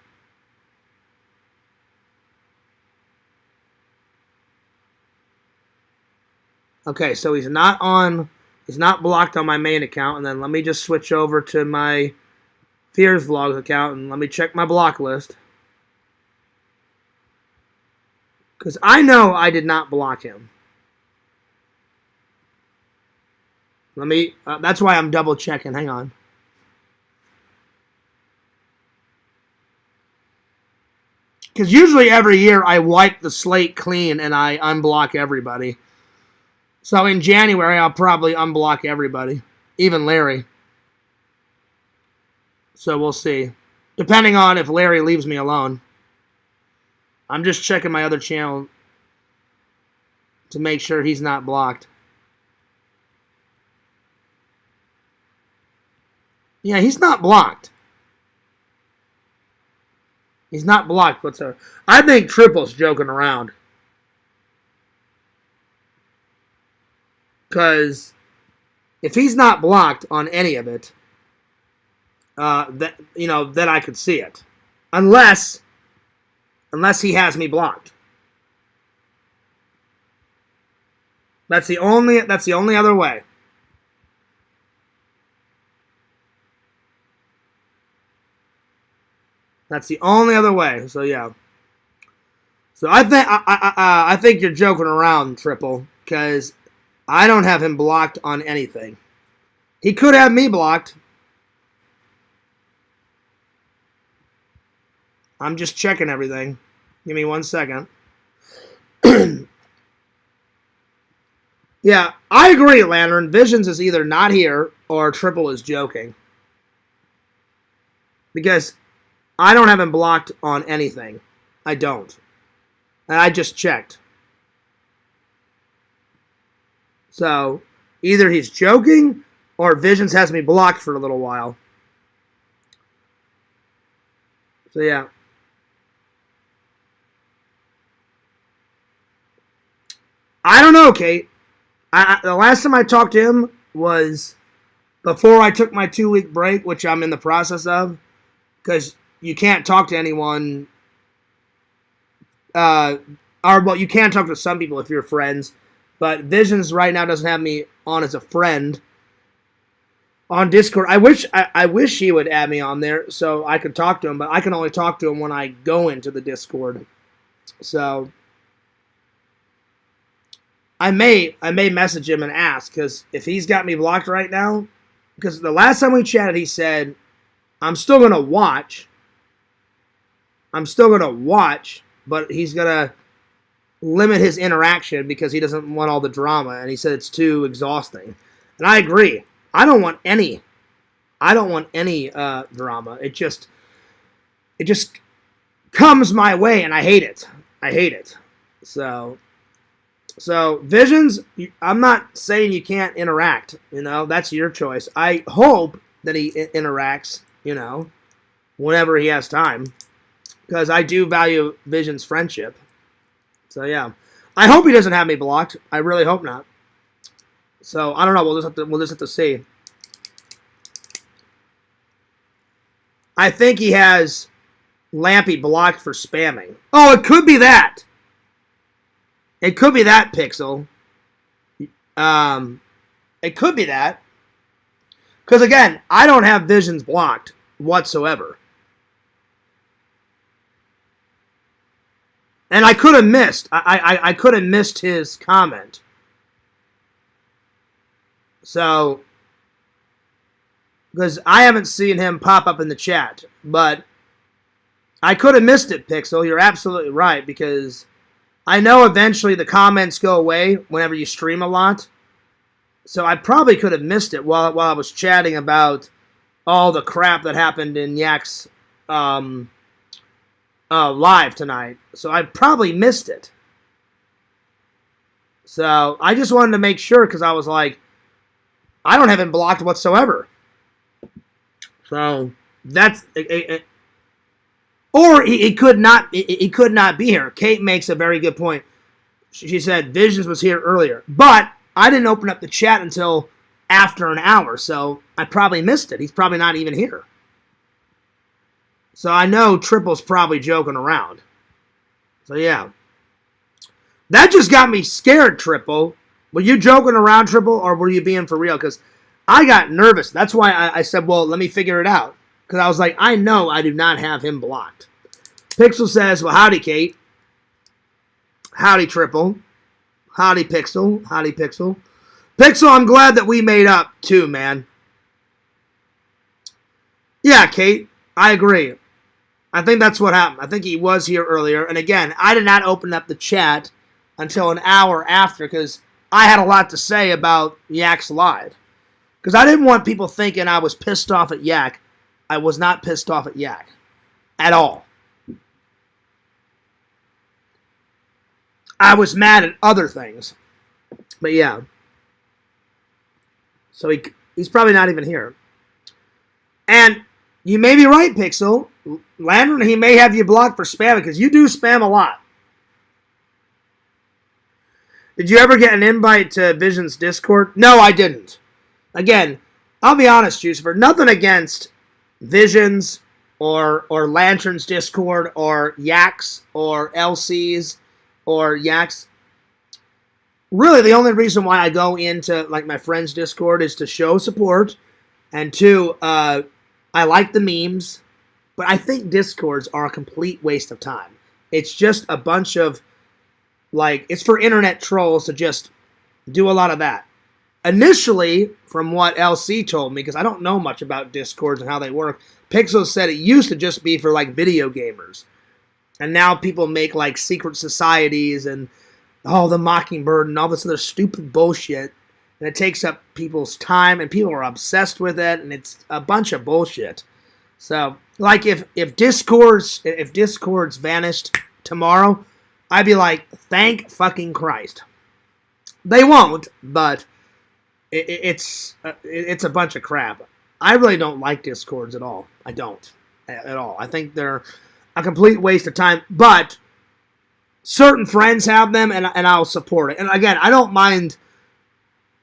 Okay, so he's not blocked on my main account. And then let me just switch over to my Fears Vlogs account and let me check my block list. Because I know I did not block him. That's why I'm double checking. Hang on. Because usually every year I wipe the slate clean and I unblock everybody. So in January I'll probably unblock everybody. Even Larry. So we'll see. Depending on if Larry leaves me alone. I'm just checking my other channel to make sure he's not blocked. Yeah, he's not blocked. He's not blocked whatsoever. I think Triple's joking around. Because if he's not blocked on any of it, then I could see it. Unless he has me blocked. That's the only other way. That's the only other way. So yeah. So I think you're joking around, Triple, because I don't have him blocked on anything. He could have me blocked. I'm just checking everything. Give me 1 second. Yeah, I agree, Lantern. Visions is either not here or Triple is joking. Because I don't have him blocked on anything. I don't. And I just checked. So, either he's joking or Visions has me blocked for a little while. So, yeah. I don't know, Kate. The last time I talked to him was before I took my 2-week break, which I'm in the process of, because you can't talk to anyone, you can talk to some people if you're friends, but Visions right now doesn't have me on as a friend on Discord. I wish he would add me on there so I could talk to him, but I can only talk to him when I go into the Discord. So I may message him and ask, because if he's got me blocked right now, because the last time we chatted, he said, I'm still going to watch, but he's going to limit his interaction because he doesn't want all the drama, and he said it's too exhausting. And I agree. I don't want any drama. It just comes my way, and I hate it. So, Visions, I'm not saying you can't interact. That's your choice. I hope that he interacts, whenever he has time. Because I do value Visions' friendship. So, yeah. I hope he doesn't have me blocked. I really hope not. So, I don't know. We'll just have to see. I think he has Lampy blocked for spamming. Oh, it could be that. It could be that, Pixel. It could be that. Because, again, I don't have Visions blocked whatsoever. And I could have missed. I could have missed his comment. So, because I haven't seen him pop up in the chat. But I could have missed it, Pixel. You're absolutely right, because I know eventually the comments go away whenever you stream a lot. So I probably could have missed it while I was chatting about all the crap that happened in Yak's live tonight. So I probably missed it. So I just wanted to make sure, because I was like, I don't have him blocked whatsoever. So that's... Or he could not be here. Kate makes a very good point. She said Visions was here earlier. But I didn't open up the chat until after an hour, so I probably missed it. He's probably not even here. So I know Triple's probably joking around. So yeah. That just got me scared, Triple. Were you joking around, Triple, or were you being for real? Because I got nervous. That's why I said, well, let me figure it out. Because I was like, I know I do not have him blocked. Pixel says, well, howdy, Kate. Howdy, Triple. Howdy, Pixel. Howdy, Pixel. Pixel, I'm glad that we made up, too, man. Yeah, Kate, I agree. I think that's what happened. I think he was here earlier. And again, I did not open up the chat until an hour after, because I had a lot to say about Yak's live. Because I didn't want people thinking I was pissed off at Yak. I was not pissed off at Yak. At all. I was mad at other things. But yeah. So he's probably not even here. And you may be right, Pixel. Lantern, he may have you blocked for spamming, because you do spam a lot. Did you ever get an invite to Vision's Discord? No, I didn't. Again, I'll be honest, Jucifer. Nothing against Visions or Lantern's Discord or Yak's or LC's or Yak's. Really, the only reason why I go into like my friend's Discord is to show support, and two, I like the memes, but I think Discords are a complete waste of time. It's just a bunch of, like, it's for internet trolls to just do a lot of that. Initially, from what LC told me, because I don't know much about Discords and how they work, Pixel said it used to just be for, like, video gamers. And now people make, like, secret societies and oh, the Mockingbird and all this other stupid bullshit. And it takes up people's time, and people are obsessed with it, and it's a bunch of bullshit. So, like, if Discord's vanished tomorrow, I'd be like, thank fucking Christ. They won't, but it's a bunch of crap. I really don't like Discords at all. I don't at all. I think they're a complete waste of time. But certain friends have them, and I'll support it. And again, I don't mind.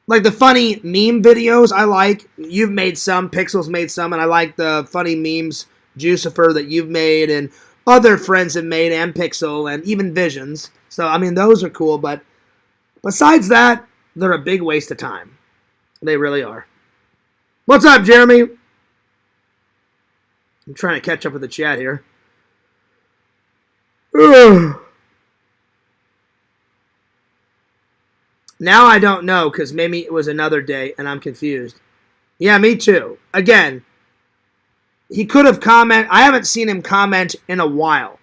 Like the funny meme videos, I like. You've made some, Pixel's made some, and I like the funny memes, Jucifer, that you've made, and other friends have made, and Pixel, and even Visions. So, I mean, those are cool, but besides that, they're a big waste of time. They really are. What's up, Jeremy? I'm trying to catch up with the chat here. Ugh. Now I don't know, because maybe it was another day, and I'm confused. Yeah, me too. Again, he could have commented. I haven't seen him comment in a while,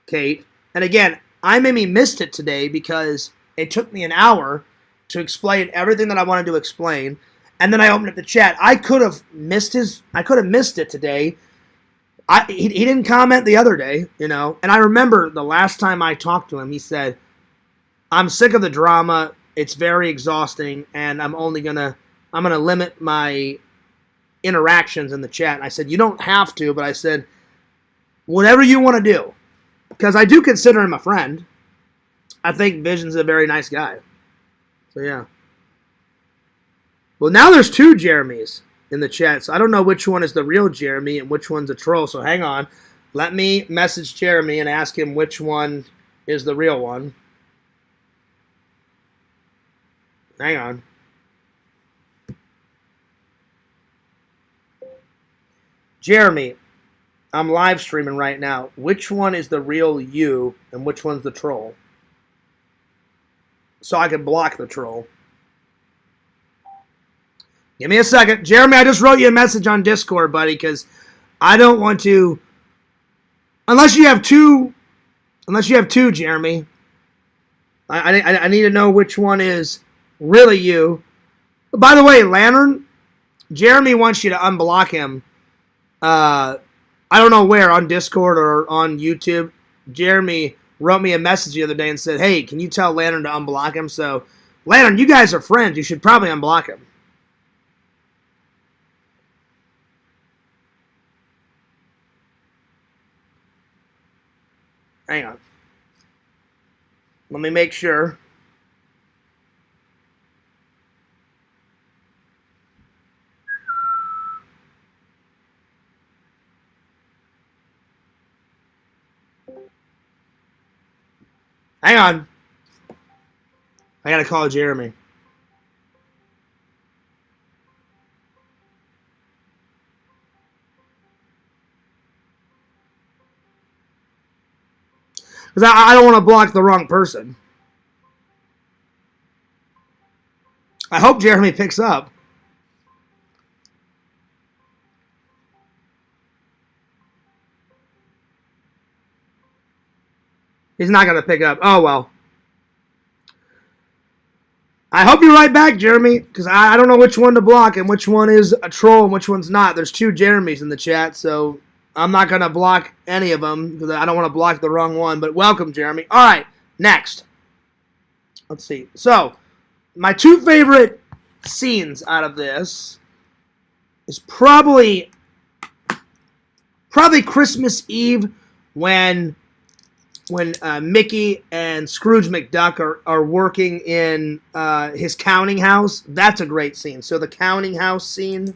Kate. And again, I maybe missed it today because it took me an hour to explain everything that I wanted to explain, and then I opened up the chat. I could have missed it today. He didn't comment the other day, you know. And I remember the last time I talked to him, he said, "I'm sick of the drama. It's very exhausting, and I'm gonna limit my interactions in the chat." And I said, "You don't have to," but I said, "Whatever you want to do," because I do consider him a friend. I think Vision's a very nice guy. So yeah. Well, now there's two Jeremys in the chat, so I don't know which one is the real Jeremy and which one's a troll. So hang on, let me message Jeremy and ask him which one is the real one. Hang on. Jeremy, I'm live streaming right now. Which one is the real you and which one's the troll? So I can block the troll. Give me a second. Jeremy, I just wrote you a message on Discord, buddy, because I don't want to... Unless you have two, Jeremy. I need to know which one is really you. By the way, Lantern, Jeremy wants you to unblock him. I don't know where, on Discord or on YouTube. Jeremy wrote me a message the other day and said, "Hey, can you tell Lantern to unblock him?" So, Lantern, you guys are friends. You should probably unblock him. Hang on. Let me make sure. Hang on. I gotta call Jeremy. Because I don't want to block the wrong person. I hope Jeremy picks up. He's not going to pick up. Oh, well. I hope you're right back, Jeremy, because I don't know which one to block and which one is a troll and which one's not. There's two Jeremys in the chat, so I'm not going to block any of them because I don't want to block the wrong one. But welcome, Jeremy. All right, next. Let's see. So, my two favorite scenes out of this is probably Christmas Eve when Mickey and Scrooge McDuck are working in his counting house. That's a great scene. So the counting house scene.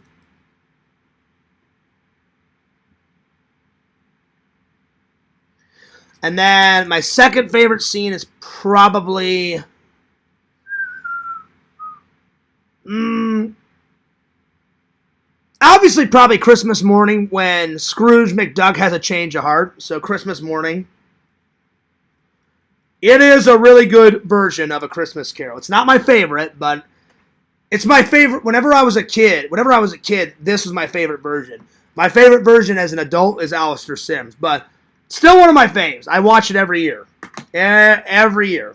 And then my second favorite scene is probably... obviously probably Christmas morning when Scrooge McDuck has a change of heart. So Christmas morning. It is a really good version of A Christmas Carol. It's not my favorite, but it's my favorite. Whenever I was a kid, this was my favorite version. My favorite version as an adult is Alistair Sims, but still one of my faves. I watch it every year. Every year.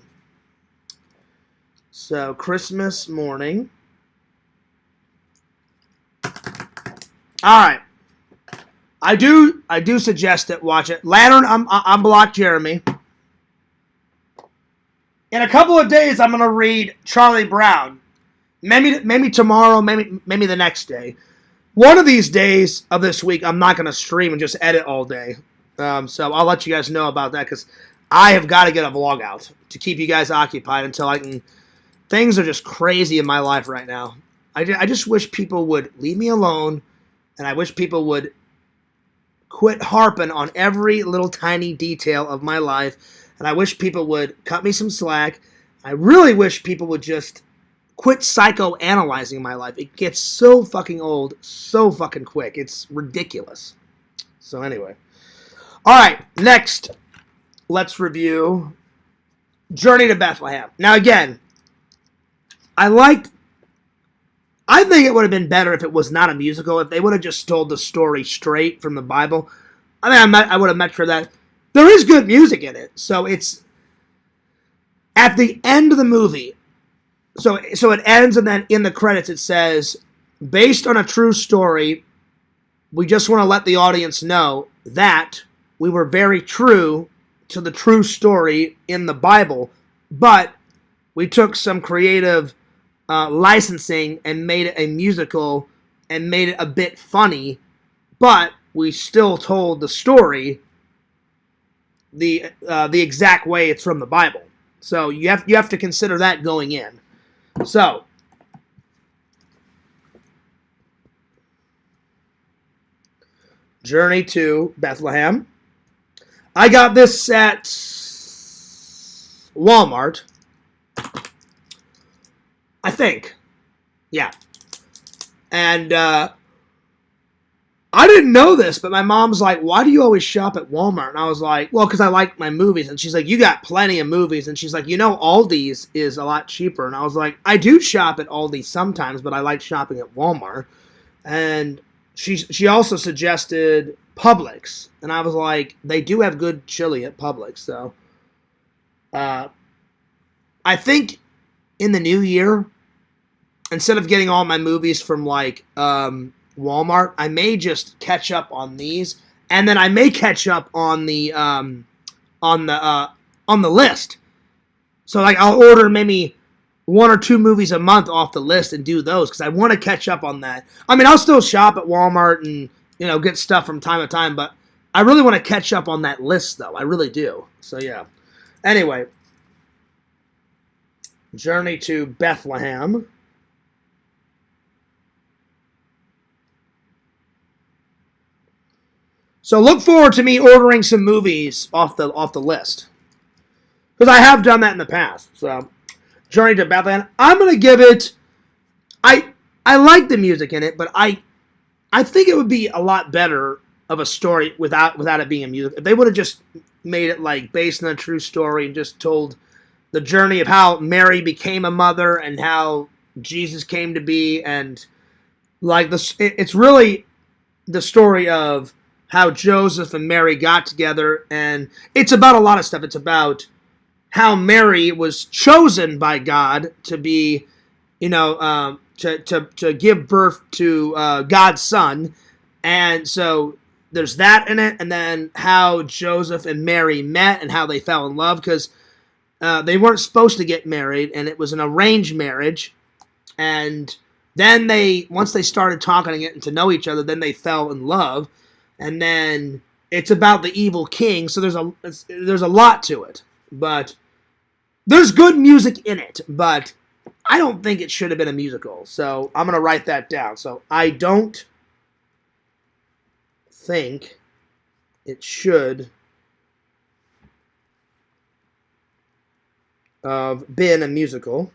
So Christmas morning. All right. I do suggest it. Watch it. Lantern, I'm blocked Jeremy. In a couple of days, I'm gonna read Charlie Brown. Maybe tomorrow. Maybe the next day. One of these days of this week, I'm not gonna stream and just edit all day. So I'll let you guys know about that because I have got to get a vlog out to keep you guys occupied until I can. Things are just crazy in my life right now. I just wish people would leave me alone, and I wish people would quit harping on every little tiny detail of my life, and I wish people would cut me some slack. I really wish people would just quit psychoanalyzing my life. It gets so fucking old so fucking quick. It's ridiculous. So anyway. All right, next, let's review Journey to Bethlehem. Now again, I think it would have been better if it was not a musical, if they would have just told the story straight from the Bible. I mean, I would have met for that. There is good music in it, so it's at the end of the movie. So it ends, and then in the credits it says, based on a true story, we just want to let the audience know that we were very true to the true story in the Bible, but we took some creative licensing and made it a musical and made it a bit funny, but we still told the story the exact way it's from the Bible. So you have to consider that going in. So Journey to Bethlehem. I got this at Walmart. I think. Yeah. And I didn't know this, but my mom's like, why do you always shop at Walmart? And I was like, well, because I like my movies. And she's like, you got plenty of movies. And she's like, Aldi's is a lot cheaper. And I was like, I do shop at Aldi sometimes, but I like shopping at Walmart. And she also suggested Publix. And I was like, they do have good chili at Publix. So I think in the new year, instead of getting all my movies from like Walmart, I may just catch up on these, and then I may catch up on the list. So like I'll order maybe 1 or 2 movies a month off the list and do those because I want to catch up on that. I mean, I'll still shop at Walmart and get stuff from time to time, but I really want to catch up on that list though. I really do. So yeah. Anyway, Journey to Bethlehem. So look forward to me ordering some movies off the list. Because I have done that in the past. So, Journey to Bethlehem. I'm going to give it... I like the music in it, but I think it would be a lot better of a story without it being a music. If they would have just made it like based on a true story and just told the journey of how Mary became a mother and how Jesus came to be, and like it's really the story of how Joseph and Mary got together, and it's about a lot of stuff. It's about how Mary was chosen by God to be, to give birth to God's son, and so there's that in it, and then how Joseph and Mary met and how they fell in love, because they weren't supposed to get married, and it was an arranged marriage, and then once they started talking and getting to know each other, then they fell in love. And then it's about the evil king, so there's a lot to it. But there's good music in it, but I don't think it should have been a musical. So I'm going to write that down. So I don't think it should have been a musical.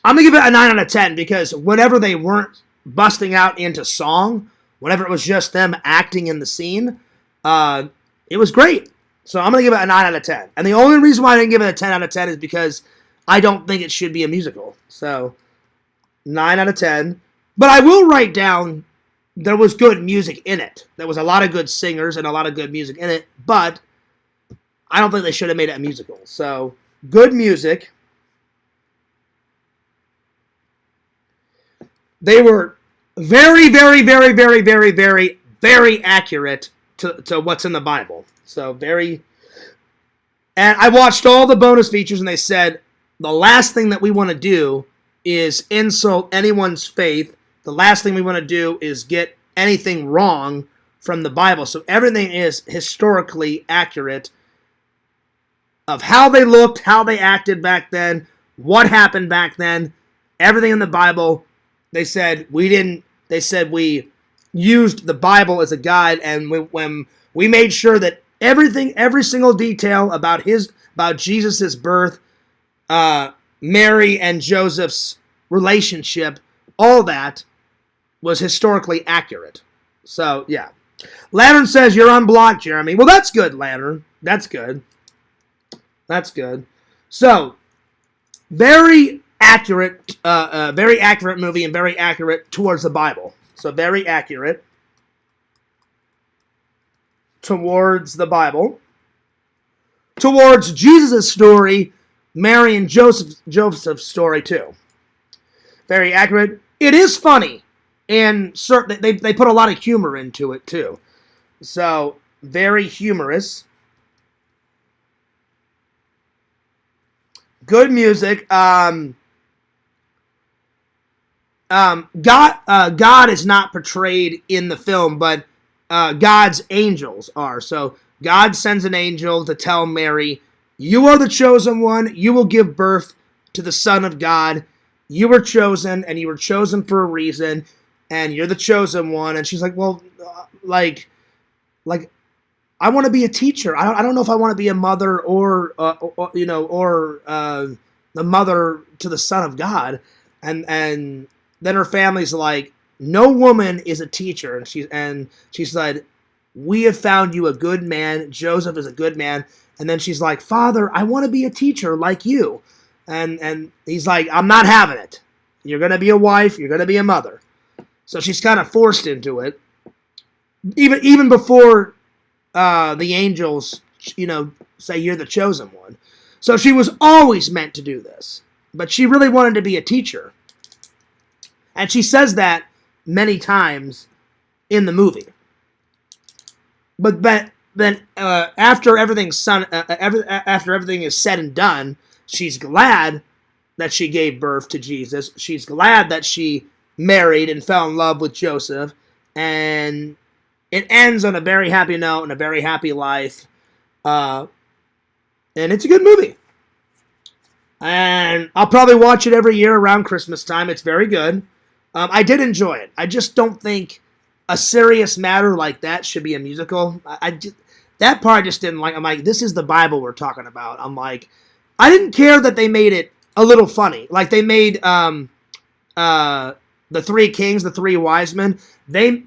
I'm going to give it a 9 out of 10 because whenever they weren't busting out into song, whenever it was just them acting in the scene, it was great. So I'm going to give it a 9 out of 10. And the only reason why I didn't give it a 10 out of 10 is because I don't think it should be a musical. So 9 out of 10. But I will write down there was good music in it. There was a lot of good singers and a lot of good music in it. But I don't think they should have made it a musical. So, good music. They were very, very, very, very, very, very, very accurate to what's in the Bible. So, very... And I watched all the bonus features, and they said, the last thing that we want to do is insult anyone's faith. The last thing we want to do is get anything wrong from the Bible. So everything is historically accurate of how they looked, how they acted back then, what happened back then, everything in the Bible. They said we used the Bible as a guide, and when we made sure that everything, every single detail about Jesus' birth, Mary and Joseph's relationship, all that was historically accurate. So, yeah. Lantern says you're unblocked, Jeremy. Well, that's good, Lantern. That's good. That's good. So, very accurate movie and very accurate towards the Bible. So, very accurate towards the Bible. Towards Jesus' story, Mary and Joseph's story, too. Very accurate. It is funny. And they put a lot of humor into it, too. So, very humorous. Good music. God is not portrayed in the film, but God's angels are. So, God sends an angel to tell Mary, you are the chosen one. You will give birth to the Son of God. You were chosen, and you were chosen for a reason, and you're the chosen one. And she's like, well, like I want to be a teacher. I don't know if I want to be a mother or the mother to the Son of God. And then her family's like, no woman is a teacher. And she said, we have found you a good man. Joseph is a good man. And then she's like, Father, I want to be a teacher like you. And he's like, I'm not having it. You're going to be a wife. You're going to be a mother. So she's kind of forced into it. Even before the angels, say you're the chosen one. So she was always meant to do this. But she really wanted to be a teacher. And she says that many times in the movie. But then after everything is said and done, she's glad that she gave birth to Jesus. She's glad that she married and fell in love with Joseph. And it ends on a very happy note and a very happy life. And it's a good movie. And I'll probably watch it every year around Christmas time. It's very good. I did enjoy it. I just don't think a serious matter like that should be a musical. That part I just didn't like. I'm like, this is the Bible we're talking about. I'm like, I didn't care that they made it a little funny. Like they made the three kings, the three wise men. They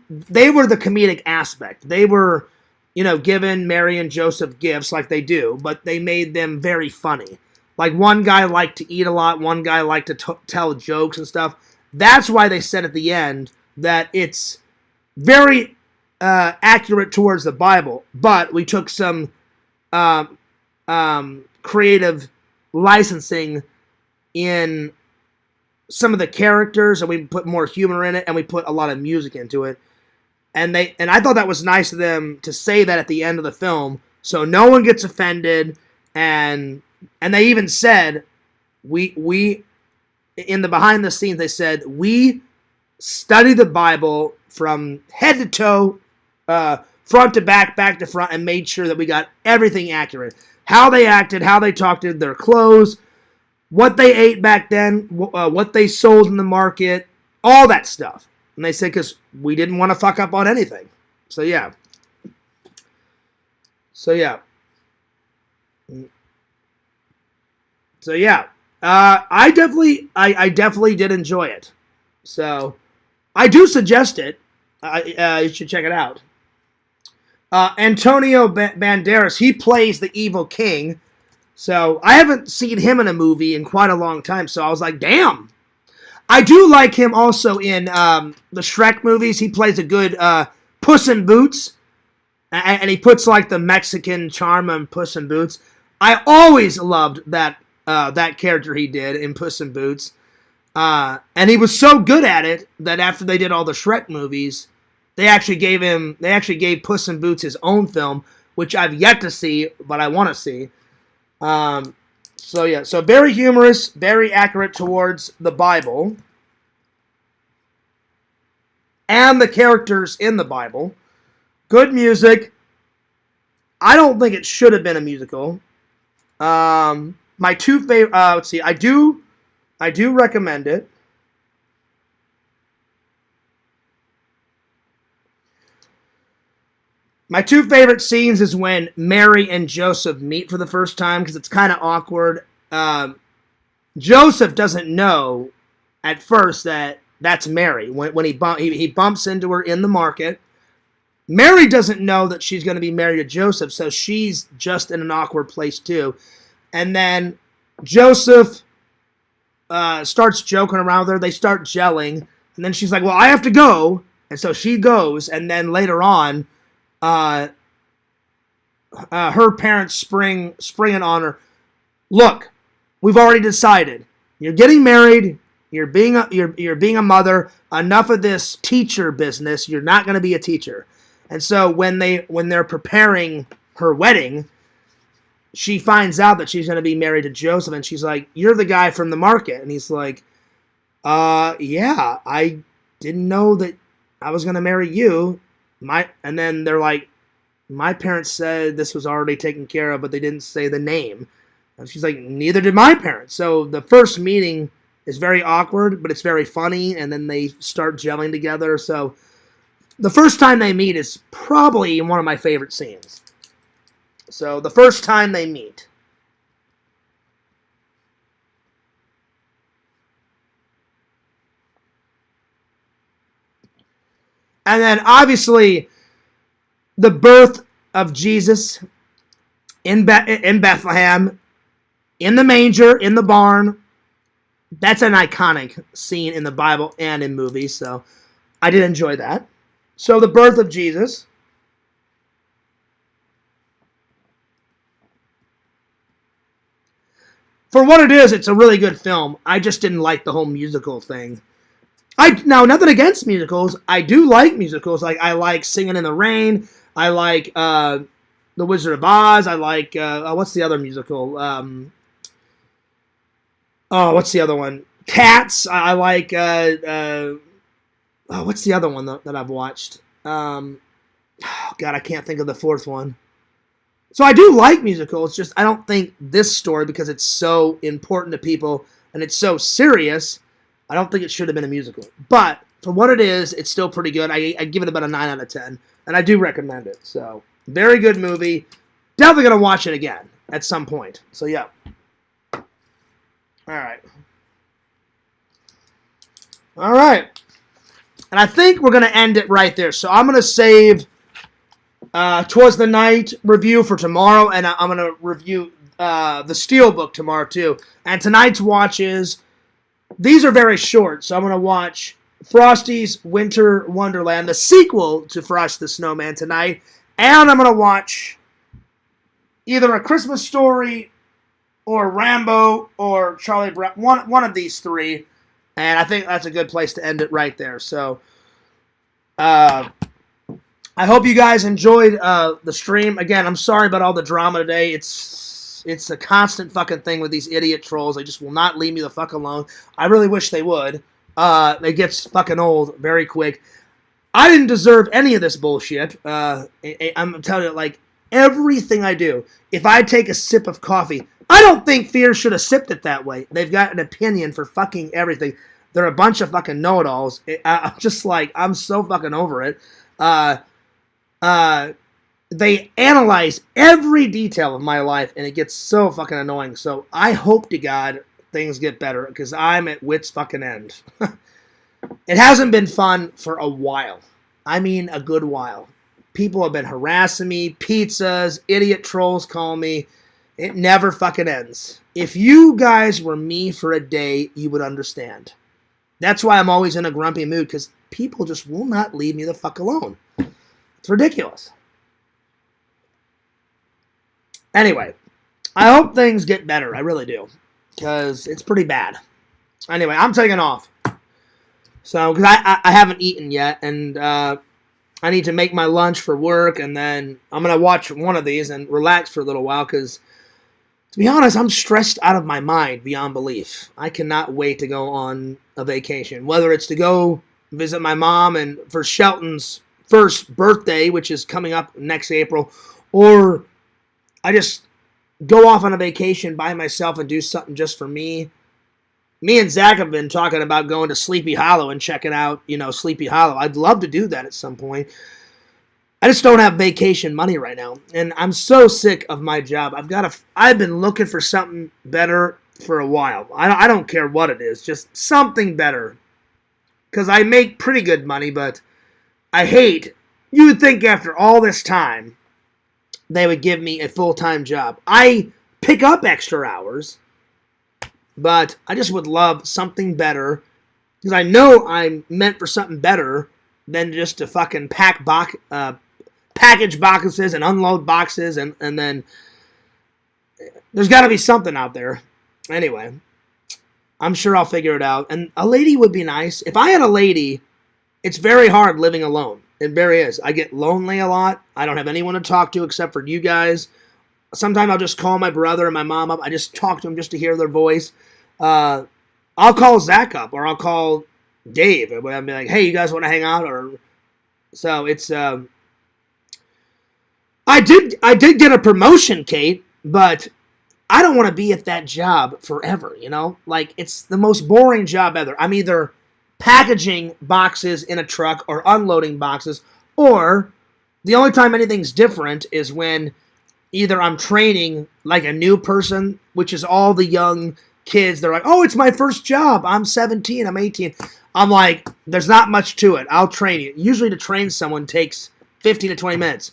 were the comedic aspect. They were, giving Mary and Joseph gifts like they do, but they made them very funny. Like one guy liked to eat a lot. One guy liked to tell jokes and stuff. That's why they said at the end that it's very accurate towards the Bible, but we took some creative licensing in some of the characters, and we put more humor in it, and we put a lot of music into it. And I thought that was nice of them to say that at the end of the film, so no one gets offended. And they even said we in the behind the scenes they said we study the Bible from head to toe, front to back to front, and made sure that we got everything accurate. How they acted, how they talked, their clothes, what they ate back then, what they sold in the market, all that stuff. And they said because we didn't want to fuck up on anything. So yeah. I definitely did enjoy it. So I do suggest it. You should check it out. Antonio Banderas, he plays the evil king. So I haven't seen him in a movie in quite a long time. So I was like, damn. I do like him also in the Shrek movies. He plays a good Puss in Boots. and he puts like the Mexican charm on Puss in Boots. I always loved that character he did in Puss in Boots. And he was so good at it that after they did all the Shrek movies, they actually gave Puss in Boots his own film, which I've yet to see, but I want to see. So very humorous, very accurate towards the Bible and the characters in the Bible. Good music. I don't think it should have been a musical. My two favorite. Let's see. I do recommend it. My two favorite scenes is when Mary and Joseph meet for the first time, because it's kind of awkward. Joseph doesn't know at first that that's Mary. When he bumps into her in the market. Mary doesn't know that she's going to be married to Joseph, so she's just in an awkward place too. And then Joseph starts joking around with her. They start gelling. And then she's like, well, I have to go. And so she goes. And then later on, her parents spring it on her. Look, we've already decided. You're getting married. You're being a mother. Enough of this teacher business. You're not going to be a teacher. And so when they're preparing her wedding, she finds out that she's going to be married to Joseph, and she's like, you're the guy from the market. And he's like, yeah, I didn't know that I was going to marry you. And then they're like, my parents said this was already taken care of, but they didn't say the name. And she's like, neither did my parents. So the first meeting is very awkward, but it's very funny, and then they start gelling together. So the first time they meet is probably one of my favorite scenes. So the first time they meet. And then obviously the birth of Jesus in Bethlehem, in the manger, in the barn. That's an iconic scene in the Bible and in movies, so I did enjoy that. So the birth of Jesus. For what it is, it's a really good film. I just didn't like the whole musical thing. Now, nothing against musicals. I do like musicals. Like, I like Singing in the Rain. I like The Wizard of Oz. I like, what's the other musical? What's the other one? Cats. I like, what's the other one that I've watched? God, I can't think of the fourth one. So I do like musicals, just I don't think this story, because it's so important to people and it's so serious, I don't think it should have been a musical. But for what it is, it's still pretty good. I give it about a 9 out of 10, and I do recommend it. So, very good movie. Definitely going to watch it again at some point. So, yeah. All right. And I think we're going to end it right there. So, I'm going to save Twas the Night review for tomorrow, and I'm going to review the Steelbook tomorrow, too. And tonight's watches, these are very short, so I'm going to watch Frosty's Winter Wonderland, the sequel to Frosty the Snowman tonight, and I'm going to watch either A Christmas Story or Rambo or Charlie Brown, one of these three, and I think that's a good place to end it right there. So, I hope you guys enjoyed the stream. Again, I'm sorry about all the drama today. It's a constant fucking thing with these idiot trolls. They just will not leave me the fuck alone. I really wish they would. It gets fucking old very quick. I didn't deserve any of this bullshit. I'm telling you, like, everything I do, if I take a sip of coffee, I don't think Fear should have sipped it that way. They've got an opinion for fucking everything. They're a bunch of fucking know-it-alls. I'm just like, I'm so fucking over it. They analyze every detail of my life, and it gets so fucking annoying. So I hope to God things get better, because I'm at wit's fucking end. It hasn't been fun for a while. I mean, a good while. People have been harassing me, pizzas, idiot trolls call me. It never fucking ends. If you guys were me for a day, you would understand. That's why I'm always in a grumpy mood, because people just will not leave me the fuck alone. It's ridiculous. Anyway, I hope things get better. I really do. Because it's pretty bad. Anyway, I'm taking off. So, because I haven't eaten yet, and I need to make my lunch for work, and then I'm going to watch one of these and relax for a little while, because, to be honest, I'm stressed out of my mind beyond belief. I cannot wait to go on a vacation, whether it's to go visit my mom and for Shelton's first birthday, which is coming up next April, or I just go off on a vacation by myself and do something just for me. Me and Zach have been talking about going to Sleepy Hollow and checking out, Sleepy Hollow. I'd love to do that at some point. I just don't have vacation money right now, and I'm so sick of my job. I've been looking for something better for a while. I don't care what it is, just something better. Because I make pretty good money, but I hate. You would think after all this time, they would give me a full-time job. I pick up extra hours, but I just would love something better, because I know I'm meant for something better than just to fucking package boxes and unload boxes, and then there's got to be something out there. Anyway, I'm sure I'll figure it out. And a lady would be nice. If I had a lady, it's very hard living alone. It very is. I get lonely a lot. I don't have anyone to talk to except for you guys. Sometimes I'll just call my brother and my mom up. I just talk to them just to hear their voice. I'll call Zach up, or I'll call Dave, and I'll be like, "Hey, you guys want to hang out?" Or so it's. I did get a promotion, Kate, but I don't want to be at that job forever. Like, it's the most boring job ever. I'm either packaging boxes in a truck or unloading boxes, or the only time anything's different is when either I'm training like a new person, which is all the young kids. They're like, "Oh, it's my first job. I'm 17, I'm 18. I'm like, there's not much to it. I'll train you. Usually to train someone takes 15 to 20 minutes.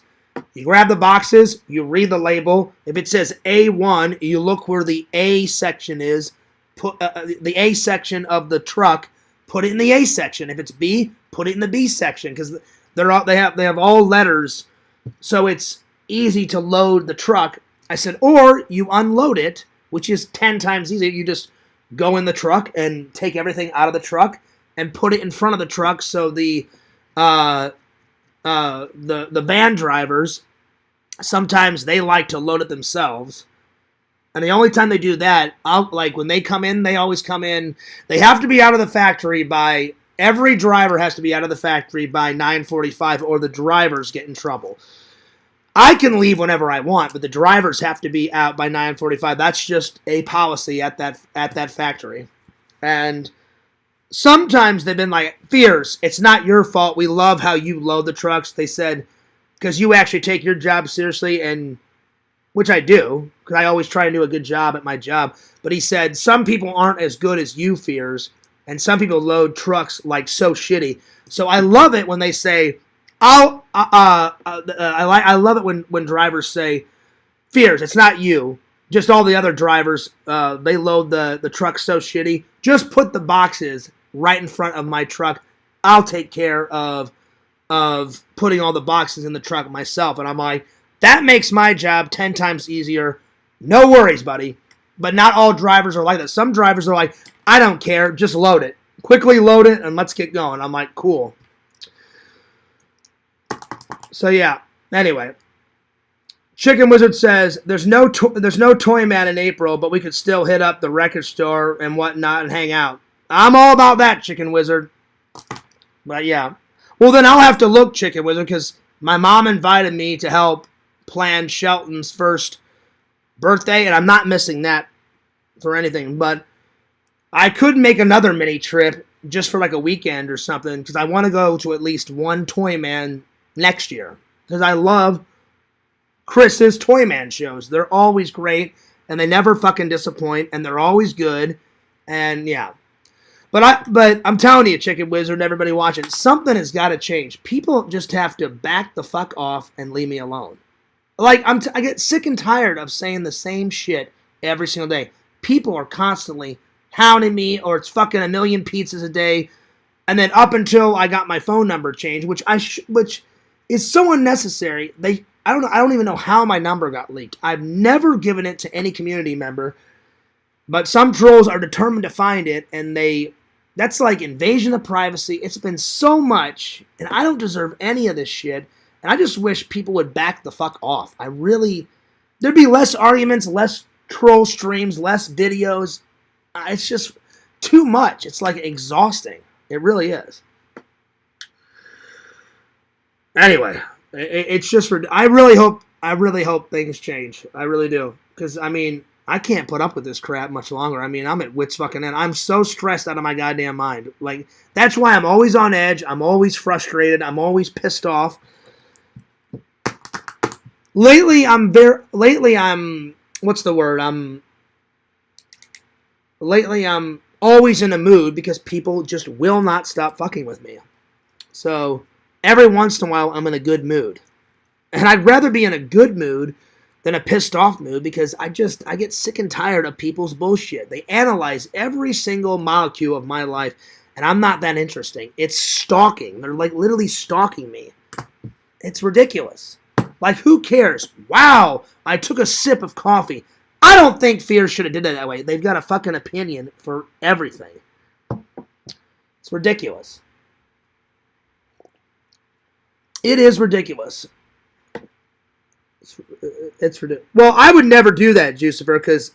You grab the boxes, you read the label. If it says A1, you look where the A section is. Put the A section of the truck, put it in the A section. If it's B, put it in the B section, because they have all letters, so it's easy to load the truck. I said, or you unload it, which is 10 times easier. You just go in the truck and take everything out of the truck and put it in front of the truck, so the van drivers, sometimes they like to load it themselves. And the only time they do that, when they come in, they always come in. They have to be out of the factory every driver has to be out of the factory by 9:45, or the drivers get in trouble. I can leave whenever I want, but the drivers have to be out by 9:45. That's just a policy at that factory. And sometimes they've been like, "Fears, it's not your fault. We love how you load the trucks." They said, because you actually take your job seriously, and which I do, because I always try to do a good job at my job. But he said, some people aren't as good as you, Fears, and some people load trucks like so shitty. So I love it when they say, I love it when drivers say, "Fears, it's not you. Just all the other drivers, they load the truck so shitty. Just put the boxes right in front of my truck. I'll take care of putting all the boxes in the truck myself." And I'm like, that makes my job 10 times easier. No worries, buddy. But not all drivers are like that. Some drivers are like, "I don't care, just load it. Quickly load it and let's get going." I'm like, cool. So yeah, anyway. Chicken Wizard says, there's no Toy Man in April, but we could still hit up the record store and whatnot and hang out. I'm all about that, Chicken Wizard. But yeah. Well, then I'll have to look, Chicken Wizard, because my mom invited me to help plan Shelton's first birthday, and I'm not missing that for anything. But I could make another mini trip just for like a weekend or something, because I want to go to at least one Toy Man next year, because I love Chris's Toy Man shows. They're always great, and they never fucking disappoint, and they're always good, and yeah. But I'm telling you, Chicken Wizard, and everybody watching, something has got to change. People just have to back the fuck off and leave me alone. Like, I get sick and tired of saying the same shit every single day. People are constantly hounding me, or it's fucking a million pizzas a day, and then up until I got my phone number changed, which is so unnecessary. I don't even know how my number got leaked. I've never given it to any community member, but some trolls are determined to find it, and that's like invasion of privacy. It's been so much, and I don't deserve any of this shit, and I just wish people would back the fuck off. There'd be less arguments, less troll streams, less videos. It's just too much. It's like exhausting. It really is. Anyway, it's just I really hope things change. I really do, because I mean, I can't put up with this crap much longer. I mean, I'm at wit's fucking end. I'm so stressed out of my goddamn mind. Like, that's why I'm always on edge. I'm always frustrated. I'm always pissed off. Lately I'm always in a mood because people just will not stop fucking with me. So every once in a while I'm in a good mood. And I'd rather be in a good mood than a pissed off mood, because I get sick and tired of people's bullshit. They analyze every single molecule of my life, and I'm not that interesting. It's stalking. They're like literally stalking me. It's ridiculous. Like, who cares? Wow, I took a sip of coffee. I don't think Fear should have did it that way. They've got a fucking opinion for everything. It's ridiculous. It is ridiculous. It's ridiculous. Well, I would never do that, Jucifer, because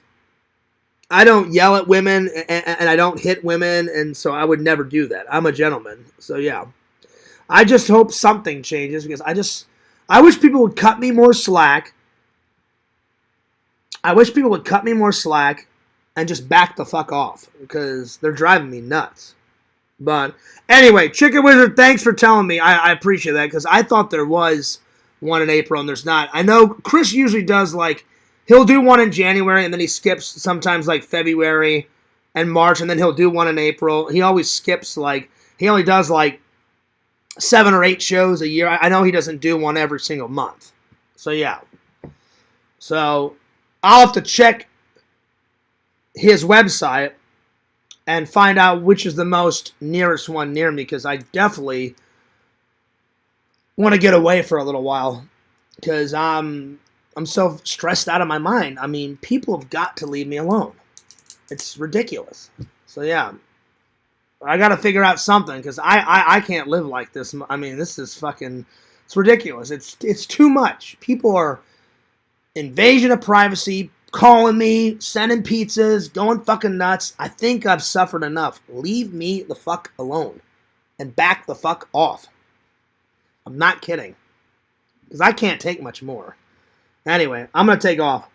I don't yell at women and I don't hit women, and so I would never do that. I'm a gentleman, so yeah. I just hope something changes, because I wish people would cut me more slack. I wish people would cut me more slack and just back the fuck off, because they're driving me nuts. But anyway, Chicken Wizard, thanks for telling me. I appreciate that, because I thought there was one in April and there's not. I know Chris usually does, like, he'll do one in January and then he skips sometimes like February and March, and then he'll do one in April. He always skips, like, he only does like 7 or 8 shows a year. I know he doesn't do one every single month. So yeah. So I'll have to check his website and find out which is the most nearest one near me, because I definitely want to get away for a little while, because I'm so stressed out of my mind. I mean, people have got to leave me alone. It's ridiculous. So yeah, I got to figure out something, because I can't live like this. I mean, this is fucking, it's ridiculous. It's too much. People are invasion of privacy, calling me, sending pizzas, going fucking nuts. I think I've suffered enough. Leave me the fuck alone and back the fuck off. I'm not kidding, because I can't take much more. Anyway, I'm going to take off.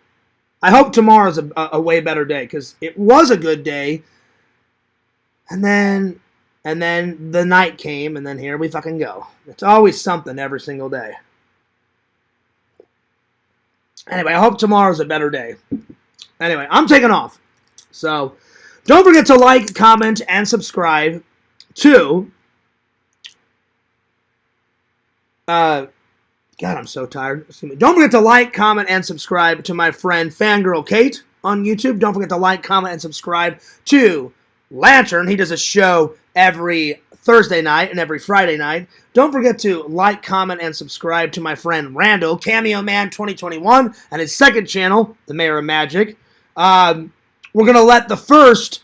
I hope tomorrow's a way better day, because it was a good day, and then the night came, and then here we fucking go. It's always something every single day. Anyway, I hope tomorrow's a better day. Anyway, I'm taking off. So, don't forget to like, comment, and subscribe to... God, I'm so tired. Don't forget to like, comment, and subscribe to my friend Fangirl Kate on YouTube. Don't forget to like, comment, and subscribe to Lantern. He does a show every Thursday night and every Friday night. Don't forget to like, comment, and subscribe to my friend Randall, Cameo Man 2021, and his second channel, The Mayor of Magic. We're going to let the first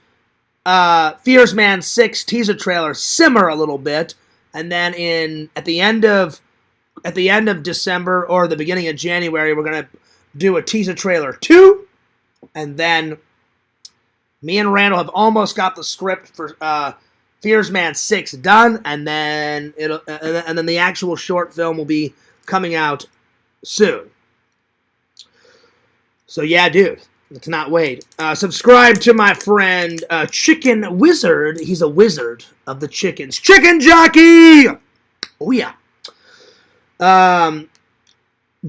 Fears Man 6 teaser trailer simmer a little bit, and then at the end of December or the beginning of January, we're going to do a teaser trailer 2, and then me and Randall have almost got the script for Fears Man 6 done, and then the actual short film will be coming out soon. So yeah, dude, let's not wait. Subscribe to my friend Chicken Wizard. He's a wizard of the chickens. Chicken Jockey! Oh yeah.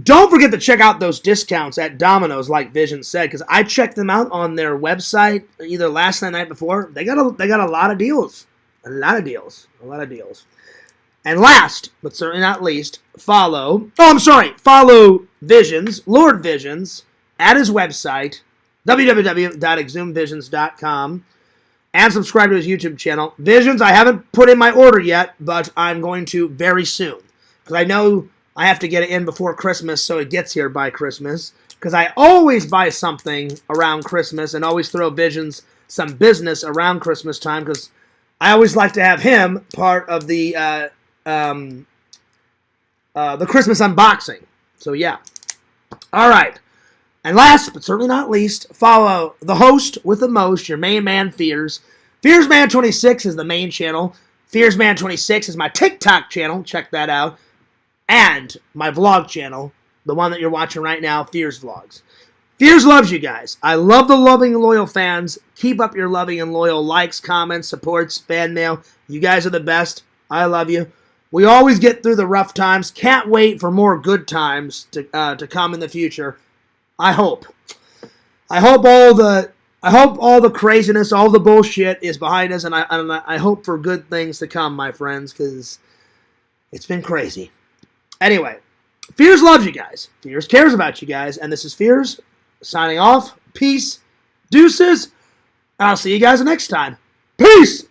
Don't forget to check out those discounts at Domino's, like Vision said, because I checked them out on their website either last night or the night before. They got a lot of deals. A lot of deals. And last, but certainly not least, follow Visions, Lord Visions, at his website, www.exhumvisions.com, and subscribe to his YouTube channel. Visions, I haven't put in my order yet, but I'm going to very soon, because I know I have to get it in before Christmas so it gets here by Christmas. Because I always buy something around Christmas and always throw Visions some business around Christmas time because I always like to have him part of the Christmas unboxing. So, yeah. All right. And last but certainly not least, follow the host with the most, your main man, Fears. FearsMan26 is the main channel. FearsMan26 is my TikTok channel. Check that out. And my vlog channel, the one that you're watching right now, Fears Vlogs. Fears loves you guys. I love the loving and loyal fans. Keep up your loving and loyal likes, comments, supports, fan mail. You guys are the best. I love you. We always get through the rough times. Can't wait for more good times to come in the future. I hope. I hope all the craziness, all the bullshit is behind us, and I hope for good things to come, my friends, because it's been crazy. Anyway, Fears loves you guys. Fears cares about you guys, and this is Fears signing off. Peace, deuces, and I'll see you guys next time. Peace!